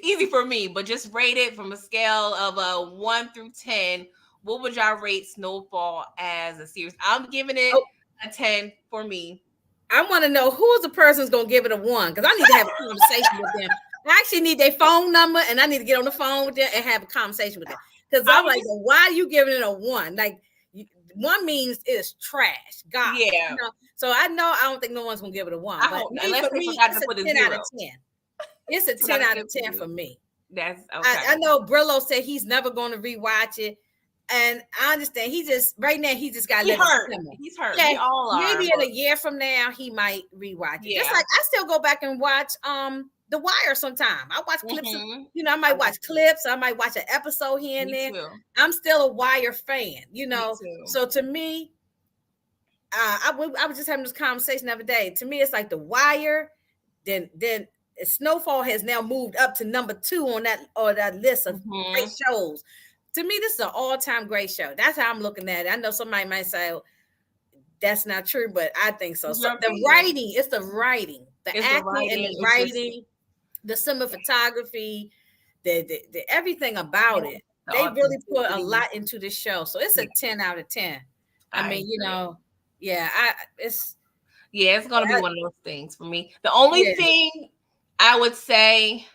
easy for me, but just rate it from a scale of 1 through 10. What would y'all rate Snowfall as a series? I'm giving it Oh, a 10 for me. I want to know who's the person's gonna give it a 1 because I need to have a conversation with them. I actually need their phone number and I need to get on the phone with them and have a conversation with them. Because I'm I'm like, just well, why are you giving it a 1? Like, 1 means it's trash, garbage. yeah. So I don't think no one's gonna give it a 1. I But hope unless for they me, forgot it's to a put a 10 out of 0. 10. It's a Put out 10 a out 10 of for 10 you. for me. That's okay. I know Brillo said he's never going to rewatch it. And I understand right now he just got to He let it hurt. simmer. He's hurt. Yeah, We all are. maybe in But a year from now he might rewatch it. Just yeah. like I still go back and watch The Wire sometime. I watch clips of, Mhm. I might watch clips, I might watch an episode here and Me there. too. I'm still a Wire fan, Me too. So to me, I was just having this conversation the other day. To me, it's like The Wire, then Snowfall has now moved up to number 2 on that list of great shows. To me, this is an all-time great show. That's how I'm looking at it. I know somebody might say, oh, that's not true, but I think so. So the writing, it's the writing, the acting and the writing, the cinematography, the everything about it. They really put a lot into the show. So it's a 10 out of 10. I mean, yeah, it's gonna be one of those things for me. The only thing I would say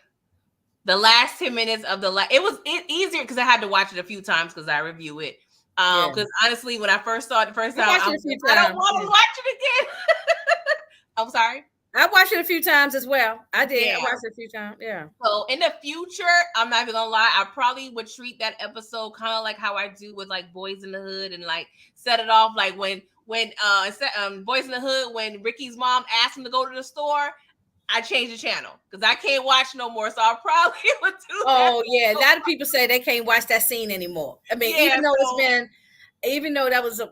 The last 10 minutes of it was easier because I had to watch it a few times because I review it. Yeah, Because honestly, when I first saw it the first I time, watched I it a was few like, I don't times. want Yeah. to watch it again. I'm sorry. I watched it a few times as well. I did. I Yeah. watched it a few times. Yeah. So in the future, I'm not even gonna lie, I probably would treat that episode kind of like how I do with like Boys in the Hood, and like set it off like when Boys in the Hood, when Ricky's mom asked him to go to the store, I changed the channel because I can't watch no more. So I probably would do that. Oh yeah, a lot of people say they can't watch that scene anymore. I mean, Yeah. So even though that was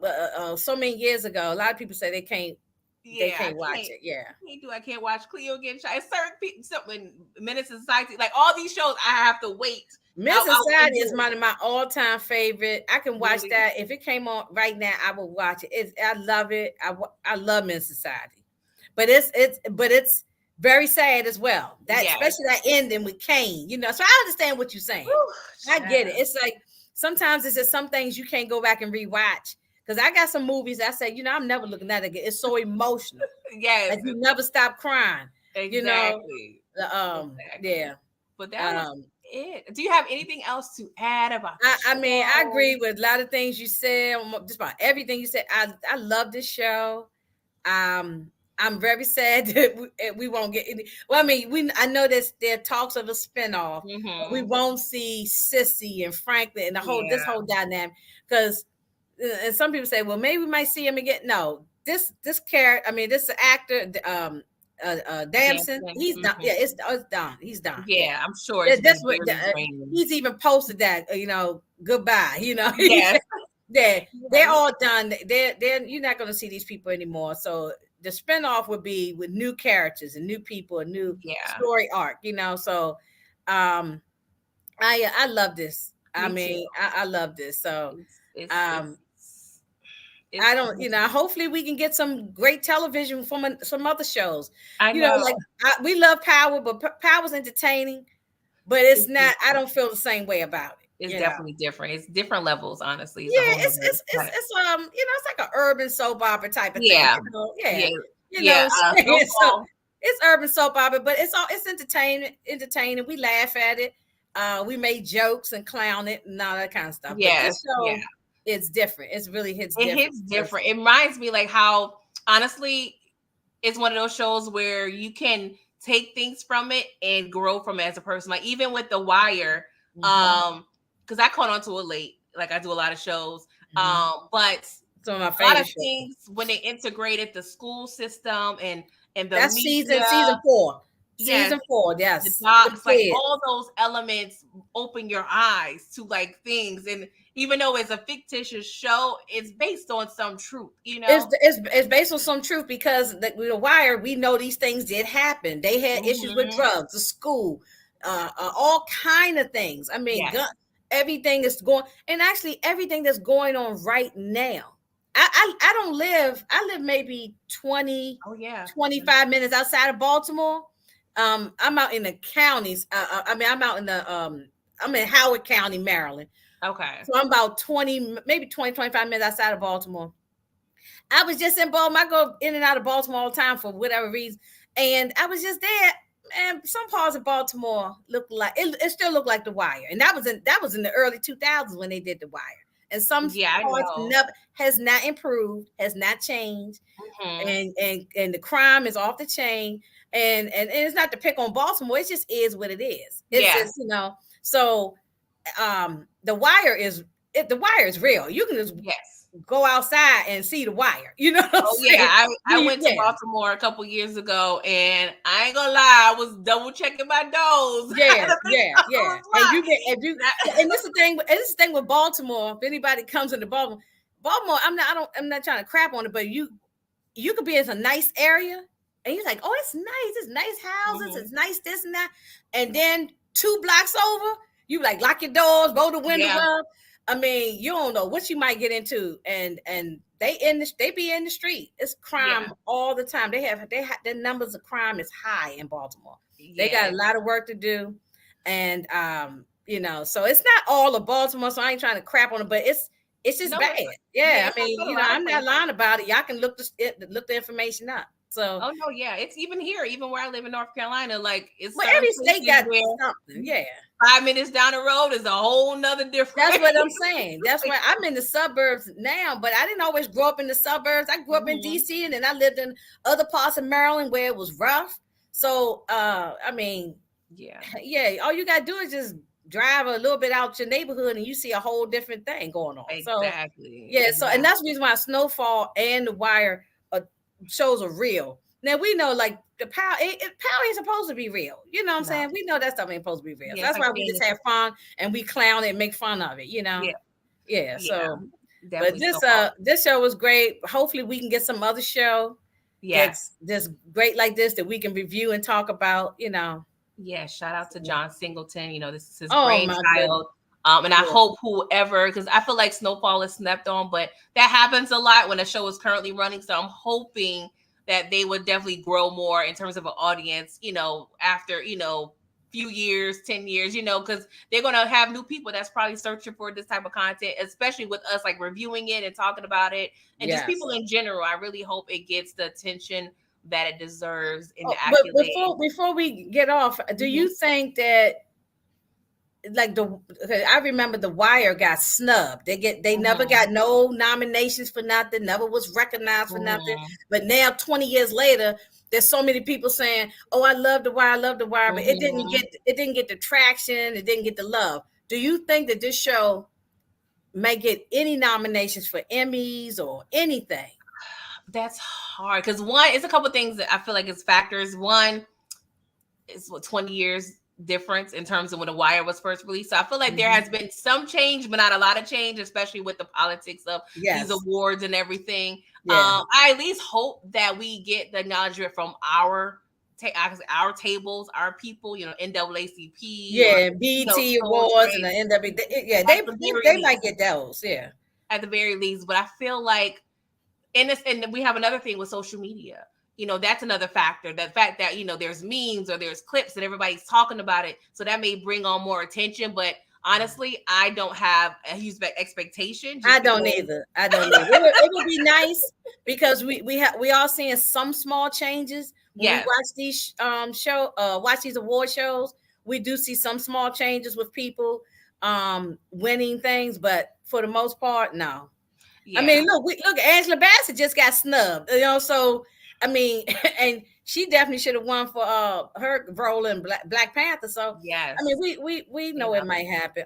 so many years ago, a lot of people say they yeah, can't watch it. Yeah, I can't watch Cleo again. It's certain people, when Menace to Society, like all these shows, I have to wait. Miss Society is Endure. one of my all-time favorite. I can watch Really? that if it came on right now. I would watch it. I love it. I love Miss Society, but it's very sad as well. That Yes. especially that ending with Kane. So I understand what you're saying. Whew, I get it. child. It's like sometimes it's just some things you can't go back and rewatch. Because I got some movies I say, I'm never looking at it again. It's so emotional. Yes, Like you never stop crying. You know, exactly. yeah. Exactly. But that was Um, it. Do you have anything else to add about the I mean, I show? agree with a lot of things you said, just about everything you said. I love this show. Um, I'm very sad that we won't get any. Well, I mean, I know there are talks of a spinoff, but we Mm-hmm. won't see Sissy and Franklin and this Yeah. whole dynamic because, and some people say, well, maybe we might see him again. No, this character, I mean, this actor, Damson, Dancing. he's done. Hmm. Yeah, it's done. He's done. Yeah, Yeah, I'm sure it's that's been what very draining. he's even posted that. Goodbye. Yes. They're Yes. all done. They're you're not going to see these people anymore. So the spinoff would be with new characters and new people, a new Yeah. story arc. So, um, I love this. I Me too. mean, I love this. So, It's it's um, it's I it's don't, hopefully we can get some great television from some other shows. I know. Like we love Power, but Power's entertaining, but it's It's not. I don't feel the same way about it. it's definitely different. It's different levels, honestly. It's a Yeah, whole other kind of, it's like an urban soap opera type of thing. yeah. Yeah, Yeah. Yeah. so Snowfall. it's urban soap opera, but it's entertaining. We laugh at it. We make jokes and clown it and all that kind of stuff. But Yes. this Yeah. show, it's different. It really hits It different. hits different. It reminds me like how honestly it's one of those shows where you can take things from it and grow from it as a person. Like even with The Wire, Mhm. because I caught on to it late. Like I do a lot of shows. Mhm. But Some of my a lot favorite of shows. things when they integrated the school system and the That's media, season 4. yes, Season 4, the yes. With docs, the like kids. all those elements open your eyes to like things. And even though it's a fictitious show, it's based on some truth, you It's, know? it's it's based on some truth because with the Wire, we know these things did happen. They had issues with Hmm. drugs, the school, all kind of things. I mean, Yes. everything is going, and actually everything that's going on right now. I don't live. I live maybe Oh yeah. 25 minutes outside of Baltimore. I'm out in the counties. I mean, I'm in Howard County, Maryland. Okay. So I'm about 25 minutes outside of Baltimore. I was just in Baltimore. I go in and out of Baltimore all the time for whatever reason. And I was just there. And some parts of Baltimore looked like it still looked like The Wire. And that was in the early 2000s when they did The Wire. And some Yeah, I parts know. never has not improved, has not changed. Hmm. And the crime is off the chain. And it's not to pick on Baltimore, it just is what it is. It's Yeah. just, so the wire is real. You can just Yes. go outside and see the Wire. You know what I'm Oh yeah. saying? I went to Yeah, Baltimore a couple years ago, and I ain't gonna lie, I was double checking my nose. yeah, To make yeah, sure it yeah. was And locked. you get and you and this is the thing. And this is the thing with Baltimore. If anybody comes into Baltimore, I'm not trying to crap on it, but you could be in a nice area, and you're like, oh, it's nice. It's nice houses. Mhm. It's nice this and that. And then 2 blocks over, you like lock your doors, roll the windows Yeah. up. I mean, you don't know what you might get into, and they be in the street. It's Yeah. crime all the time. Their numbers of crime is high in Baltimore. They got Yeah. a lot of work to do, and so it's not all of Baltimore. So I ain't trying to crap on it, but it's just No, bad. yeah, Yeah, it's I like mean, that a lot of I'm not places. lying about it. Y'all can look the information up. So, Oh no, yeah, it's even here, even where I live in North Carolina. Like it's well, certain every state places got where something. Yeah. 5 minutes down the road is a whole nother different. That's what I'm saying. That's why I'm in the suburbs now, but I didn't always grow up in the suburbs. I grew up in Mhm. DC, and then I lived in other parts of Maryland where it was rough. So I mean, Yeah, yeah, all you gotta do is just drive a little bit out your neighborhood and you see a whole different thing going on. So exactly, yeah, so and exactly. that's the reason why Snowfall and The Wire shows are real. Now we know like the power, power ain't supposed to be real. You know what I'm No, saying? We know that stuff ain't supposed to be real. So yeah, it's that's like why we saying just it's have fun and we clown it and make fun of it, you know? yeah, Yeah. yeah, So but definitely Snowfall. this show was great. Hopefully we can get some other show Yes. that's great like this that we can review and talk about, you know. Yeah, shout out to John Singleton. This is his Oh my goodness. brainchild. And I Yeah. hope whoever, because I feel like Snowfall is slept on, but that happens a lot when a show is currently running. So I'm hoping that they would definitely grow more in terms of an audience, after, few years, 10 years, because they're going to have new people that's probably searching for this type of content, especially with us like reviewing it and talking about it. And just Yes. people in general. I really hope it gets the attention that it deserves and the Oh, but accolade. before we get off, do Mhm. you think that like okay, I remember The Wire got snubbed. They never Mhm. got no nominations for nothing, never was recognized for nothing. Mhm. But now 20 years later, there's so many people saying, "Oh, I love The Wire, I love The Wire," but Mhm. it didn't get the traction, it didn't get the love. Do you think that this show may get any nominations for Emmys or anything? That's hard because one, it's a couple things that I feel like is factors. One is 20 years difference in terms of when The Wire was first released. So I feel like there Mhm. has been some change, but not a lot of change, especially with the politics of these Yes. awards and everything. Yeah. I at least hope that we get the acknowledgement from our tables, our people, NAACP or Yeah, BET Soul Awards and Train the NWA. Yeah, at the very they might least. get those. Yeah. At the very least, but I feel like and we have another thing with social media. That's another factor. That fact that there's memes or there's clips and everybody's talking about it, so that may bring on more attention. But honestly, I don't have a huge expectation I just don't because. either. I don't either. It would be nice because we all seeing some small changes when we Yes, watch these watch these award shows. We do see some small changes with people winning things, but for the most part, no. I yeah, mean, look, Angela Bassett just got snubbed, so I mean, and she definitely should have won for her role in Black Panther. So I mean, yes. we You know it know, might happen.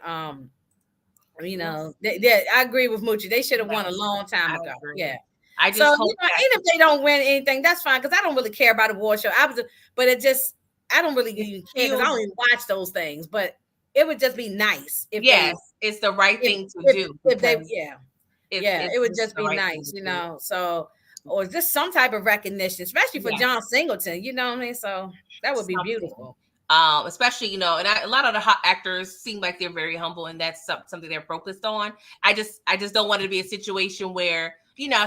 we'll see. Yeah, I agree with Moochie. They should have won a Yes, long time I ago. Yeah. agree. I So just hope that. even if they don't win anything, that's fine because I don't really care about award show. But it just I don't really It even care because I don't feels. even watch those things. But it would just be nice if Yes, it's the right thing to do if they because yeah. Yeah, it's it would just just the be right thing nice, to do. So or just some type of recognition, especially for Yes. John Singleton, you know what I mean? So that would be Something. beautiful. Especially and a lot of the hot actors seem like they're very humble, and that's something they're focused on. I just don't want it to be a situation where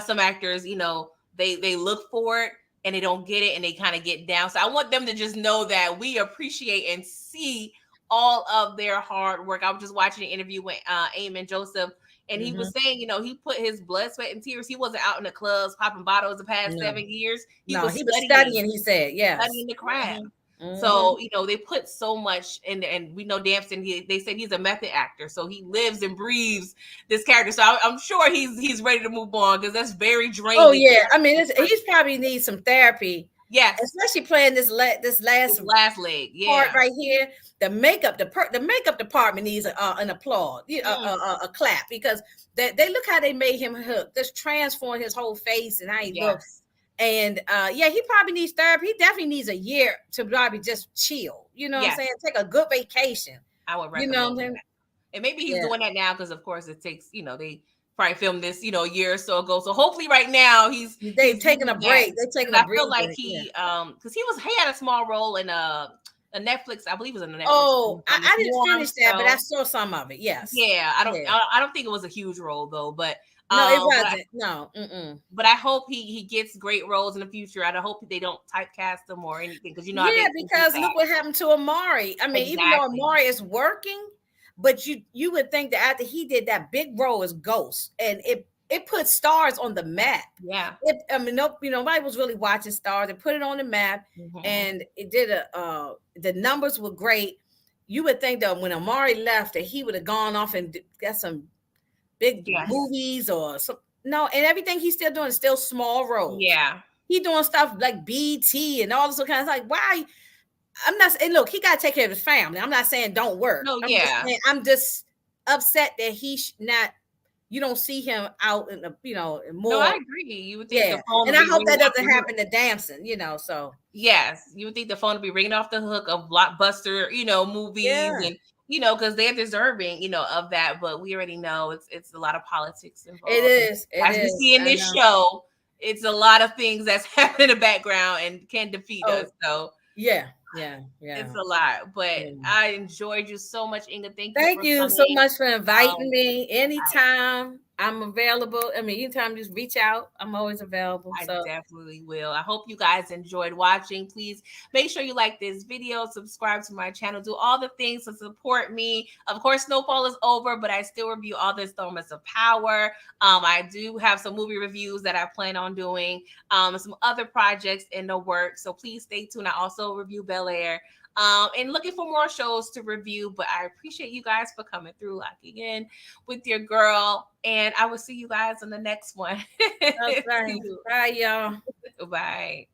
some actors they look for it and they don't get it and they kind of get down. So I want them to just know that we appreciate and see all of their hard work. I was just watching an interview with Eamon Joseph, and he Hmm. was saying, he put his blood, sweat, and tears. He wasn't out in the clubs popping bottles the past No, 7 years. He no, was he was studying, studying, he said, yes. studying the craft. Hmm. Hmm. So, they put so much in, and we know Damson, they said he's a method actor. So he lives and breathes this character. So I'm sure he's ready to move on because that's very Oh draining. yeah, I mean, he's probably needs some therapy, Yes. especially playing this His last last leg. part Yeah. right here. The makeup department needs an applaud, Mm, a clap because they look how they made him look. Just transform his whole face and how he looked. yes. And yeah, he probably needs therapy. He definitely needs a year to probably just chill. You know what I'm Yes. saying? Take a good vacation. I would You know recommend what I'm that. saying? And maybe he's Yeah. doing that now because, of course, it takes, they probably filmed this, a year or so ago. So hopefully right now They he's taking a using that. break. They taking Because a I feel like breather. Yeah. because he had a small role in a Netflix, I believe it was in a Netflix Oh, the I didn't Swarm finish that, but I show. saw some of it. Yes. Yeah, Yeah. I don't think it was a huge role though, but No, it but wasn't. No. Mm-mm. I hope he gets great roles in the future. I hope they don't typecast him or anything because how Yeah, they do because that. look what happened to Amari. I mean, even though Exactly. Amari is working, but you would think that after he did that big role as Ghost, and it put stars on the map. Yeah. I mean, no, nobody was really watching stars. They put it on the map, Mhm. and it did the numbers were great. You would think that when Amari left, that he would have gone off and got some big Yes. movies or some. No, and everything he's still doing is still small roles. Yeah. He doing stuff like BT and all this kind of like why. I'm not. And look, he got to take care of his family. I'm not saying don't work. No, I'm just yeah. saying I'm just upset that not. You don't see him out in the No, I more. agree. You would think the Yeah, phone and would I be hope ringing that off the doesn't hook. happen to Damson. So Yes, you would think the phone would be ringing off the hook of blockbuster, movies, yeah, and because they're deserving, of that. But we already know it's a lot of politics it involved. And is. It as we is. see in I this know. show, it's a lot of things that's happening in the background and can defeat Oh us. So yeah, yeah, yeah. it's a lot. But Yeah. I enjoyed you so much, Inga. Thank you Thank for you so coming. much for inviting Um, me. Anytime I'm available. I mean, anytime just reach out. I'm always available. I So definitely will. I hope you guys enjoyed watching. Please make sure you like this video, subscribe to my channel, do all the things to support me. Of course, Snowfall is over, but I still review all the installments of Power. I do have some movie reviews that I plan on doing, some other projects in the works. So please stay tuned. I also review Bel Air. And looking for more shows to review, but I appreciate you guys for coming through, locking in with your girl, and I will see you guys in the next one. that's See right. you. Bye, y'all. Bye.